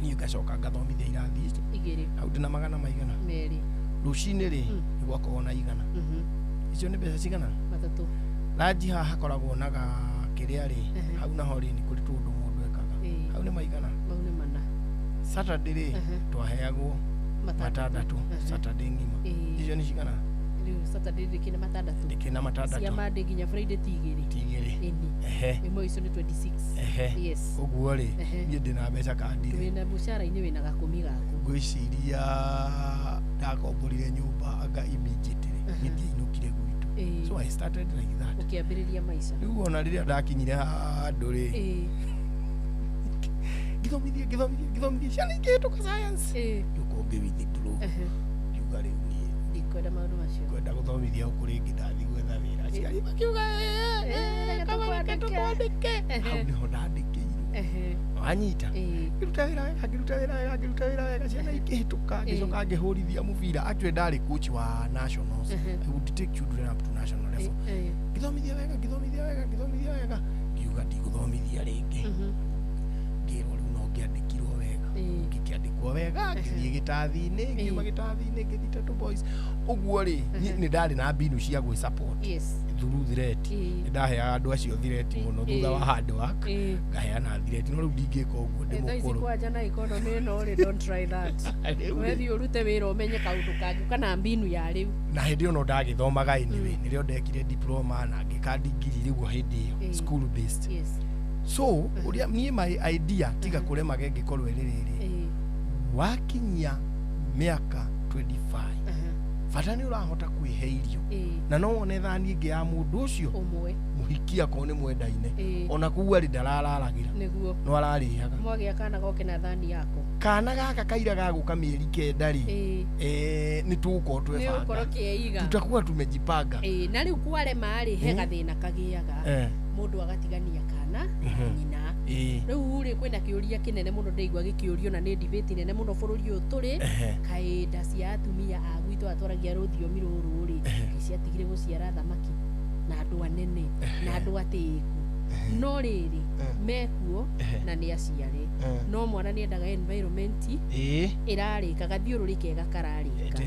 Speaker 2: niĩ ngacoka ngathomithia irathi igĩrĩ hau ndĩna magana maigana merĩ rũcinĩ rĩ nĩgwakorwo na igana icio nĩ mbeca cigana matatũ ranji haha hakoragwo na kĩrĩa rĩ hau naho rĩ nĩ kũrĩ tũndũ mũndũ ekaga hau nĩ maigana mau nĩ mana Saturday rĩ twaheagwo matandatũ Saturday ngima icio nĩ cigana rĩu Saturday rĩkĩna matandatũ cia Monday nginya Friday tigĩrĩ ĩmwe icio nĩ 26 yes ũguo rĩ niĩ ndĩna mbeca kandi wĩna mũcara-inĩ wĩna gakũmi gaku ngwĩciria ndakomborire nyũmba anga immediately nĩndiainũkire gwitũ so I started like that ũkĩambĩrĩria maica rĩu ona rĩrĩa ndakinyire handũ rĩ gĩthomithia ciana ingĩhĩtũka science yuko ngĩwithdraw ngiuga rĩu niĩ ndikwenda maũndũ macio kwenda gũthomithia gũkũ rĩngĩ ndathi gwetha wĩra aciari makiuga reke tũkwandĩke hau nĩho ndandĩkĩirwo wanyita ngĩruta wĩra wega ciana ikĩhĩtũka ngĩcoka ngĩhũrithia mũbira actually ndarĩ coach wa nationals I would take children up to national level ngĩthomithia wega ngiuga ndigũthomithia rĩngĩ ngĩrwo rĩu no ngĩandĩkirwo wega ngĩkĩandĩkwo wega ngĩthiĩ gĩtathi-inĩ ngiuma gĩtathi-inĩ ngĩthiĩ Tetu Boys ũguo rĩ nĩ ndarĩ na mbinu cia gwĩ support through threat nĩ ndaheaga andũ acio threat mũno thutha wa hard work ngaheana threat no rĩu ndingĩka ũguo ndĩ mũkũrũ kwanja na economy ĩno rĩ don't try that wethiĩ ũrute wĩra ũmenye kaũndũ kangĩ kana mbinu ya rĩu na hĩndĩ ĩyo no ndagĩthomaga anyway nĩrĩo ndekire diploma na ngĩka degree rĩu hĩndĩ ĩyo school based so uria niĩ my idea tiga kũremaga ngĩkorwo rĩrĩ wakinyia mĩaka 25 bata nĩ ũrahota kwĩhe irio na no wone thani ĩngĩ ya mũndũ ũcio ũmwe mũhikia ko nĩ mwendaine ona kuua rĩ ndarararagĩra no ararĩaga mwagĩa kana goke na thani yako kana gaka kaira gagũka mĩeri 9 rĩ nĩ tũgũkorwo twebanga tutakuwa tumejipanga na rĩu kwarema rĩ he gathĩna kagĩaga mũndũ agatigania kana nyina rĩu rĩ kwĩna kĩũria kĩnene mũno ndĩigua gĩkĩũrio na nĩ debate nene mũno bũrũri ũyũ tũrĩ kaĩnda cia atumia a gwitũ atwaragia rũthiomi rũrũ rĩ ciatigire gũciara thamaki na andũ anene na andũ atĩĩku no rĩrĩ mekuo na nĩ aciare no mwana nĩ endaga environment ĩrarĩka gathiũrũrĩ kega kararĩka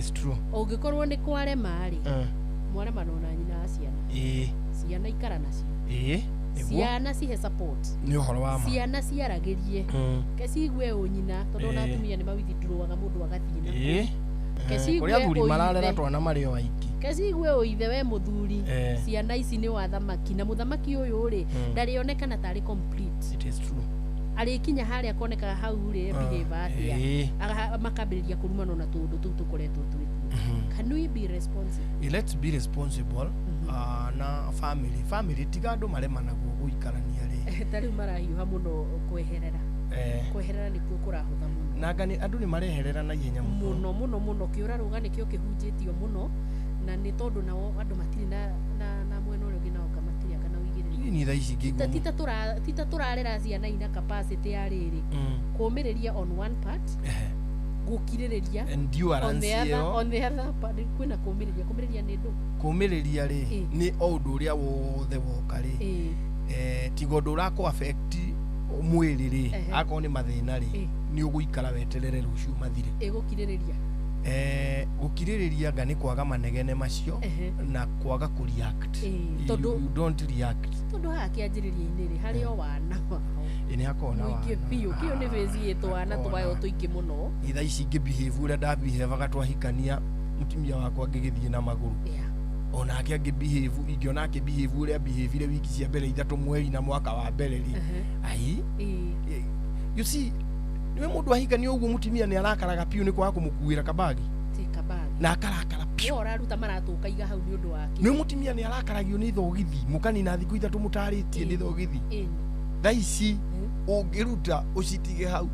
Speaker 2: ũngĩkorwo nĩ kwarema rĩ mwana manona nyina aciana ciana ikara nacio ciana cihe support nĩ ũhoro wa ma ciana ciaragĩrie kecigue ũnyina tondũ na atumia nĩ mawithdrawaga mũndũ agathina kecigue ũthuri mararera twana marĩ o aiki kecigue ũithe we mũthuri ciana ici nĩ wa thamaki na mũthamaki ũyũ rĩ ndarĩonekana tarĩ complete it is true arĩkinya harĩa akonekaga hau rĩ behave atĩa makambĩrĩria kũrumana na tũndũ tũu tũkoretwo twĩkuo can we be responsible let's be responsible na family tiga andũ maremanagwo gũikarania rĩ tarĩu marahiũha mũno kweherera nĩkuo kũrahũtha mũno na ngani andũ nĩ mareherera na ihenya mũno kĩũra rũga nĩkĩo kĩhunjĩtio mũno na nĩ tondũ nao andũ matirĩ na mwena ũrĩa ũngĩ nao matirĩ kana wĩigĩrĩrĩki ni thaa ici ngĩigua tita tũrarera ciana ina capacity ya rĩrĩ kũmĩrĩria on one part gũkirĩrĩria endurance ĩyo on the other part kwĩna kũmĩrĩria nĩ ndũ kũmĩrĩria rĩ nĩ o ũndũ ũrĩa wothe woka rĩ tiga ũndũ ũrakũ affect mwĩrĩ rĩ akorwo nĩ mathĩna rĩ nĩ ũgũikara weterere rũciũ mathire gũkirĩrĩria gũkirĩrĩria nga nĩ kwaga manegene macio na kwaga kũreact you don't react tondũ haha kĩanjĩrĩria-inĩ rĩ harĩ o wana nĩ hakona wana kĩo nĩ bezi yetu wana tũbayo tũingĩ mũno itha ici ingĩ-behave ũrĩa ndabehavaga twahikania mũtumia wakwa ngĩgĩthiĩ na magũrũ onake angĩ-behave ingĩona akĩ-behave ũrĩa behavire wiki cia mbere 3 mweri na mwaka wa mbere rĩ ai you see niwe mũndũ ahikania ũguo mũtumia nĩ arakaraga piũ nĩ kwaga kũmũkuĩra kabagi na akarakara piũ araruta maratũka iga hau nĩ ũndũ wake niwe mũtumia nĩ arakaragio nĩ thogithi mũkanina thikũ 3 mũtarĩtie nĩ thogithi thaa ici ũngĩruta ũcitige hau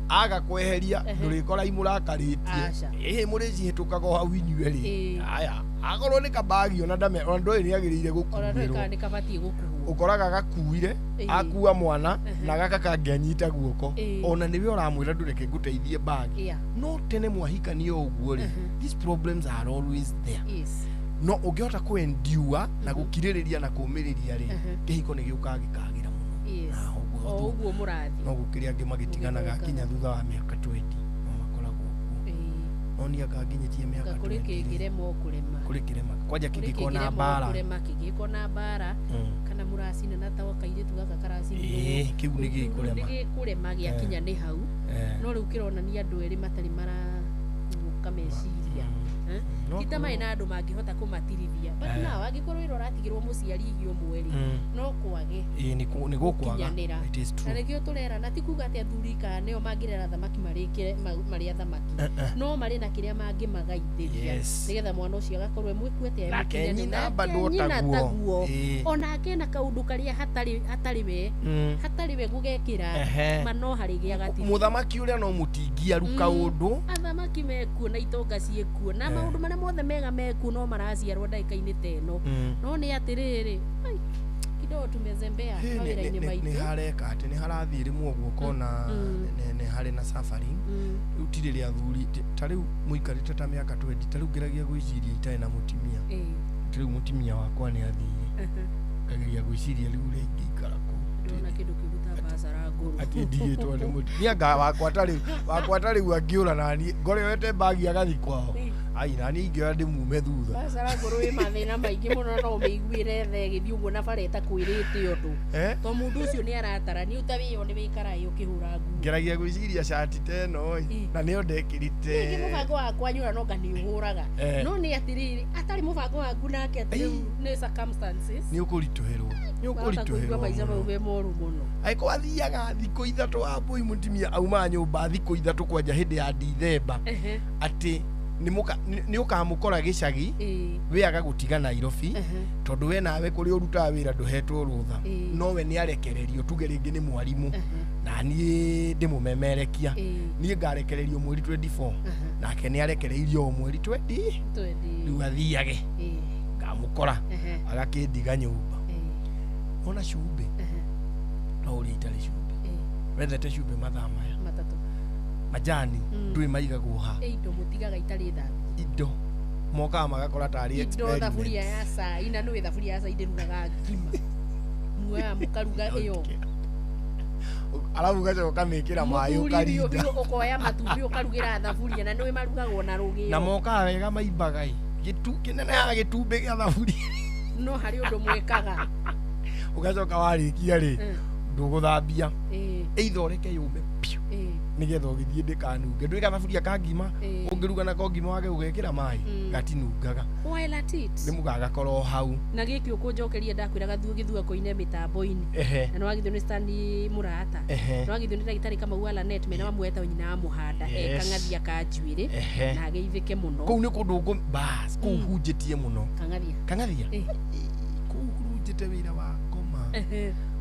Speaker 2: agakweheria ndũrĩkora imũrakarĩtie mũrĩcihĩtũkaga hau inyuĩ rĩ aya akorwo nĩ kabagi ona ndame ona ndũĩ nĩ agĩrĩire gũkuĩrwo ona ndũĩ nĩ kabatiĩ gũkuo ukoraga gakuire akua mwana na gaka kangĩanyita guoko ona niwe ũramwĩra ndũreke ngũteithie bag no tene mwahikania ũguo rĩ these problems are always there no ũngĩhota kũ-endure na gũkirĩrĩria na kũũmĩrĩria rĩ kĩhiko nĩ gĩũkaga gĩkagĩra mũno
Speaker 1: ũguo mũrathi
Speaker 2: no gũkĩrĩ angĩ magĩtiganaga kinya thutha wa mĩaka 20 no makoragwo kuo no niaga nginyĩtie mĩaka 20
Speaker 1: kũrĩ kĩngĩremwo kũrema
Speaker 2: kwanja kĩngĩkona mbara
Speaker 1: kana mũracina na tawa kairĩtu gaka karacina
Speaker 2: kĩu nĩ
Speaker 1: gĩkũrema gĩakinya nĩ hau no rĩu kĩronania andũ erĩ matarĩ maraguka meciria Tita mai na andũ mangĩhota kũmatirithia but now angĩkorwo ĩro ratigĩrwo mũciari igi ũmwe rĩ no kwage
Speaker 2: nĩ gũkwaga it is true
Speaker 1: na nĩkĩo tũrera na ti kuga atĩ athuri kana nĩo mangĩrera thamaki marĩa thamaki no marĩ na kĩrĩa mangĩmagaithĩria nĩgetha mwana ũcio agakorwo mwĩkuĩte
Speaker 2: na nyina taguo
Speaker 1: onake na kaũndũ karĩa hatarĩ we gũgekĩra mano harĩ gĩa gati
Speaker 2: mũthamaki ũrĩa no mũtingia ruka ũndũ
Speaker 1: athamaki mekuo na itonga ciĩkuo na maũndũ marĩa mothe mega mekuo no maraciarwo ndagĩka-inĩ teno no nĩ atĩrĩrĩ kidogo tumezembea mawĩra-inĩ maitũ
Speaker 2: nĩ hareka atĩ nĩ harathiĩ rĩmwe ũguo kona nĩ harĩ na suffering rĩu tirĩ rĩa athuri ta rĩu mũikarĩte ta mĩaka 20 ta rĩu ngeragia gwĩciria itarĩ na mũtimia rĩu mũtimia wakwa nĩ athire ngageria gwĩciria rĩu rĩa ingĩikara
Speaker 1: ndona kĩndũ kĩruta basara ngũrũ
Speaker 2: atĩ ndigĩtwo nĩ mũtimia wakwa tarĩ angĩũra nani ngorete bagi agathi kwao ai nani ingĩoya ndĩmume thutha
Speaker 1: basara ngũrũ wĩ mathĩna maingĩ mũno no ũmĩiguĩre tha ĩgĩthiĩ ũguo na bara ĩtakwĩrĩte ũndũ to mũndũ ũcio nĩ aratarania ũtawĩyo nĩ wĩikara ũkĩhũra nguo
Speaker 2: ngeragia gwĩciria cati teno na nĩyo ndekĩrĩte
Speaker 1: ningĩ mũbango wakwa nyũra no nĩ ũhũraga no nĩ atĩrĩrĩ atarĩ mũbango waku nake atĩ nĩ circumstances
Speaker 2: nĩ ũkũritũhĩrwo
Speaker 1: maica mau me moru mũno
Speaker 2: aĩkwo athiaga thikũ ithatũ wa mbũi mũtimia auma nyũmba thikũ ithatũ kwanja hĩndĩ ya Dithemba atĩ nĩ ũkamũkora gĩcagi we agagũtiga Nairobi tondũ we nawe kũrĩa ũrutaga wĩra ndũhetwo rũtha no we nĩ arekererio tuge rĩngĩ nĩ mwarimũ na niĩ ndĩmũmemerekia niĩ ngarekererio mweri 24 nake nĩ arekereirio mweri 20 rĩu athiage ngamũkora agakĩndiga nyũmba ona cumbĩ no ũrĩa itarĩ cumbĩ wendete cumbĩ mathaa maya
Speaker 1: matatũ
Speaker 2: majani ndũĩ maigagwo ha
Speaker 1: indo mũtigaga itarĩ thabi
Speaker 2: indo mokaga magakora tarĩ
Speaker 1: indo thaburia ya cai na nĩ thaburia ya cai ndĩrugaga ngima muoya mũkaruga ĩyo
Speaker 2: alafu gacoka mĩkĩra maĩ ũkarinda
Speaker 1: ũkoya matumbĩ ũkarugĩra thaburia na nĩ marugagwo na rũgĩo
Speaker 2: na mokaga wega maimbaga kĩnene ya gĩtumbĩ gĩa thaburia
Speaker 1: no harĩ ũndũ mwĩkaga
Speaker 2: ũgacoka warĩkia rĩ ndũgũthambia either ũreke yũme piũ nĩgetha ũgĩthiĩ ndĩkanunge ndũĩ gathaburia ka ngima ũngĩruga nako ngima wage ũgekĩra maĩ gatinungaga nĩmugaga gakorwo hau
Speaker 1: na gĩkĩ ũkũnjokeria ndakwĩraga gĩthua koine mĩtambo-inĩ na nĩ wagithio nĩ Stanley Mũrata nĩ wagithio nĩ ndagĩtarĩ Kamau Alanet mena mamweta nyina wa mũhanda kang'athia ka njuĩrĩ na geithĩke mũno
Speaker 2: kũu nĩ kũndũ bas kũu hunjĩtie mũno kang'athia kũu hunjĩte wĩra wa ngoma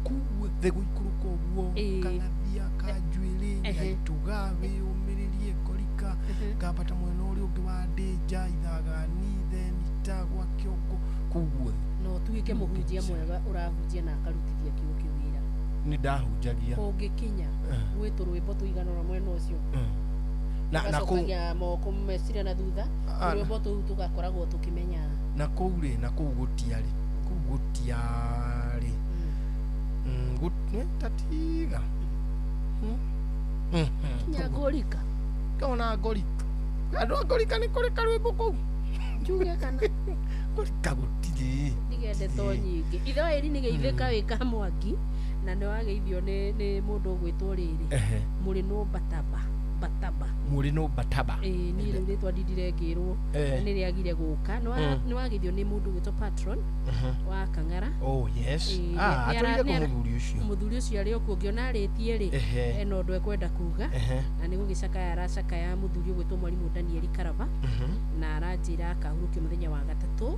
Speaker 2: kũu thĩ gũikũrũka ũguo kang'athia ka njuĩrĩ gaituga wĩyũmĩrĩrie ngorika ngambata mwena ũrĩa ũngĩ wa Ndĩnja Ithagani then itagwa Kĩongo kũu guothe
Speaker 1: no tuĩke mũhunjia mwega ũrahunjia na akarutithia kiugo kĩu wĩra
Speaker 2: nĩ ndahunjagia
Speaker 1: ũngĩkinya gwĩtũ rwĩmbo tũiganora mwena ũcio na kũu moko meciria na thutha rwĩmbo tũu tũgakoragwo tũkĩmenya
Speaker 2: na kũu rĩ na kũu gũtiarĩ tatiga
Speaker 1: kinya ngorika
Speaker 2: kona ngorika andũ a ngorika nĩ kũrĩ karwĩmbo kũu
Speaker 1: njuge kana
Speaker 2: ngorika gũtirĩ
Speaker 1: ndigende to nyingĩ ithe wa ĩri nĩ geithĩka wĩ ka Mwangi na nĩ wageithio nĩ mũndũ ũgwĩtwo rĩrĩ Mũrĩnũ Bataba
Speaker 2: Mũrĩnũ Bataba
Speaker 1: niĩ rĩu rĩtwa ndindire ngĩrwo nĩ rĩagire gũka nĩ wageithio nĩ mũndũ ũgwĩtwo Patron wa Kang'ara mũthuri ũcio arĩ okuo ngĩona arĩtie rĩ ena ũndũ ekwenda kuga na nĩ gũgĩcakaya aracakaya mũthuri ũgwĩtwo Mwarimũ Daniel Karaba na aranjĩra akahurũkio mũthenya wa gatatũ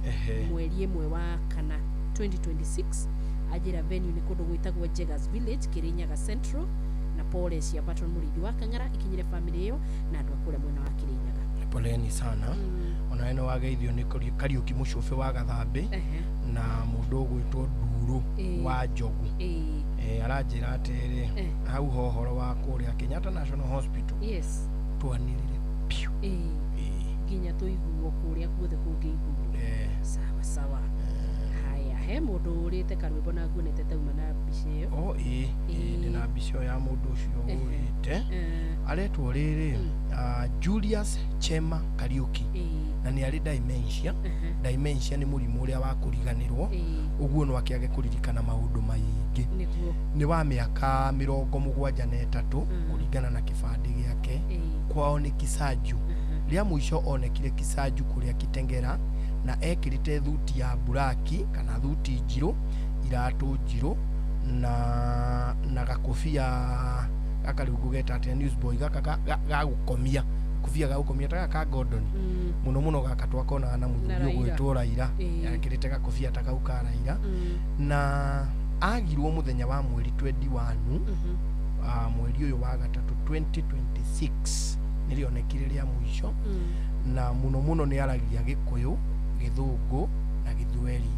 Speaker 1: mweri 1 wa kana 2026 anjĩra venue nĩ kũndũ gwĩtagwo Jegas Village Kĩrĩnyaga Central na pole cia Patron mũrĩithi wa Kang'ara ikinyire family ĩyo na andũ akũrĩa mwena wa Kĩrĩnyaga
Speaker 2: poleni sana ona ene wageithio ni Kariuki Mucubi wa Gathambi na mundu gwitwo Nduru wa Njogu aranjira atiri hau hohoro wa kuria Kenyatta National Hospital twanirire piu
Speaker 1: nginya tuiguo kuria guothe kungĩiguo sawa sawa. Haya, he mundu urite karwimbo na nguonete tauma na mbica iyo
Speaker 2: ndina mbica ya mundu ucio urite aretwo riri Julius Chema Kariuki na ni ari dementia. Dementia ni murimu uria wa kuriganirwo uguo no akiage kuririkana maundu maingi. Ni wa miaka 73 kuringana na kibandi giake. Kwao ni Kisaju. Ria mwisho onekire Kisaju kuria Kitengera na ekirite thuti ya buraki kana thuti njiro iratu njiro na gakofia akariugo geta ati newsboy ga gukomia kofia ga gukomia ta ka Gordon muno gakatwa kona na muthuri gwitwo Raila yakirite gakofia ta kau ka Raila na agirwo muthenya wa mweri 21 mweri uyu wa gatatu 2026 nilionekire ria mwisho na muno ni aragia Gikuyu, Githungu na Githweri.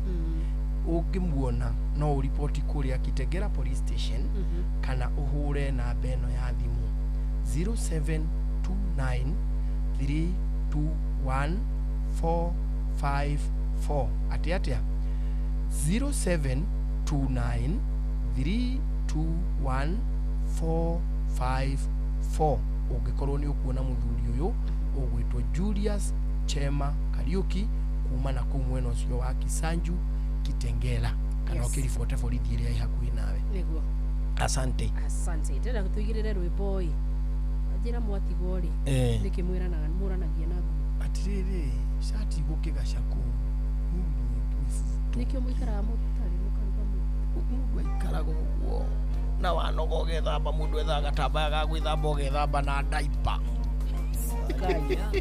Speaker 2: Ungimuona no report kuria Kitengera police station kana uhure na beno ya thimu 0729321454 atia 0729321454 ungikorwo ni ukuona muthuri uyu ugwitwo Julius Chema Kariuki kuma na kumweno ucio wa Kisanju Kitengela kana ukirifote borithi iria ihakuhi nawe
Speaker 1: niguo.
Speaker 2: Asante
Speaker 1: tena tuigirire rwimbo ajira mwatigwo ri nikimwiranaga muranagia na
Speaker 2: atiriri shati gukigacaku
Speaker 1: nikio mwikara mutari mukaruga
Speaker 2: mu ikarago guo na wanogo gethamba mundu etha gatamba ga gwithamba ogethamba na diaper
Speaker 1: kaya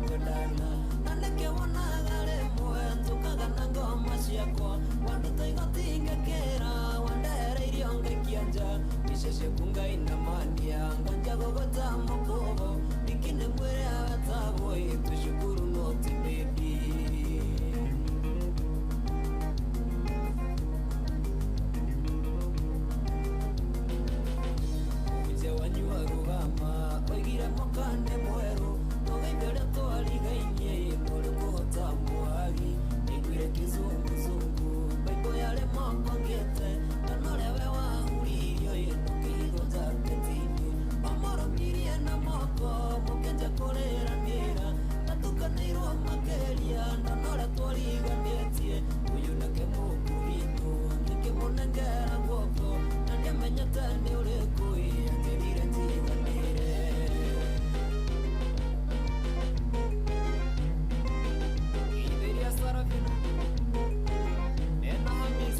Speaker 16: kwendana na nĩkĩwonaga rĩmwe njũkaga na ngoma ciakwa wanduta igotingĩkĩra wandehereirio ngĩkĩanja iciciaku ngai na mania nganja gũgũta mũkũgo ikinĩ mwĩrĩ agatagwo twĩcukuru no ti bĩndi wanyua rugama oigire mokande mweru tũgeithĩre twarigainie mũrĩ kũhota mwagi nĩngwire kĩzunguzungu baibũ yarĩ moko ngĩte nanorewe wahuririo tukĩhithwo jaketini omoromirie na moko mũkenja kũrĩranĩra natukanĩirwo makĩria nanore twariganĩtie ũyũ nake mũkũrinũ nĩkĩmũnengera guoko na nĩmenyete nĩ ũrĩkũ anjĩrire njiganĩre Iberia Sarafina Ena Hamis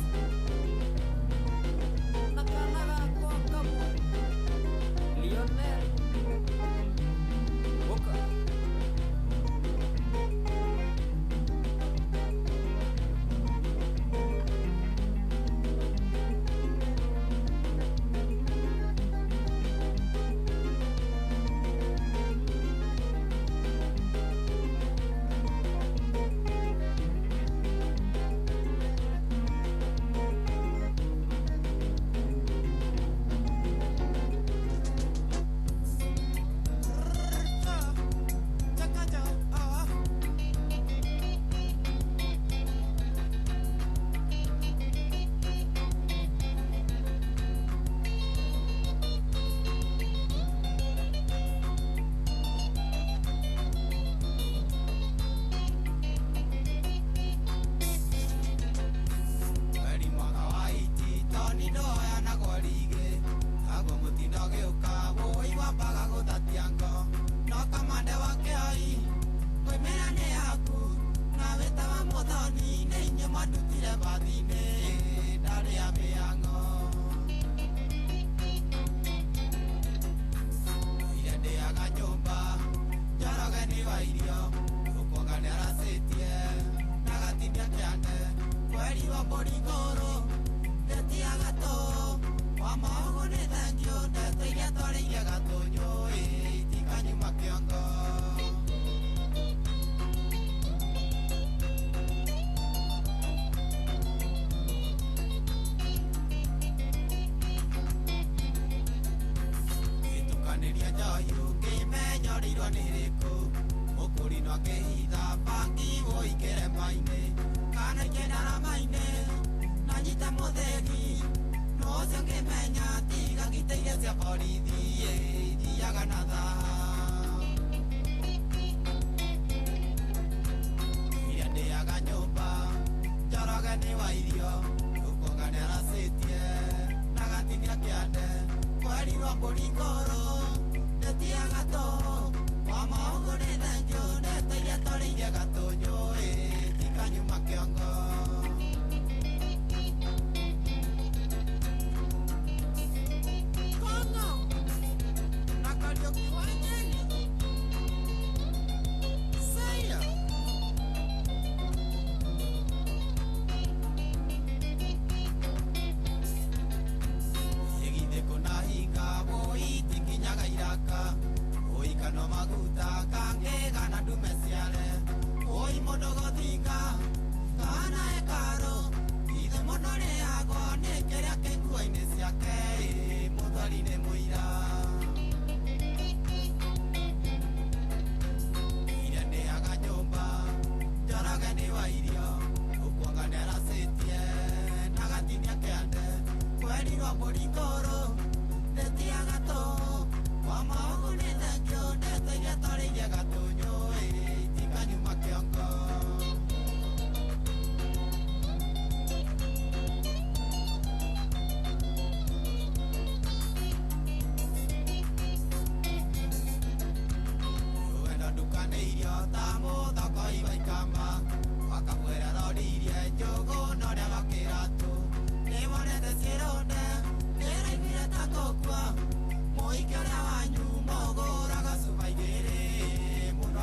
Speaker 16: na kana gakwa kamwe Lionel Boka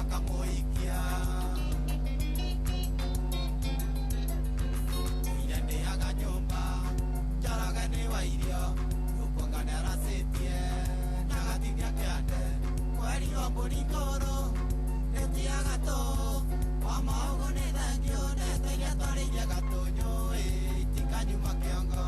Speaker 16: makamuikia uirendeaga nyumba njaragani wa irio yukwangane aracitie na gatithia kiande kweri o mbũringũrũ nĩtiaga tũ wa maũgũ nĩ thengio nĩteithia twarĩirie gatũnyũ itikanyuma kĩongo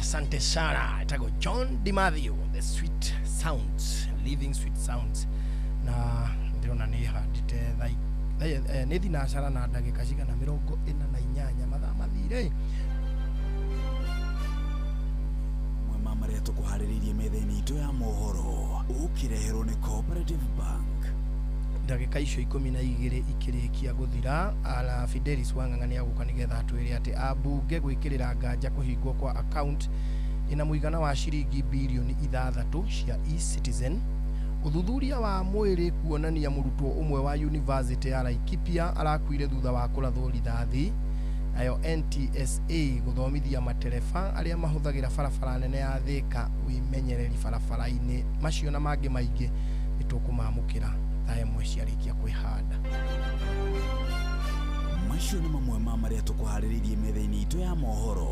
Speaker 2: Asante sana. Itago John DiMaggio, the sweet sounds, living sweet sounds. Na ndĩrona nĩ handite nĩ thinacara na ndagĩka cigana 48 mathaa mathire.
Speaker 3: Mwema marĩa tũkũharĩrĩirie metha-inĩ itũ ya mohoro ũkĩreherwo nĩ Cooperative Bank.
Speaker 2: Ndagĩka icio 12 ikĩrĩkia gũthira, ala Fidelis Wang'ang'a nĩ agũka nĩgetha atwĩre atĩ ambunge gwĩkĩrĩra nganja kũhingwo kwa account ina mũigana wa ciringi bilioni 6 cia eCitizen. Uthuthuria wa mwĩrĩ kuonania mũrutwo ũmwe wa University ya Laikipia arakuire thutha wa kũrathwo rithathi. Nayo NTSA gũthomithia matereba arĩa mahũthagĩra barabara nene ya Thika wĩmenyereri barabara-inĩ. Macio na mangĩ maingĩ nĩtũkũmamũkĩra thaemwe ciarĩkia kwĩhanda.
Speaker 3: Macio nĩ mamwe ma marĩa tũkũharĩrĩirie metha-inĩ itũ ya mohoro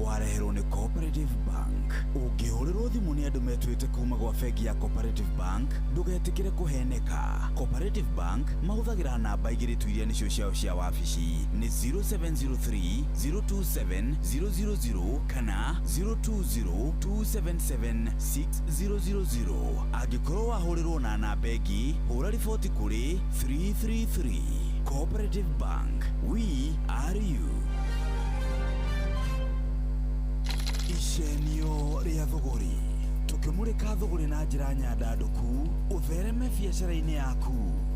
Speaker 3: wareherwo nĩ Cooperative Bank. Ũngĩhũrĩrwo thimũ nĩ andũ metuĩte kuma gwa bengi ya Cooperative Bank, ndũgetĩkĩre kũheneka. Cooperative Bank mahũthagĩra namba igĩrĩ tu iria nĩcio ciao cia wabici nĩ 0703 027 000 kana 020 277 6000. Angĩkorwo wahũrĩrwo na namba ĩngĩ, hũra riboti kũrĩ 333. Cooperative Bank, we are you. Icenio rĩa thogori, tukĩmũrĩka thogori na njĩra nyandandũku, ũthereme biacara-inĩ yaku.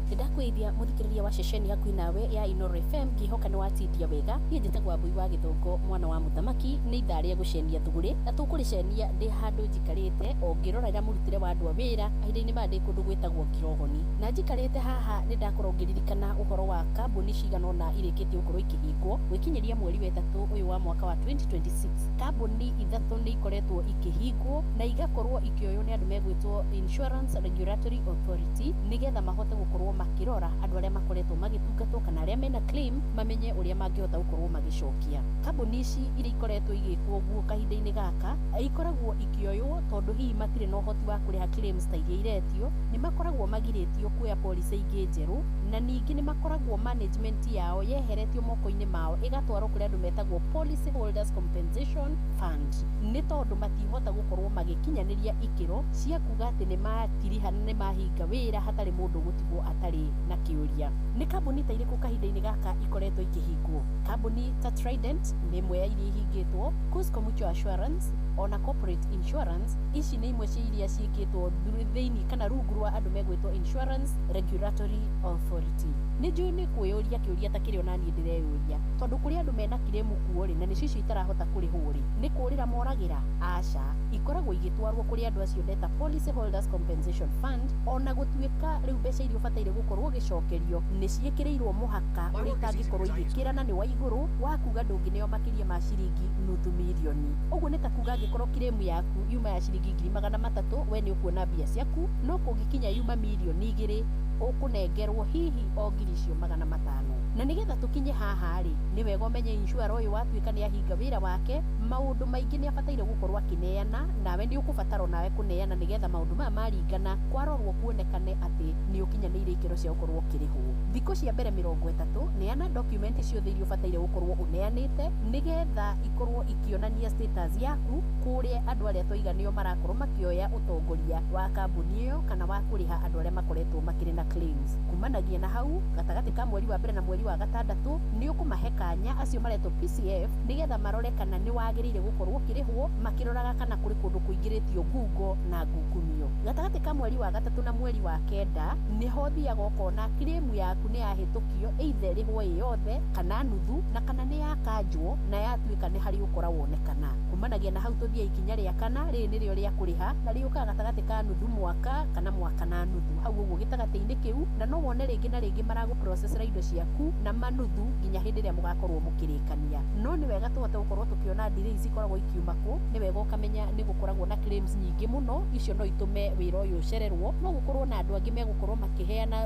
Speaker 1: Ndakwĩithia mũthikĩrĩria wa ceceni yaku nawe ya Inooro FM ngĩhoka nĩ watindia wega. Niĩ njĩtagwo Mbui wa Gĩthũngũ, mwana wa mũthamaki. Nĩ ithaa rĩa gũcenia thũgũrĩ, na tũkũrĩcenia ndĩ handũ njikarĩte o ngĩrorera mũrutĩre wa andũ a wĩra mahinda-inĩ maya ndĩ kũndũ gwĩtagwo Kirogoni. Na njikarĩte haha nĩ ndakorwo ngĩririkana ũhoro wa kambuni cigana ũna irĩkĩtie gũkorwo ikĩhingwo gwĩkinyĩria mweri wa ĩtatũ ũyũ wa mwaka wa 2026. Kambuni ithatũ nĩ ikoretwo ikĩhingwo na igakorwo ikĩoywo nĩ andũ megwĩtwo Insurance Regulatory Authority nĩgetha mahote gũkorwo makirora andũ arĩa makoretwo magĩtungatwo kana arĩa mena claim mamenye ũrĩa mangĩhota gũkorwo magĩcokia. Kambuni ici iria ikoretwo igĩkwo ũguo kahinda-inĩ gaka ikoragwo ikĩoywo tondũ hihi matirĩ na ũhoti wa kũrĩha claims ta iria iretio, nĩ makoragwo magirĩtio kuoya policy ingĩ njerũ, na ningĩ nĩ makoragwo management yao yeheretio moko-inĩ mao ĩgatwarwo kũrĩ andũ metagwo Policy Holders Compensation Fund, nĩ tondũ matihota gũkorwo magĩkinyanĩria ikĩro cia kuga atĩ nĩ matiriha nĩ mahinga wĩra hatarĩ mũndũ gũtigwo atarĩ na kĩũria. Nĩ kambuni ta irĩkũ kahinda-inĩ gaka ikoretwo ikĩhingwo? Kambuni ta Trident nĩ ĩmwe ya iria ihingĩtwo, Cusco Mutual Assurance, ona corporate insurance. Ici nĩ imwe cia iria ciĩkĩtwo thĩinĩ kana rungu rwa andũ megwĩtwo Insurance Regulatory Authority. Nĩ njũĩ nĩ kwĩyũria kĩũria ta kĩrĩa onaniĩ ndĩreyũria, tondũ kũrĩ andũ mena kiremu kuo rĩ na nĩcio icio itarahota kũrĩhwo rĩ, nĩ kũrĩra moragĩra? Aca, ikoragwo igĩtwarwo kũrĩ andũ acio ndeta Policy Holders Compensation Fund, ona gũtuĩka rĩu mbeca iria ũbataire gũkorwo ũgĩcokerio nĩ ciĩkĩrĩirwo mũhaka ũrĩa itangĩkorwo igĩkĩra na nĩ wa igũrũ wa kuga ndũngĩneo makĩria ma ciringi nuthu mirioni. Ũguo nĩ ta kuga angĩkorwo kiremu yaku yuma ya ciringi 300,000 we nĩ ũkuona mbia ciaku, no kũngĩkinya yuma mirioni 2 ũkũnengerwo hihi o ngiri icio 500. Na nĩgetha tũkinye haha rĩ, nĩ wega ũmenye insurer ũyũ watuĩka nĩ ahinga wĩra wake, maũndũ maingĩ nĩ abataire gũkorwo akĩneana, nawe nĩ ũkũbatara nawe kũneana nĩgetha maũndũ maya maringana kwarorwo kuonekane atĩ nĩ ũkinyanĩire ikĩro cia gũkorwo ũkĩrĩhwo. Thikũ cia mbere 30 neana document ciothe iria ũbataire gũkorwo ũneanĩte nĩgetha ikorwo ikĩonania status yaku kũrĩa andũ arĩa tũiga nĩo marakorwo makĩoya ũtongoria wa kambuni ĩyo kana wa kũrĩha andũ arĩa makoretwo makĩrĩ na claims. Kumanagia na hau gatagatĩ ka mweri wa mbere na mweri wa gatandatũ nĩ ũkũmahe kanya acio maretwo PCF nĩgetha marore kana nĩ wagĩrĩire gũkorwo ũkĩrĩhwo, makĩroraga kana kũrĩ kũndũ kũingĩrĩtio ngungo na ngungumio. Gatagatĩ ka mweri wa gatatũ na mweri wa kenda nĩho thiaga ũkona claim yaku nĩ yahĩtũkio either ĩrĩhwo ĩyothe kana nuthu na kana nĩ yakanjwo na yatuĩka nĩ harĩ ũkora wonekana. Kumanagia na hau tũthiĩ ikinya rĩa kana, rĩrĩ nĩrĩo rĩa kũrĩha na rĩũkaga gatagatĩ ka nuthu mwaka kana mwaka na nuthu. Hau ũguo gĩtagatĩ-inĩ kĩu na no wone rĩngĩ na rĩngĩ maragũprocessera indo ciaku na manuthu nginya hĩndĩ ĩrĩa mũgakorwo mũkĩrĩkania. No nĩ wega tũhote gũkorwo tũkĩona delays ikoragwo ikiuma kũ, nĩ wega ũkamenya nĩ gũkoragwo na claims nyingĩ mũno, icio no itũme wĩra ũyũ ũcererwo. No gũkorwo na andũ angĩ megũkorwo makĩheana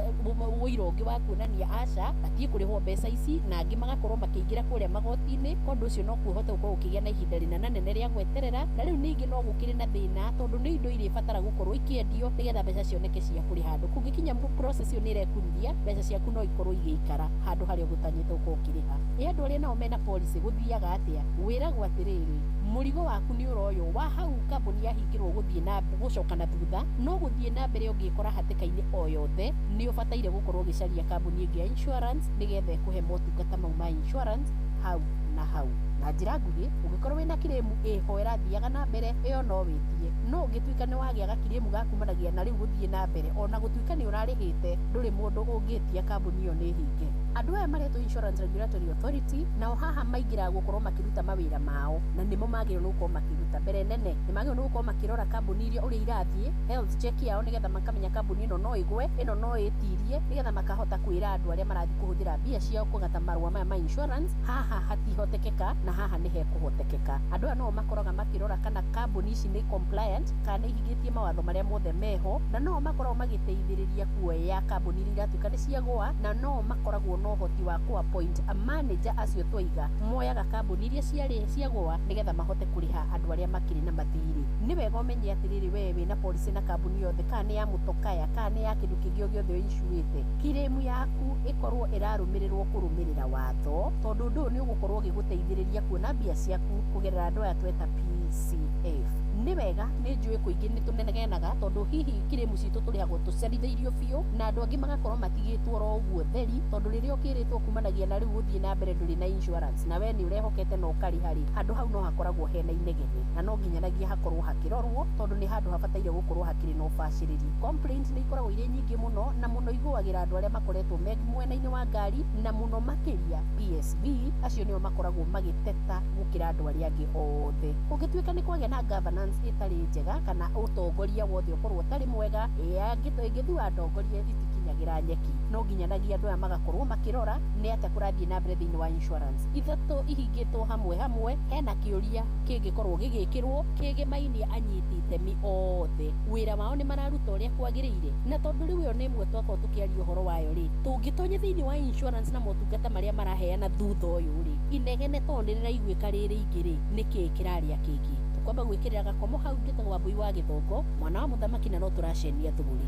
Speaker 1: wĩira ũngĩ wa kuonania aca batiĩ kũrĩhwo mbeca ici, na angĩ magakorwo makĩingĩra kũrĩa magoti-inĩ. Ũndũ ũcio no kuhote gũkorwo ũkĩgĩa na ihinda rĩnene nene rĩa gweterera, na rĩu ningĩ no gũkĩrĩ na thĩna tondũ nĩ indo iria ibatara gũkorwo ikĩendio nĩgetha mbeca cioneke cia kũrĩha andũ. Kũngĩkinya process ĩyo nĩ ĩrekunithia, mbeca ciaku no ikorwo igĩikara handũ harĩa ũgũtanyĩte gũkorwo ũkĩrĩha. Andũ arĩa nao mena policy gũthiaga atĩa, wĩragwo atĩrĩrĩ, mũrigo waku nĩ ũroywo wa hau kambuni yahingĩrwo gũthiĩ na gũcoka na thutha, no gũthiĩ na mbere ũngĩkora hatĩka-inĩ o yothe nĩ ũbataire gũkorwo ũgĩcaria kambuni ĩngĩ ya insurance nĩgetha ĩkũhe motungata mau ma insurance hau na hau. Na njĩra nguhĩ, ũngĩkorwo wĩna kiremu ĩho ĩrathiaga na mbere, ĩyo no wĩtie. No ũngĩtuĩka nĩ wagĩa gakiremu gakumanagia na rĩu gũthiĩ na mbere, ona gũtuĩka nĩ ũrarĩhĩte, ndũrĩ mũndũ ũngĩtia kambuni ĩyo nĩ hinge. Andũ aya maretwo Insurance Regulatory Authority nao haha maingĩraga gũkorwo makĩruta mawĩra mao, na nĩmo magĩrĩirwo gũkorwo makĩruta. Mbere nene nĩ magĩrĩirwo gũkorwo makĩrora kambuni iria ũrĩa irathiĩ, health check yao nĩgetha makamenya kambuni ĩno no ĩgwe, ĩno no ĩtirie, nĩgetha makahota kwĩra andũ arĩa marathiĩ kũhũthĩra mbia ciao kũgata marũa maya ma insurance, haha hatihotekeka na haha nĩ hekũhotekeka. Andũ aya no makoraga makĩrora kana kambuni ici nĩ compliant, kana ihingĩtie mawatho marĩa mothe meho, na no makoragwo magĩteithĩrĩria kuoya kambuni iria iratuĩka nĩ ciagũa, na no makoragwo no ũhoti wa ku appoint a manager acio twaiga moyaga kambuni iria ciagũa nĩgetha mahote kũrĩha andũ arĩa makĩrĩ na mathirĩ. Nĩ wega ũmenye atĩrĩrĩ, wewe wĩna policy na kambuni yothe, kana nĩ ya mũtokaya, kana nĩ ya kĩndũ kĩngĩ o gĩothe ũinsurĩte, kiremu yaku ĩkorwo ĩrarũmĩrĩrwo kũrũmĩrĩra watho, tondũ ũndũ ũyũ nĩ ũgũkorwo ũgĩgũteithĩrĩria kuona mbia ciaku kũgerera andũ aya tweta PCF. Nĩ wega, nĩ njũĩ kũingĩ nĩ tũnegenaga tondũ hihi kiremu citũ tũrĩhagwo tũcerithĩirio biũ, na andũ angĩ magakorwo matigĩtwo ro ũguo theri, tondũ rĩrĩa ũkĩrĩtwo kumanagia na rĩu gũthiĩ na mbere ndũrĩ na insurance na we nĩ ũrehokete na ũkarĩha rĩ, handũ hau no hakoragwo hena inegene, na no nginyanagia hakorwo hakĩrorwo tondũ nĩ handũ habataire gũkorwo hakĩrĩ na ũbacĩrĩri. Complaints nĩ ikoragwo irĩ nyingĩ mũno, na mũno igũagĩra andũ arĩa makoretwo me mwena-inĩ wa ngari, na mũno makĩria PSV, acio nĩo makoragwo magĩteta gũkĩra andũ arĩa angĩ othe. Kũngĩtuĩka nĩ kwagĩa na governance ĩtarĩ njega kana ũtongoria wothe ũkorwo ũtarĩ mwega, ĩngĩthua atongoria itikinyagĩra nyeki, no nginyanagia andũ aya magakorwo makĩrora nĩ atĩa kũrathiĩ na mbere thĩinĩ wa insurance. Ithatũ ihingĩtwo hamwe, hena kĩũria kĩngĩkorwo gĩgĩkĩrwo kĩgĩmainie anyiti itemi othe, wĩra wao nĩ mararuta ũrĩa kwagĩrĩire. Na tondũ rĩu ĩyo nĩ ĩmwe twakorwo tũkĩaria ũhoro wayo rĩ, tũngĩtonya thĩinĩ wa insurance na motungata marĩa maraheana thutha ũyũ rĩ, inegene tondũ nĩ rĩraiguĩka rĩrĩ ingĩ rĩ, nĩkĩĩ kĩrarĩa kĩngĩ. Kwamba gwĩkĩrĩra gakomo hau njĩtagwo Wambui wa Gĩthongo, mwana wa mũthamaki, na no tũracenia thũgũri.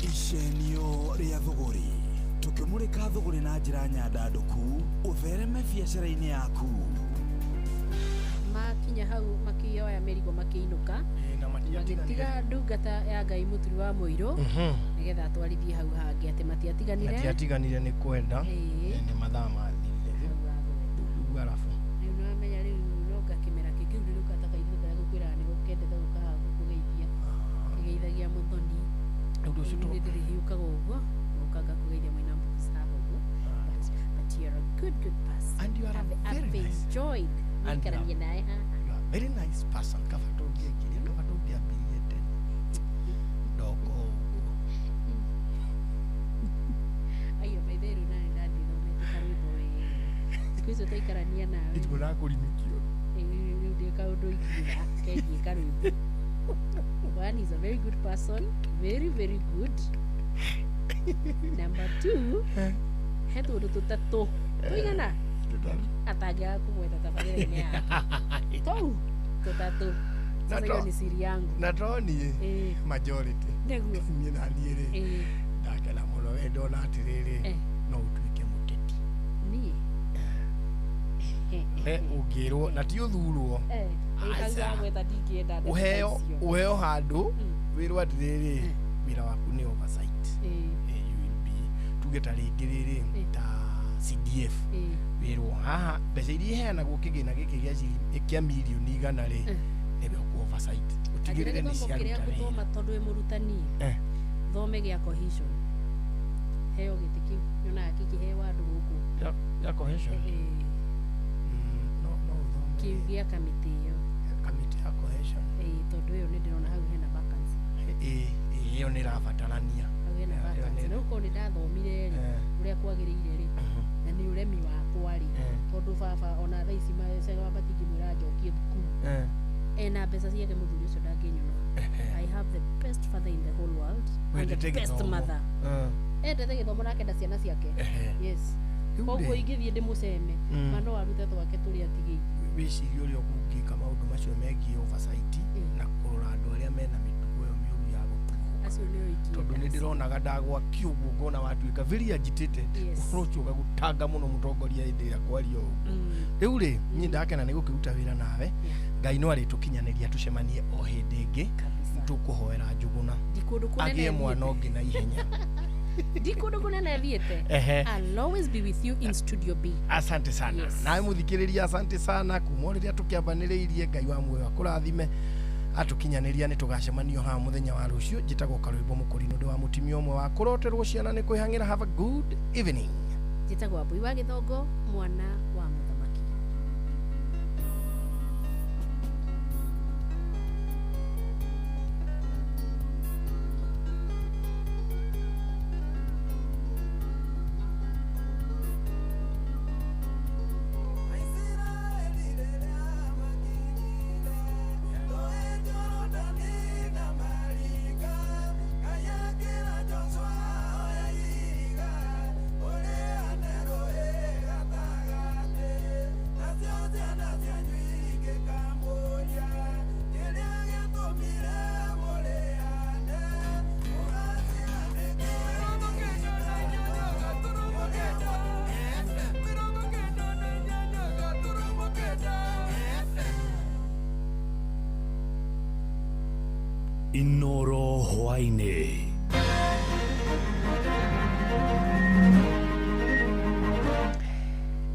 Speaker 3: Icenio rĩa thũgũri, tũkĩmũrĩka thũgũri na njĩra nyandandũku, ũthereme biacara-inĩ yaku.
Speaker 1: Makinya hau makĩoya mĩrigo makĩinũka, magĩtiga ndungata ya Ngai Mũturi wa Mũirũ nĩgetha atwarithie hau hangĩ, atĩ matiatiganire
Speaker 2: nĩ kwenda, nĩ mathaa mathirire. Rĩu arabu
Speaker 1: rĩu nĩwamenya rĩu no ngakĩmera kĩngĩ rĩu gataka ithuĩ karĩa gũkwĩra
Speaker 2: mundu ucio to
Speaker 1: hiukaga uguo ukaga kugeria mwina mbusa uguo but you're a good person
Speaker 2: and you are
Speaker 1: I've enjoyed nikarania naye
Speaker 2: you are very nice person kava tongie kile kava tongia billion dogo
Speaker 1: ayo baidheru nani ndani no karibu kwizo taikarania nawe
Speaker 2: ndiko na kulimikio
Speaker 1: ndio kaundo ikiwa keje karibu one is a very good person, very very good. Number 2 hetu ndo tutatu tuigana ataga kumweta tafadhali ni hapa tutatu sasa hiyo ni siri yangu
Speaker 2: na droni majority
Speaker 1: niguo
Speaker 2: mimi na niere ndakala muno wendo na atiriri no utuike muteti
Speaker 1: ni
Speaker 2: ugirwo na ti uthurwo uheo handu wirwo atiriri wira waku ni oversight you will be tugeta ringiriri ta CDF wirwo haha mbeca iria iheanagwo kigina giki gia milioni igana ri nebe ku oversight utigirire ni ciaruta
Speaker 1: thoma tondu we murutani thome gia cohesion heo gitiki yona kikihewa andu guku
Speaker 2: ya cohesion
Speaker 1: kiugia kamiti yo
Speaker 2: kamiti ya cohesion
Speaker 1: tondu yo ni ndirona hau hena vacancy
Speaker 2: iyo ni rabatarania
Speaker 1: hau hena vacancy no ko ni ndathomire ri uria kwagiriire ri na ni uremi wakwa ri tondu baba ona thaa ici macega batiki mwira njokie thukuru ena mbeca ciake muthuri ucio ndanginyona I have the best father in the whole world and the best mother endete githomo nake nda ciana ciake yes koguo ingithie ndimuceme mano arute twake turi atigi
Speaker 2: wicirio uri ogukika maundu macio megie oversight na kurora andu aria mena mitugo yo miuru ya gutugo
Speaker 1: acio ni oiki
Speaker 2: tondu ni ndironaga ndagwa kiugo ngona watuika very agitated urocho gagutanga muno mutongoria indi ya kwario riu ri nyi ndakena ni gukiruta wira nawe ngai no ari tukinyaniria tucemanie o hindi ingi tukuhoera njuguna agie mwana ongi na ihenya
Speaker 1: Dikudu kunene thiete. I'll always be with you in Studio B.
Speaker 2: Asante sana. Nawe muthikiriria asante sana kumoriria tukiambaniriirie ngai wa muoyo akurathime atukinyaniria ni tugacemanio ha muthenya wa rucio jitagwo karwimbo mukurino ndi wa mutimio omwe wa kuroterwo ciana ni kwihangira. Have a good evening.
Speaker 1: Jitagwo Abui wa Githongo mwana wa muthamaki.
Speaker 19: Inoro hwaine.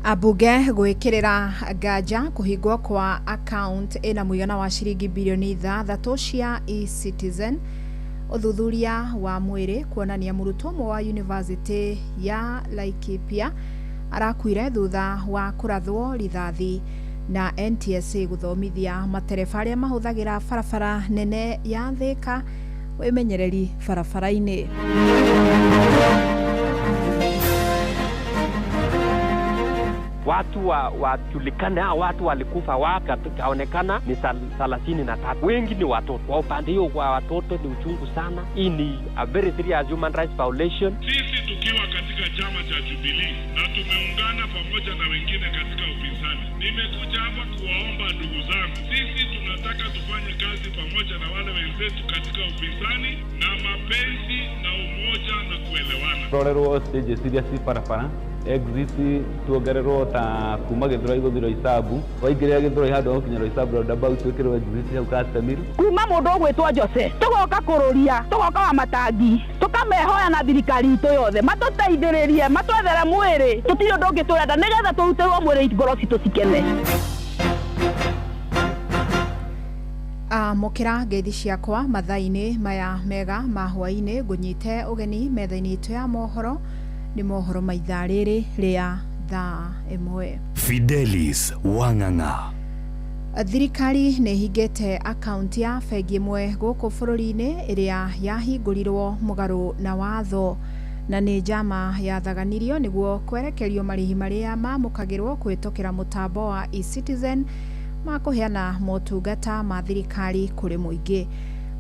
Speaker 4: Abunge gwikirira nganja kuhingwo kwa account ina muigana wa ciringi bilioni 3 cia eCitizen. Uthuthuria wa mwiri kuonania murutwo mwa wa University ya Laikipia arakuire thutha wa kurathwo rithathi na NTSA guthomithia matereba aria mahuthagira barabara nene ya Thika wimenyereri barabara-ini.
Speaker 17: Watu wajulikane, watu walikufa wapi kaonekana ni 33. Wengi ni watoto. Kwa upande hiyo kwa watoto ni uchungu sana. Hii ni a very serious human rights violation.
Speaker 18: Sisi tukiwa katika chama cha Jubilee na tumeungana pamoja na wengine katika upinzani, nimekuja hapa kuwaomba ndugu zangu, sisi tunataka tufanye kazi pamoja na wale wenzetu katika upinzani na mapenzi na umoja na kuelewana.
Speaker 20: Rorero stage serious barabara exit tuongererwo ta kuma Githura iguthiro Isabu waingire Githura handu gukinyira Isabu roundabout twikirwe exit hau Kastamir
Speaker 12: kuma mundu gwitwo Jose tugoka kururia tugoka wa matangi tukamehoya na thirikari itu yothe matuteithiririe matwethere mwiri tutiri undu ungi turenda nigetha turutirwo mwiri ngoro citu cikene.
Speaker 4: Mokira ngeithi ciakwa mathaini maya mega ma hwaini ngunyite ugeni methaini itu ya mohoro ni mohoro maitha riri ria thaa 1.
Speaker 19: Fidelis Wang'ang'a.
Speaker 4: Thirikari nĩ hingĩte akaunti ya bengi ĩmwe gũkũ bũrũri-inĩ ĩrĩa yahingũrirwo mũgarũ na watho, na nĩ njama yathaganirio nĩguo kwerekerio marĩhi marĩa mamũkagĩrwo kũhĩtũkĩra mũtambo wa eCitizen ma kũheana motungata ma thirikari kũrĩ mũingĩ.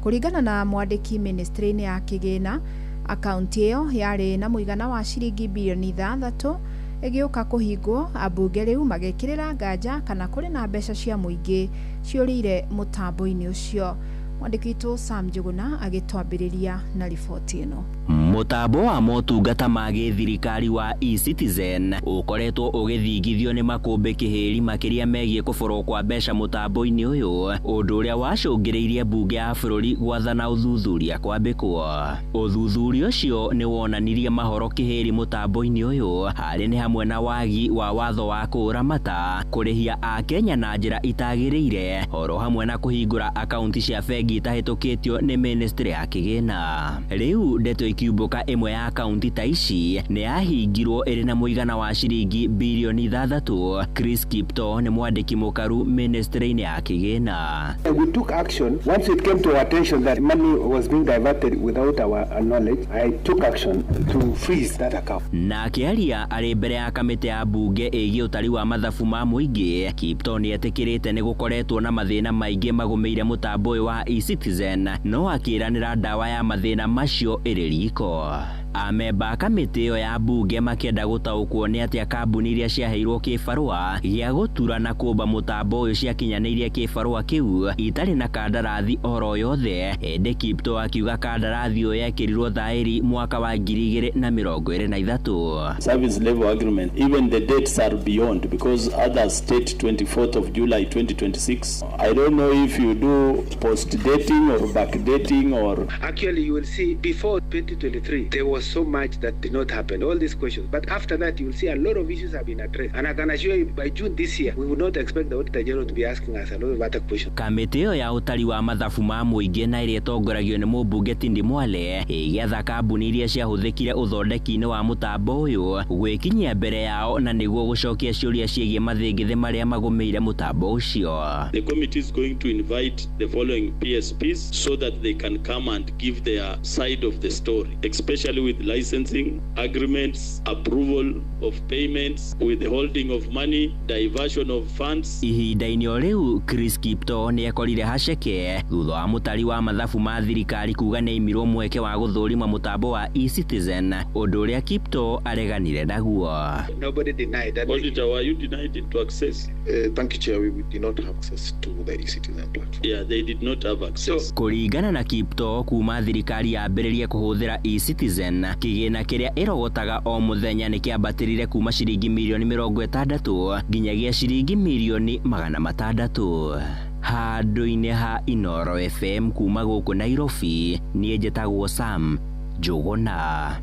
Speaker 4: Kũringana na mwandĩki ministry-inĩ ya kĩgĩna, akaunti ĩyo yarĩ na mũigana wa ciringi bilioni 3 ĩgĩũka kũhingwo, ambunge rĩu magĩkĩrĩra nganja kana kũrĩ na mbeca cia mũingĩ ciũrĩire mũtambo-inĩ ũcio. Mwandĩki witũ Sam Njuguna agĩtwambĩrĩria na riboti ĩno.
Speaker 21: Mũtambo wa motungata ma gĩthirikari wa eCitizen ũkoretwo ũgĩthingithio nĩ makũmbĩ kĩhĩri makĩria megiĩ kũborwo kwa mbeca mũtambo-inĩ ũyũ, ũndũ ũrĩa wacũngĩrĩirie mbunge ya bũrũri gwathana ũthuthuria kwambĩkwo. Ũthuthuria ũcio nĩ wonanirie mahoro kĩhĩri mũtambo-inĩ ũyũ, harĩ nĩ hamwe na wagi wa watho wa kũramata, kũrĩhia Akenya na njĩra itagĩrĩire, oro hamwe na kũhingũra akaunti cia bengi itahĩtũkĩtio nĩ ministry ya kĩgĩna. Rĩu ndeto ikiumbũka ĩmwe ya akaunti ta ici nĩ yahingirwo ĩrĩ na mũigana wa ciringi bilioni 3. Chris Kipto nĩ mwandĩki mũkaru ministry-inĩ ya kĩgĩna.
Speaker 22: We took action once it came to our attention that money was being diverted without our knowledge. I took action to freeze that account.
Speaker 21: Na akĩaria arĩ mbere ya kamĩtĩ ya mbunge ĩgiĩ ũtari wa mathabu ma mũingĩ, Kipto nĩ etĩkĩrĩte nĩ gũkoretwo na mathĩna maingĩ magũmĩire mũtambo ũyũ wa eCitizen, no akĩranĩra ndawa ya mathĩna macio ĩrĩ riko. Amemba kamĩtĩ ĩyo ya mbunge makĩenda gũtaũkwo nĩ atĩa kambuni iria ciaheirwo kĩbarũa gĩa gũtura na kũmba mũtambo ũyũ ciakinyanĩirie kĩbarũa kĩu itarĩ na kandarathi oro yothe. Ende Kipto akiuga kandarathi ĩyo yekĩrirwo thaĩri mwaka wa 2023.
Speaker 23: Service level agreement, even the dates are beyond because others state 24th of July 2026. I don't know if you do post dating or back dating or...
Speaker 22: Actually, you will see before 2023 there was so much that did not happen, all these questions, but after that you will see a lot of issues have been addressed, and I can assure you by June this year we will not expect the Auditor General to be asking us a lot of other questions.
Speaker 21: Kamĩtĩ ĩyo ya ũtari wa mathabu ma mũingĩ na ĩrĩa ĩtongoragio nĩ mũmbunge Tindi Mwale ĩgĩetha kambuni iria ciahũthĩkire ũthondeki-inĩ wa mũtambo ũyũ gwĩkinyia mbere yao na nĩguo gũcokia ciũria ciĩgiĩ mathĩngĩthĩ marĩa magũmĩire mũtambo ũcio.
Speaker 23: The committee is going to invite the following PSPs so that they can come and give their side of the story, especially with licensing agreements, approval of payments, withholding of money, diversion of funds.
Speaker 21: Ihinda-inĩ o rĩu Chris Kipto nĩ ekorire haceke thutha wa mũtari wa mathabu ma thirikari kuga nĩ imirwo mweke wa gũthũrima mũtambo wa eCitizen, ũndũ ũrĩa Kipto areganire naguo.
Speaker 22: Nobody denied that.
Speaker 23: Auditor, were you denied to access?
Speaker 24: Thank you, Chair. We did not have access to the eCitizen platform.
Speaker 23: Yeah, they did not have access.
Speaker 21: Kũringana na Kipto, kuma thirikari yambĩrĩrie kũhũthĩra eCitizen, kĩgĩna kĩrĩa ĩrogotaga o mũthenya nĩ kĩambatĩrire kuma ciringi milioni 60 nginyagia ciringi milioni 600. Handũ-inĩ ha Inooro FM kuma gũkũ Nairobi, niĩ njĩtagwo Sam Njuguna.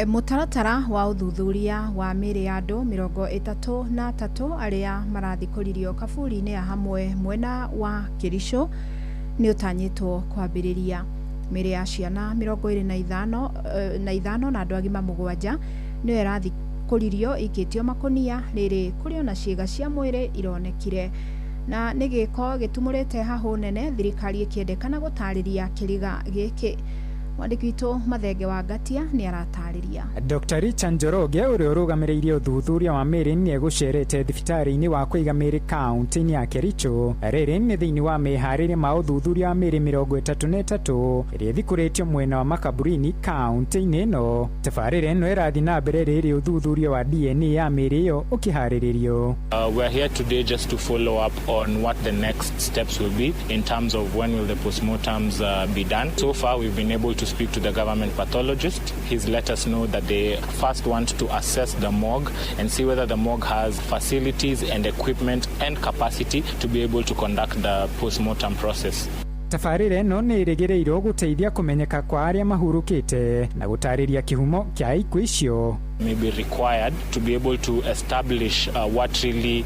Speaker 4: Mũtaratara wa ũthuthuria wa mĩĩrĩ ya andũ 33 arĩa marathikũririo kaburi-inĩ ya hamwe mwena wa Kericho nĩ ũtanyĩtwo kwambĩrĩria. Mĩĩrĩ ya ciana 25 na andũ agima 7 nĩyo ĩrathikũririo ikĩtio makũnia rĩrĩ kũrĩ ona ciĩga cia mwĩrĩ ironekire, na nĩ gĩko gĩtumũrĩte hahũ nene thirikari ĩkĩendekana gũtarĩria kĩriga gĩkĩ. Mwandĩki witũ Mathenge wa Gatia nĩ aratarĩria.
Speaker 25: Dr. Richard Njoroge ũrĩa ũrũgamĩrĩire ũthuthuria wa mĩĩrĩ nĩ egũcerete thibitarĩ-inĩ wa kũiga mĩĩrĩ kaunti-inĩ ya Kericho. Rĩrĩ nĩ thĩinĩ wa meharĩrĩria ma ũthuthuria wa mĩĩrĩ 33 ĩrĩa ĩthikũrĩtio mwena wa Makaburi-inĩ kaunti-inĩ ĩno. Tabarĩra ĩno ĩrathiĩ na mbere rĩrĩ ũthuthuria wa DNA ya mĩĩrĩ ĩyo ũkĩharĩrĩrio.
Speaker 26: We are here today just to follow up on what the next steps will be in terms of when will the postmortems be done. So far we've been able to speak to the government pathologist. He's let us know that they first want to assess the morgue and see whether the morgue has facilities and equipment and capacity to be able to conduct the postmortem process.
Speaker 25: Tabarĩra ĩno nĩ ĩrĩgĩrĩirwo gũteithia kũmenyeka kwa arĩa mahurũkĩte na gũtarĩria kĩhumo kĩa ikuũ icio.
Speaker 26: may be required to be able to establish what really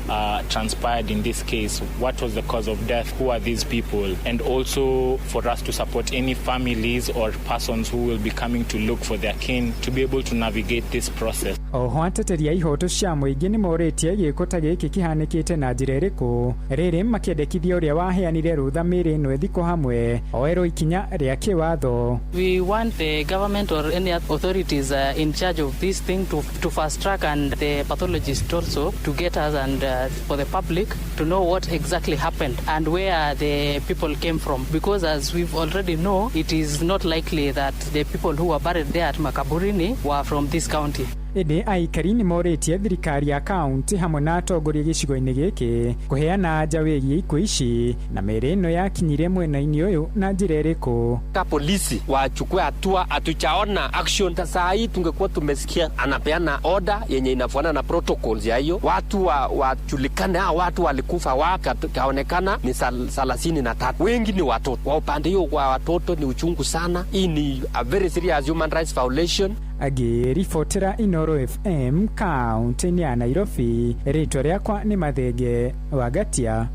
Speaker 26: transpired in this case, what was the cause of death, who are these people, and also for us to support any families or persons who will be coming to look for their kin to be able to navigate this process.
Speaker 25: Oho ateteria ihoto cia muingi ni moretie giko ta giki kihanikite na njira iriku riri makiendekithia uria waheanire rutha miri ino ithiko hamwe oero ikinya ria kiwatho.
Speaker 5: We want the government or any authorities in charge of this thing to fast track, and the pathologist also to get us and for the public to know what exactly happened and where the people came from, because as we've already know, it is not likely that the people who were buried there at Makaburini were from this county.
Speaker 25: Indi aikari ni moretie thirikari ya kaunti hamwe na atongoria gicigo-ini giki kuheana anja wigie ikuũ ici na mĩĩrĩ ĩno yakinyire mwena-inĩ ũyũ na njĩra ĩrĩkũ.
Speaker 17: Polisi wachukue hatua, hatujaona action. Saa hii tungekuwa tumesikia anapeana order yenye inafuana na protocols ya hiyo, watu wajulikane hao watu walikufa wapi, kaonekana ni 33. Wengi ni watoto. Kwa upande hiyo kwa watoto ni uchungu sana. Hii ni a very serious human rights violation.
Speaker 25: Agiribotera Inoro FM kaunti-inĩ ya Nairobi, rĩtwa rĩakwa nĩ Mathenge Wagatia.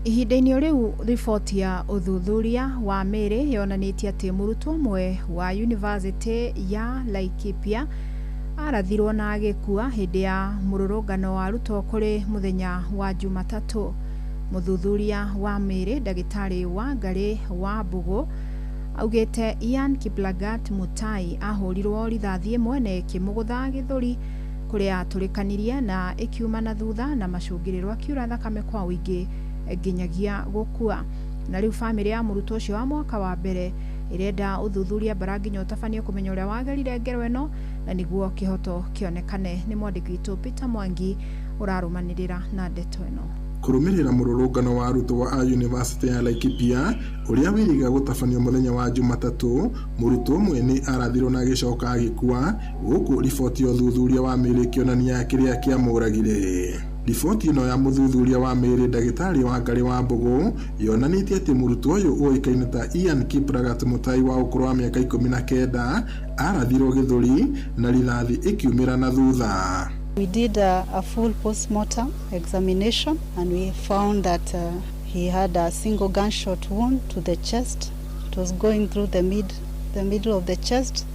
Speaker 4: Ihinda-inĩ rĩu riboti ya ũthuthuria wa mĩĩrĩ yonanĩtie atĩ mũrutwo ũmwe wa yunivasĩtĩ ya Laikipia arathirwo na agĩkua hĩndĩ ya mũrũrũngano wa arutwo kũrĩ mũthenya wa Jumatatũ. Mũthuthuria wa mĩĩrĩ ndagĩtarĩ Wangari wa Mbugu augite Ian Kiplagat Mutai ahũrirwo rithathi ĩmwe na ĩkĩmũgũtha gĩthũri kũrĩa atũrĩkanirie na ĩkiuma na thutha na macũngĩrĩro akiura thakame kwa ũingĩ nginyagia gũkua. Na rĩu bamĩrĩ ya mũrutwo ũcio wa mwaka wa mbere ĩrenda ũthuthuria bara nginya ũtabanio kũmenya ũrĩa wagerire ngero ĩno na nĩguo kĩhoto kĩonekane. Nĩ mwandĩki witũ Peter Mwangi ũrarũmanĩrĩra na ndeto ĩno.
Speaker 6: Kurumirira mururungano wa arutwo a University ya Laikipia uria wiriga gutabanio muthenya wa Jumatatu, murutwo umwe ni arathirwo na gicoka agikua guku riboti ya uthuthuria wa mĩĩrĩ kĩonania kiria kiamũragire. Riboti ino ya muthuthuria wa mĩĩrĩ ndagĩtarĩ Wangari wa Mbugu yonanĩtie atĩ mũrutwo ũyũ ũĩkaine ta Ian Kiplagat Mutai wa ũkũrũ wa mĩaka 19 arathirwo gĩthũri na rithathi ĩkiumĩra na thutha.
Speaker 8: We did a full post-mortem examination and we found that he had a single gunshot wound to the chest. It was going through the middle of the chest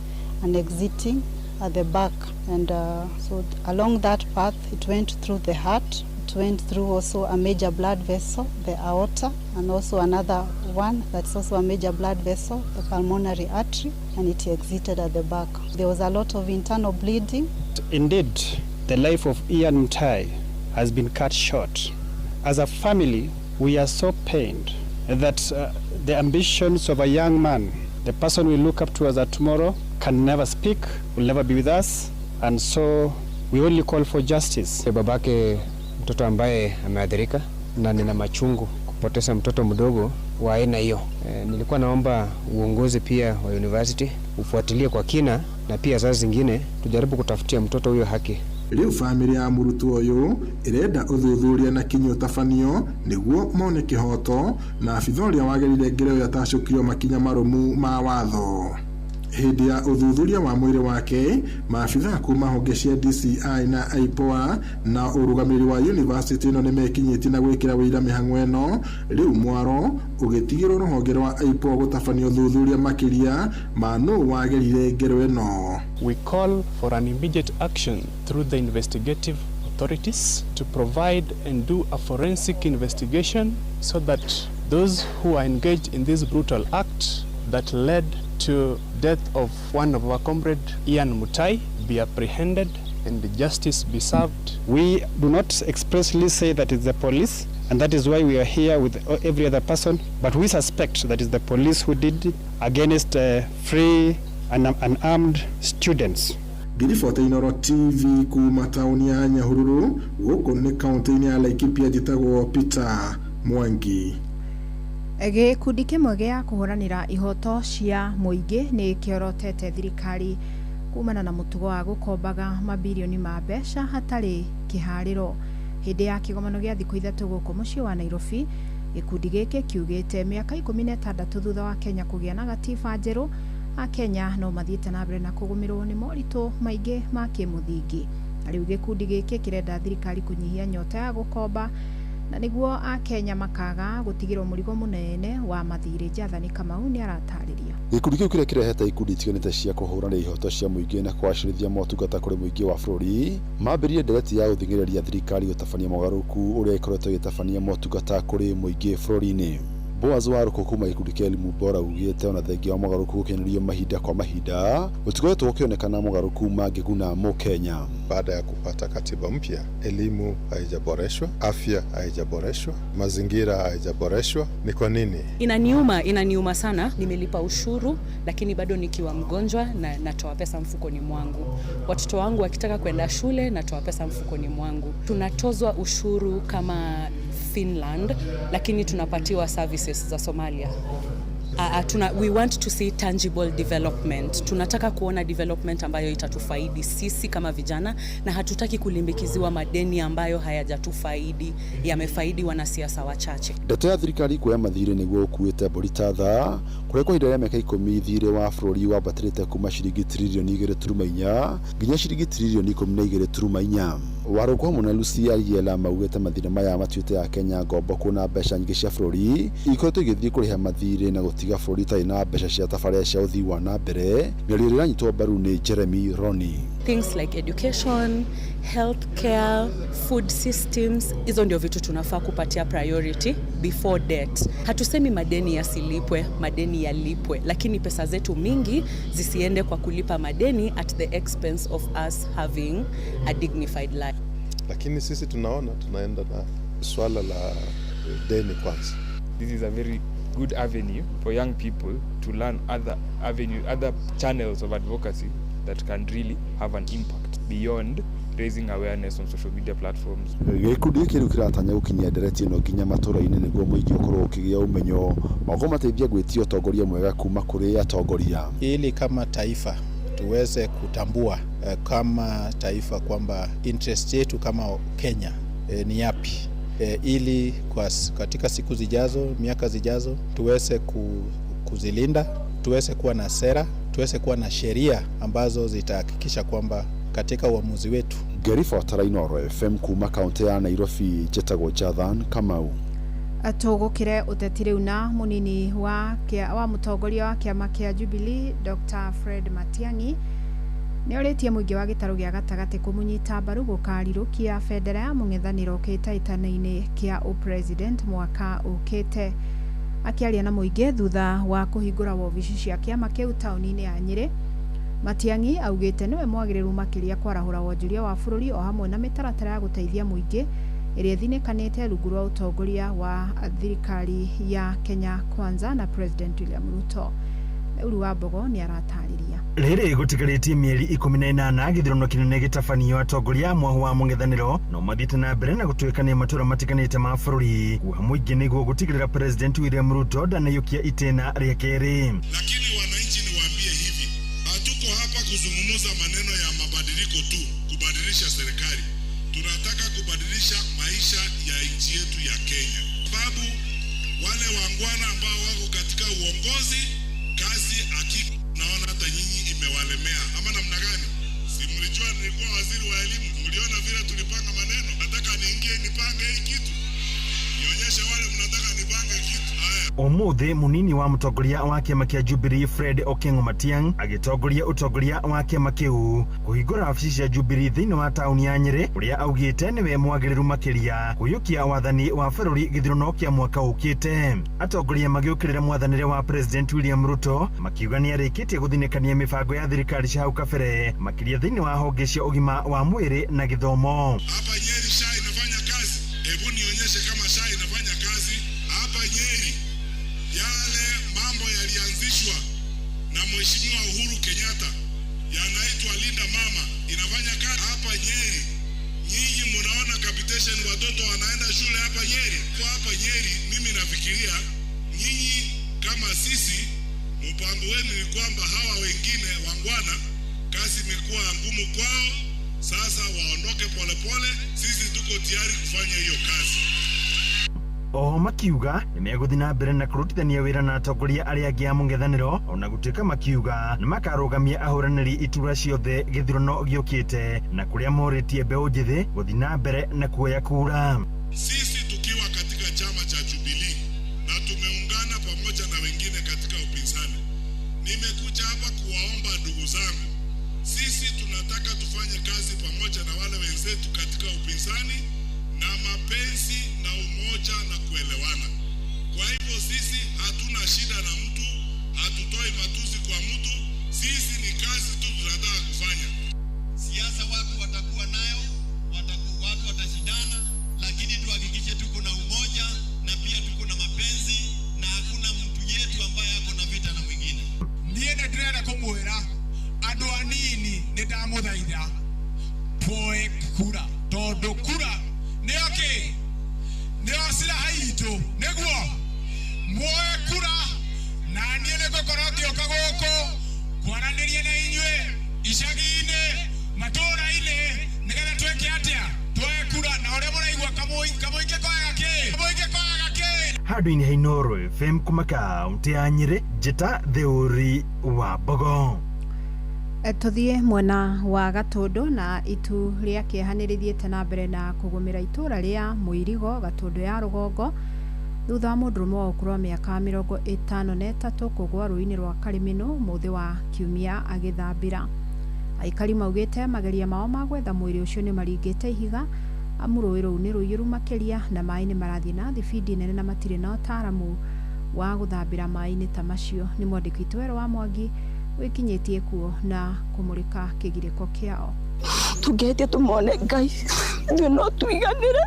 Speaker 8: and exiting at the back. And so along that path, it went through the heart. It went through also a major blood vessel, the aorta, and also another one that's also a major blood vessel, the pulmonary artery, and it exited at the back. There was a lot of internal bleeding.
Speaker 9: Indeed, the life of Ian Mutai has been cut short. As a family, we are so pained that the ambitions of a young man, the person we look up to as a tomorrow, can never speak, will never be with us, and so we only call for justice.
Speaker 13: Babake mtoto ambaye ameathirika na nina machungu kupoteza mtoto mdogo wa aina hiyo. Nilikuwa naomba uongozi pia wa university ufuatilie kwa kina na pia saa zingine tujaribu kutafutia mtoto huyo haki.
Speaker 6: Riu family ya mũrutwo ũyũ irenda ũthuthuria na kinyo tabanio nĩguo mone kĩhoto na abitha ũrĩa wagerire ngero ya tacũkio makinya marũmu ma watho. Hĩndĩ ya ũthuthuria wa mwĩrĩ wake, maabitha kuma honge cia DCI na IPOA na ũrũgamĩrĩri wa university ĩno nĩmekinyĩtie na gwĩkĩra wĩira mĩhang'o ĩno. Rĩu mwaro ũgĩtigĩrwo rũhonge rwa IPOA gũtabania ũthuthuria makĩria ma nũũ wagerire ngero ĩno.
Speaker 9: We call for an immediate action through the investigative authorities to provide and do a forensic investigation so that those who are engaged in this brutal act that led to death of one of our comrade Ian Mutai be apprehended and justice be served. We do not expressly say that it's the police, and that is why we are here with every other person, but we suspect that it's the police who did it against free and unarmed students.
Speaker 6: Ngiriboti Inoro TV kuma tauni ya Nyahururu gũkũ nĩ kaunti-inĩ ya Laikipia njĩtagwo Peter Mwangi.
Speaker 4: Gĩkundi kĩmwe gĩa kũhũranĩra ihoto cia mũingĩ nĩ kĩorotete thirikari kumana na mũtugo wa gũkombaga mabilioni ma mbeca hatarĩ kĩharĩro. Hĩndĩ ya kĩgomano gĩa thikũ ithatũ gũkũ mũciĩ wa Nairobi, gĩkundi gĩkĩ kiugĩte mĩaka 16 thutha wa Kenya kũgĩa na gatiba njerũ, Akenya no mathiĩte na mbere na kũgũmĩrwo nĩ moritũ maingĩ ma kĩmũthingi. Rĩu gĩkundi gĩkĩ kĩrenda thirikari kũnyihia nyota ya gũkomba na nĩguo Akenya makaga gũtigĩrwo mũrigo mũnene wa mathirĩ. Jathani Kamau nĩ aratarĩria.
Speaker 7: Gĩkundi kĩu kĩrĩa kĩrehete ikundi itiganĩte cia kũhũranĩra ihoto cia mũingĩ na kũgacĩrithia motungata kũrĩ mũingĩ wa bũrũri mambĩrĩrie ndereti ya gũthing'ĩrĩria thirikari gũtabania mogarũrũku ũrĩa ĩkoretwo ĩgĩtabania motungata kũrĩ mũingĩ bũrũri-inĩ. Boaz Waruko kuma gĩkundi kĩa Elimu Bora ugĩte ona thengia wa mogarũrũku gũkenererio mahinda kwa mahinda gũtikoretwo gũkĩonekana mogarũrũku mangĩguna Mũkenya.
Speaker 24: Baada ya kupata katiba mpya, elimu haijaboreshwa, afya haijaboreshwa, mazingira haijaboreshwa. Ni kwa nini?
Speaker 10: Inaniuma sana. Nimelipa ushuru lakini bado nikiwa mgonjwa na natoa pesa mfukoni mwangu. Watoto wangu wakitaka kwenda shule natoa pesa mfukoni mwangu. Tunatozwa ushuru kama Finland lakini tunapatiwa services za Somalia. We want to see tangible development. Tunataka kuona development ambayo itatufaidi sisi kama vijana na hatutaki kulimbikiziwa madeni ambayo hayajatufaidi, yamefaidi wanasiasa wachache.
Speaker 7: Ndeto ya thirikari kuoya mathirĩ nĩguo ũkuĩte mbũri ta thaa kũrĩa kwa ihinda rĩa mĩaka 10 thirĩ wa bũrũri wambatĩrĩte kuma ciringi tiririoni 2.4 nginya ciringi tiririoni 12.4. Waruko hamwe na Lucy Ariela maugĩte mathirĩ maya matuĩte ya Kenya ngombo kuona mbeca nyingĩ cia bũrũri ikoretwo igĩthiĩ kũrĩha mathirĩ na gũtiga bũrũri tarĩ na mbeca cia tabarĩra cia ũthii wa na mbere. Mĩario ĩrĩa ĩranyitwo mbaru nĩ Jeremy Roni.
Speaker 10: Things like education, healthcare, food systems, hizo ndio vitu tunafaa kupatia priority before debt. Hatusemi madeni yasilipwe, madeni yalipwe, lakini pesa zetu mingi zisiende kwa kulipa madeni at the expense of us having a dignified life.
Speaker 24: Lakini sisi tunaona tunaenda na swala la deni kwanza.
Speaker 11: This is a very good avenue for young people to learn other channels of advocacy that can really have an impact beyond raising awareness on social media platforms.
Speaker 7: Gĩkundi gĩkĩ rĩu kĩratanya gũkinyia ndereti ĩno nginya matũũra-inĩ nĩguo mũingĩ ũkorwo ũkĩgĩa ũmenyo wa mateithia gwĩtia ũtongoria mwega kuma kũrĩ atongoria.
Speaker 14: Ili kama taifa tuweze kutambua kama taifa kwamba interest yetu kama Kenya ni yapi, ili katika siku zijazo, miaka zijazo tuweze kuzilinda, tuweze kuwa na sera, tuweze kuwa na sheria ambazo zitahakikisha kwamba katika uamuzi wetu.
Speaker 7: Gerifa Tarainoro FM kuma kaunti ya Nairobi, Jetagwo Jathan Kamau.
Speaker 4: Atogokire ũteti rĩu na mũnini wa mũtongoria wa kĩama kĩa Jubilee Dr. Fred Matiang'i nĩorĩtie mũingĩ wa gĩtarũ gĩa gatagatĩ kũmũnyita mbaru gũkarirũkia bendera ya mũng'ethanĩro kĩhĩtahĩtano-inĩ kĩa ũpresident mwaka ũkĩte. Akiaria na mũingĩ thutha wa kũhingũra wabici cia kĩama kĩu taũni-inĩ ya Nyĩrĩ, Matiang'i augĩte nĩwe mwagĩrĩru makĩria kwarahũra wonjoria wa bũrũri o hamwe na mĩtaratara ya gũteithia mũingĩ ĩrĩa ĩthinĩkanĩte rungu rwa ũtongoria wa thirikari ya Kenya Kwanza na President William Ruto. Uru wa Mbogo nĩ aratarĩria.
Speaker 15: Rĩrĩ gũtigarĩtie mĩeri 18 gĩthurano kĩnene gĩtabanio atongoria mwaho wa mũng'ethanĩro no mathiĩte na mbere na gũtuĩkania matũũra matiganĩte ma bũrũri wa mũingĩ nĩguo gũtigĩrĩra President William Ruto ndanaiũkia itĩna rĩa kerĩ.
Speaker 18: Lakini wananchi niwaambie hivi, hatuko hapa kuzungumza maneno ya mabadiliko tu, kubadilisha serikali. Tunataka kubadilisha maisha ya nchi yetu ya Kenya. Sababu wale wangwana ambao wako katika uongozi, kazi hakika naona hata nyinyi imewalemea. Ama namna gani? Si mlijua nilikuwa waziri wa elimu, mliona vile tulipanga maneno. Nataka niingie nipange hii kitu. Nionyeshe wale mnataka nipange kitu.
Speaker 15: Umuthi munini wa mũtongoria wa kĩama kĩa Jubilee Fred Okengo Matiang'i agĩtongoria ũtongoria wa kĩama kĩu kũhingũra wabici cia Jubilee thĩinĩ wa taũni ya Nyĩrĩ, ũrĩa augĩte nĩwe mwagĩrĩru makĩria kũiyũkia wathani wa bũrũri gĩthurano kĩa mwaka ũkĩte. Atongoria magĩũkĩrĩra mwathanĩre wa President William Ruto makiuga nĩarĩkĩtie gũthinĩkania mĩbango ya thirikari cia hau kabere makĩria thĩinĩ wa honge cia ũgima wa mwĩrĩ na gĩthomo.
Speaker 18: Hapa Nyeri SHA inafanya kazi. Hebu nionyeshe kama SHA inafanya kazi hapa Nyeri. Yale mambo yalianzishwa na Mheshimiwa Uhuru Kenyatta yanaitwa Linda Mama inafanya kazi hapa Nyeri. Nyinyi mnaona capitation watoto wanaenda shule hapa Nyeri. Kwa hapa Nyeri mimi nafikiria nyinyi kama sisi mpango wenu ni kwamba hawa wengine wangwana kazi imekuwa ngumu kwao, sasa waondoke polepole. Sisi tuko tayari kufanya hiyo kazi.
Speaker 15: oho makiuga nĩ megũthiĩ na mbere na kũrutithania wĩra na atongoria arĩa angĩ a mũng'ethanĩro ona gũtuĩka makiuga nĩ makarũgamia ahũranĩri iturwa ciothe gĩthurano gĩũkĩte na kũrĩa morĩtie mbeũ njĩthĩ gũthiĩ na mbere na kuoya kura.
Speaker 18: Sisi tukiwa katika chama cha Jubilee na tumeungana pamoja na wengine katika upinzani, nimekuja hapa kuwaomba ndugu zangu, sisi tunataka tufanye kazi pamoja na wale wenzetu katika upinzani na mapenzi na umoja na kuelewana. Kwa hivyo sisi hatuna shida na mtu, hatutoi matusi kwa mtu, sisi ni kazi tu tunataka kufanya. Siasa watu watakuwa nayo, watu watashindana, lakini tuhakikishe tuko na umoja na pia tuko na mapenzi na hakuna mtu yetu ambaye ako na vita na mwingine. Ndiye ndĩrenda kũmwĩra andũ anini nĩ ndamũthaitha twoe kura, tondũ kura nĩyo kĩ, nĩyo silaha itũ, nĩguo mwoe kura na niĩ nĩngũkorwo ngĩũka gũkũ kwaranĩria na inyuĩ icagi-inĩ matũũra-inĩ nĩgetha twĩke atĩa, twoe kura na ũrĩa mũraigua kamũingĩ koyaga kĩ.
Speaker 15: Handũ-inĩ ha Inooro FM kuma kaunti ya Nyĩrĩ, Njĩta Theũri wa Mbogo.
Speaker 4: Tuthie mwena wa Gatũndũ na itu rĩa kĩehanĩrĩthiĩte na mbere na kũgũmĩra itũra rĩa Mũirigo Gatũndũ ya rũgongo thutha wa mũndũrũme wa ũkũrũ wa mĩaka 53 kũgwa rũĩ-inĩ rwa Karimino mũthĩ wa Kiumia agĩthambĩra. Aikari maugĩte mageria mao ma gwetha mwĩrĩ ũcio nĩ maringĩte ihiga amu rũĩ rũu nĩ rũiyũru makĩria na maĩ nĩ marathiĩ na thibindi nene na matirĩ na ũtaaramu wa gũthambĩra maĩ-inĩ ta macio. Nĩ mwandĩki Wero wa Mwangi wikinyĩtie kuo na kũmũrĩka kĩgirĩko kĩao.
Speaker 1: Tũngĩhĩtia tũmone Ngai ithuĩ no tũiganĩre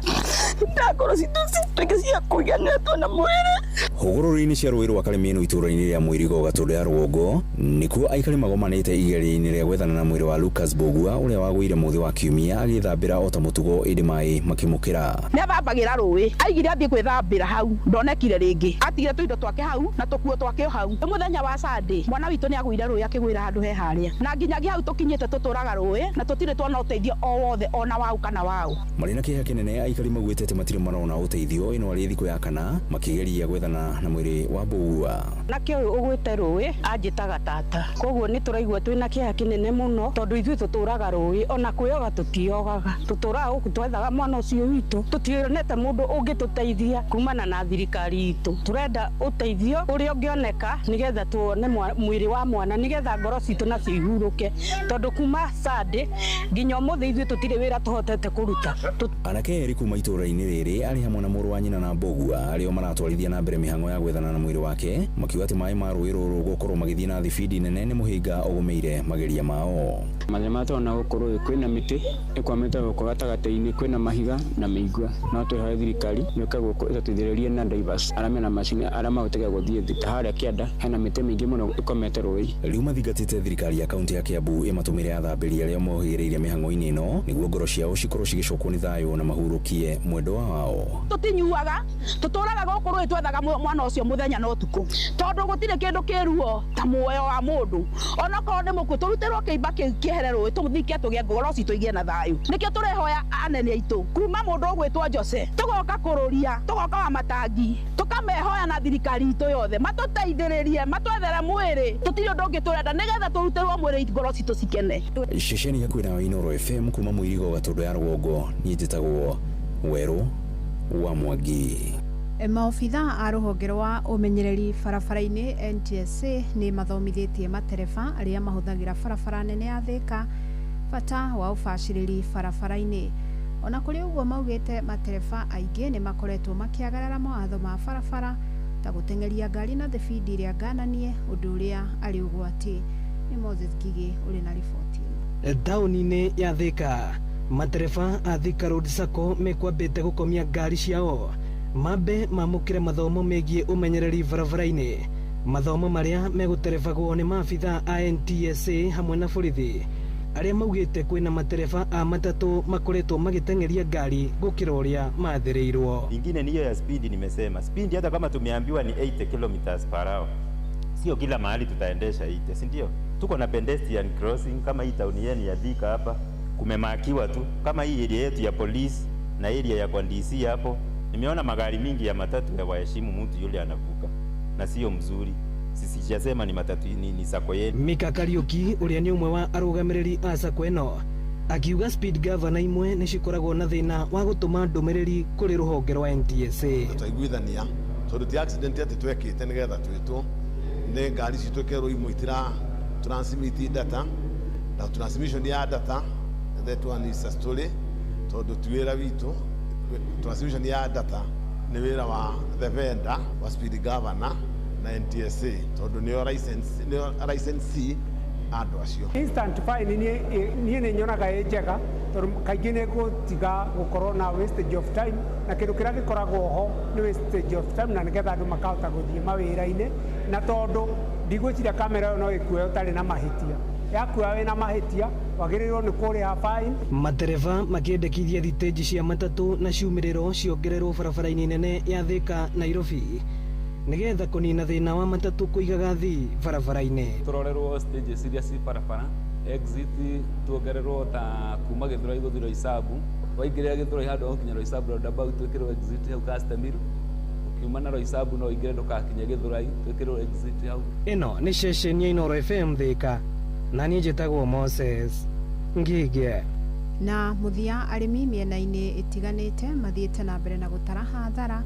Speaker 1: ndakorwo cituĩke cia kũiganĩra tuona mwĩrĩ.
Speaker 2: Hũgũrũrũ-inĩ cia rũĩ rwa Karimino itũra-inĩ rĩa Mũirigo Gatũndũ ya rũgongo nĩkuo aikari magomanĩte igeria-inĩ rĩa gwethana na mwĩrĩ wa Lucas Bogua ũrĩa wagũire mũthĩ wa Kiumia agĩthambĩra o ta mũtugo ĩndĩ maĩ makĩmũkĩra.
Speaker 1: Nĩathambagĩra rũĩ aigira athiĩ gwĩthambĩra hau ndonekire rĩngĩ atigire tũindo twake hau na tũkuo twake hau. Mũthenya wa Sunday mwana witũ nĩagũire rũĩ akĩgwĩra handũ he harĩa na nginyagia hau tũkinyĩte tũtũraga rũĩ na tũtirĩ tuona ũteithio o wothe ona wau kana wau.
Speaker 2: Marĩ na kĩeha kĩnene aikari maugĩte atĩ matirĩ marona ũteithio ĩno arĩ thikũ ya kana makĩgeria gwethana na mwĩrĩ wa Bogua.
Speaker 1: Nake ũyũ ũgwĩte rũĩ anjĩtaga tata, koguo nĩ tũraigua twĩna kĩeha kĩnene mũno tondũ ithuĩ tũtũraga rũĩ ona kwĩyoga tũtiogaga, tũtũraga gũkũ twethaga mwana ũcio witũ, tũtionete mũndũ ũngĩtũteithia kumana na thirikari itũ. Tũrenda ũteithio ũrĩa ũngĩoneka nĩgetha tuone mwĩrĩ wa mwana nĩgetha ngoro citũ nacio ihurũke tondũ kuma Sunday nginya ũmũthĩ ithuĩ tũtirĩ wĩra tũhotete kũruta.
Speaker 2: Anake erĩ kuma itũra-inĩ rĩrĩ arĩ hamwe na mũrũ wa nyina na Bogua arĩo maratwarithia na mbere mĩhang'o ya gwethana na mwĩrĩ wake makiuga atĩ maĩ ma rũĩ rũrũ gũkorwo magĩthiĩ na thibindi nene nĩ mũhĩnga ũgũmĩire mageria mao.
Speaker 3: Mathĩna marĩa tũrona gũkũ rũĩ kwĩna mĩtĩ ĩkwamĩte gũkũ gatagatĩ-inĩ, kwĩna mahiga na mĩigua, no twĩhoe thirikari yũke gũkũ ĩtũteithĩrĩrie na divers arĩa mena macini arĩa mahotekaga gũthiĩ thĩ harĩa kĩanda hena mĩtĩ mĩingĩ mũno ĩkomete rũĩ.
Speaker 2: Rĩu mathingatĩte thirikari ya kaunti ya Kiambu ĩmatũmĩre athambĩri arĩa mohĩgĩrĩire mĩhang'o-inĩ ĩno nĩguo ngoro ciao cikorwo cigĩcokwo nĩ thayũ na mahurũkie mwendwa wao.
Speaker 1: Tũtinyuaga tũtũraga gũkũ rũĩ twethaga mwana ũcio mũthenya na ũtukũ tondũ gũtirĩ kĩndũ kĩruo ta muoyo wa mũndũ ona korwo nĩ mũkuũ tũrutĩrwo kĩimba kĩu kĩehere rũĩ tũthike tũgĩe ngoro citũ igĩe na thayũ. Nĩkĩo tũrehoya anene aitũ kuma mũndũ ũgwĩtwo Jose tũgoka kũrũria tũgoka wa matangi tũkamehoya na thirikari itũ yothe matũteithĩrĩrie matwethere mwĩrĩ tũtirĩ ũndũ ũngĩ tũrenda nĩgetha tũrutĩrwo mwĩrĩ ngoro citũ cikene.
Speaker 2: Ceceni hakuhĩ na Inooro FM kuma Mũirigo Gatũndũ ya rũgongo niĩ njĩtagwo Wero wa Mwangi.
Speaker 4: Maobitha a rũhonge rwa ũmenyereri barabara-inĩ NTSA nĩ mathomithĩtie matereba arĩa mahũthagĩra barabara nene ya Thĩka bata wa ũbacĩrĩri barabara-inĩ. Ona kũrĩ ũguo maugĩte matereba aingĩ nĩ makoretwo makĩagarara mawatho ma barabara ta gũteng'eria ngari na thibindi ĩrĩa ngananie ũndũ ũrĩa arĩ ũgwati. Nĩ Moses Ngigĩ ũrĩ na riboti.
Speaker 12: Taũni-inĩ ya Thĩka matereba a Thika Road Sacco mekwambĩte gũkomia ngari ciao mambe mamũkĩre mathomo megiĩ ũmenyereri barabara-inĩ, mathomo marĩa megũterebagwo nĩ maabitha a NTSA hamwe na borithi arĩa maugĩte kwĩna matereba a matatũ makoretwo magĩteng'eria ngari gũkĩra ũrĩa mathĩrĩirwo.
Speaker 16: Ingine ni hiyo ya speed, nimesema speed hata kama tumeambiwa ni 80 kilometers per hour, sio kila mahali tutaendesha 80, si ndio? Tuko na pedestrian crossing kama hii tauni yenu ya Thika hapa kumemakiwa tu, kama hii area yetu ya police na area ya DC hapo Nimeona magari mingi ya matatu ya waheshimu mtu yule anavuka, na sio mzuri. Sisi sijasema ni matatu ni sako yenu.
Speaker 12: Mika Kariuki uria ni umwe wa arugamiriri a sako eno akiuga speed governor imwe ni cikoragwo na thina wa gutuma ndumiriri kuri ruhonge rwa NTSA.
Speaker 19: Tutaiguithania tondu ti accident ati twekite nigetha twitwo ni ngari citwekerwo imwe itira transmit data na transmission ya data. That one is a story tondu tuwira witu transmission ya data ni wira wa the vendor wa speed governor na NTSA tondu ni license andu acio.
Speaker 20: Instant fine ni nyonaga njega tondu kaingĩ nĩ gũtiga gũkorwo na wastage of time, na kĩndũ kĩrĩa gĩkoragwo ho nĩ wastage of time, na nĩgetha andũ makahota gũthiĩ mawĩra-inĩ, na tondu ndigwĩciria kamera ĩyo no ĩkuoya ũtarĩ na mahĩtia. Yakuoya wĩna mahĩtia wagĩrĩirwo nĩ kũrĩha fine.
Speaker 12: Matereba makĩendekithia thitĩnji cia matatũ na ciumĩrĩro ciongererwo barabara-inĩ nene ya Thika Nairobi nigetha kunina thina wa matatu kuigaga thi barabara-inĩ.
Speaker 21: Turorerwo stages iria ci barabara exit tuongererwo ta kuma Githurai guthii Roysambu, waingĩrĩra Githurai handũ gũkinya Roysambu roundabout twĩkĩrwo exit hau Customary, ukiuma na Roysambu no ingĩre ndũgakinye Githurai twĩkĩrwo exit hau. Ĩno nĩ ceceni ya Inooro FM Thika na niĩ njĩtagwo Moses Ngige.
Speaker 4: Na muthia arimi mĩena-inĩ ĩtiganĩte mathiĩte na mbere na gũtara hathara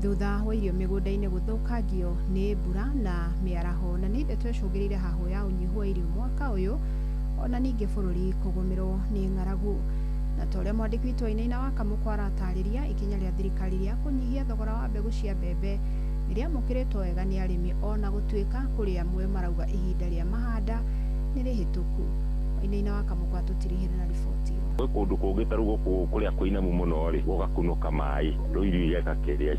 Speaker 4: thutha wa irio mĩgũnda-inĩ gũthũkangio nĩ mbura na mĩaraho, na nĩ ndeto icũngĩrĩire hahu ya ũnyihu wa irio mwaka ũyũ, ona ningĩ bũrũri kũgũmĩrwo nĩ ng'aragu. Na ta ũrĩa mwandĩki witũ Wainaina wa Kamũkwa aratarĩria, ikinya rĩa thirikari rĩa kũnyihia thogora wa mbegũ cia mbembe nĩrĩamũkĩrĩtwo wega nĩ arĩmi, ona gũtuĩka kũrĩ amwe marauga ihinda rĩa mahanda nĩ rĩhĩtũku. Wainaina wa Kamũkwa tũtirihĩre na riboti ĩyo.
Speaker 22: Gwĩ kũndũ kũngĩ ta rĩu kũrĩa kũinamu mũno rĩ, gũgakunũka maĩ, rĩu irio igakĩrĩa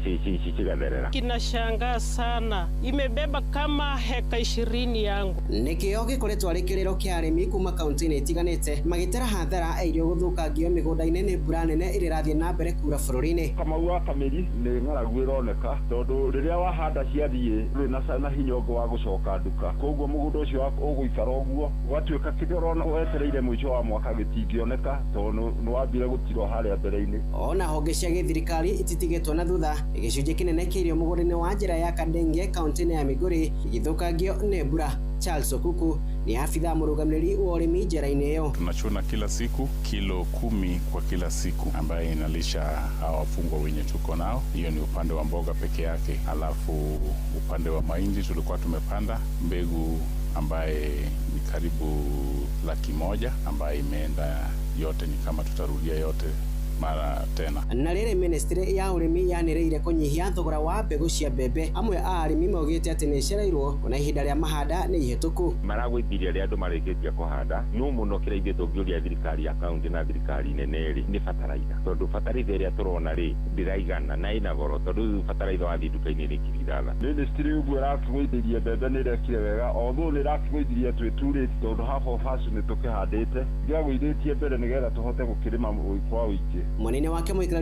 Speaker 22: cigatherera.
Speaker 23: Kinashangaa sana, imebeba kama heka 20 yangu.
Speaker 26: Nĩkĩo gĩkoretwo arĩ kĩrĩro kĩa arĩmi kuma kaunti-inĩ itiganĩte magĩtara hathara irio gũthũkangio mĩgũnda-inĩ nĩ mbura nene ĩrĩa ĩrathiĩ na mbere kura bũrũri-inĩ.
Speaker 22: Kamau wa Kamĩri nĩ ng'aragu ĩroneka tondũ rĩrĩa wahanda ciathiĩ ndũrĩ na hinya ũngĩ wa gũcoka nduka, koguo mũgũnda ũcio ũgũikara ũguo ũgatuĩka kĩrĩa ũrona wetereire mũico wa mwaka gĩtingĩoneka tondũ nĩ wambire gũtirwo harĩa mbere-inĩ.
Speaker 26: Ona honge cia gĩthirikari ititigĩtwo na thutha, gĩcunjĩ kĩnene kĩa irio mũgũnda-inĩ wa njĩra ya Kadenge kaunti-inĩ ya Migori igĩthũkangio nĩ mbura. Charles Okuku ni afisa mũrũgamĩrĩri wa ũrĩmi njĩra-inĩ ĩyo.
Speaker 27: Tunachuna kila siku kilo 10 kwa kila siku ambaye inalisha hawa wafungwa wenye tuko nao. Hiyo ni upande wa mboga peke yake. Alafu upande wa mahindi tulikuwa tumepanda mbegu ambaye ni karibu 100,000 ambaye imeenda yote, ni kama tutarudia yote mara tena.
Speaker 26: Na rĩrĩ ministry ya ũrĩmi yanĩrĩire kũnyihia thogora wa mbegũ cia mbembe, amwe a arĩmi maugĩte atĩ nĩ icereirwo kuna ihinda rĩa mahanda nĩ ihĩtũku.
Speaker 22: Maragwĩtiria rĩa andũ marĩkĩtie kũhanda no mũno kĩrĩa ithuĩ tũngĩũria thirikari ya kaunti na thirikari nene rĩ nĩ bataraitha, tondũ bataraitha ĩrĩa tũrona rĩ ndĩraigana na ĩna goro, tondũ bataraitha wathiĩ nduka-inĩ nĩ ngiri 3. Ministry ũguo ĩrakĩgũithĩria mbembe nĩ ĩrekire wega, although nĩ ĩrakĩgũithirie twĩturĩte tondũ half of us nĩ tũkĩhandĩte, ndiagũithĩtie mbere nĩgetha tũhote gũkĩrĩma kwa ũingĩ.
Speaker 26: Mwanene wake mũikarĩri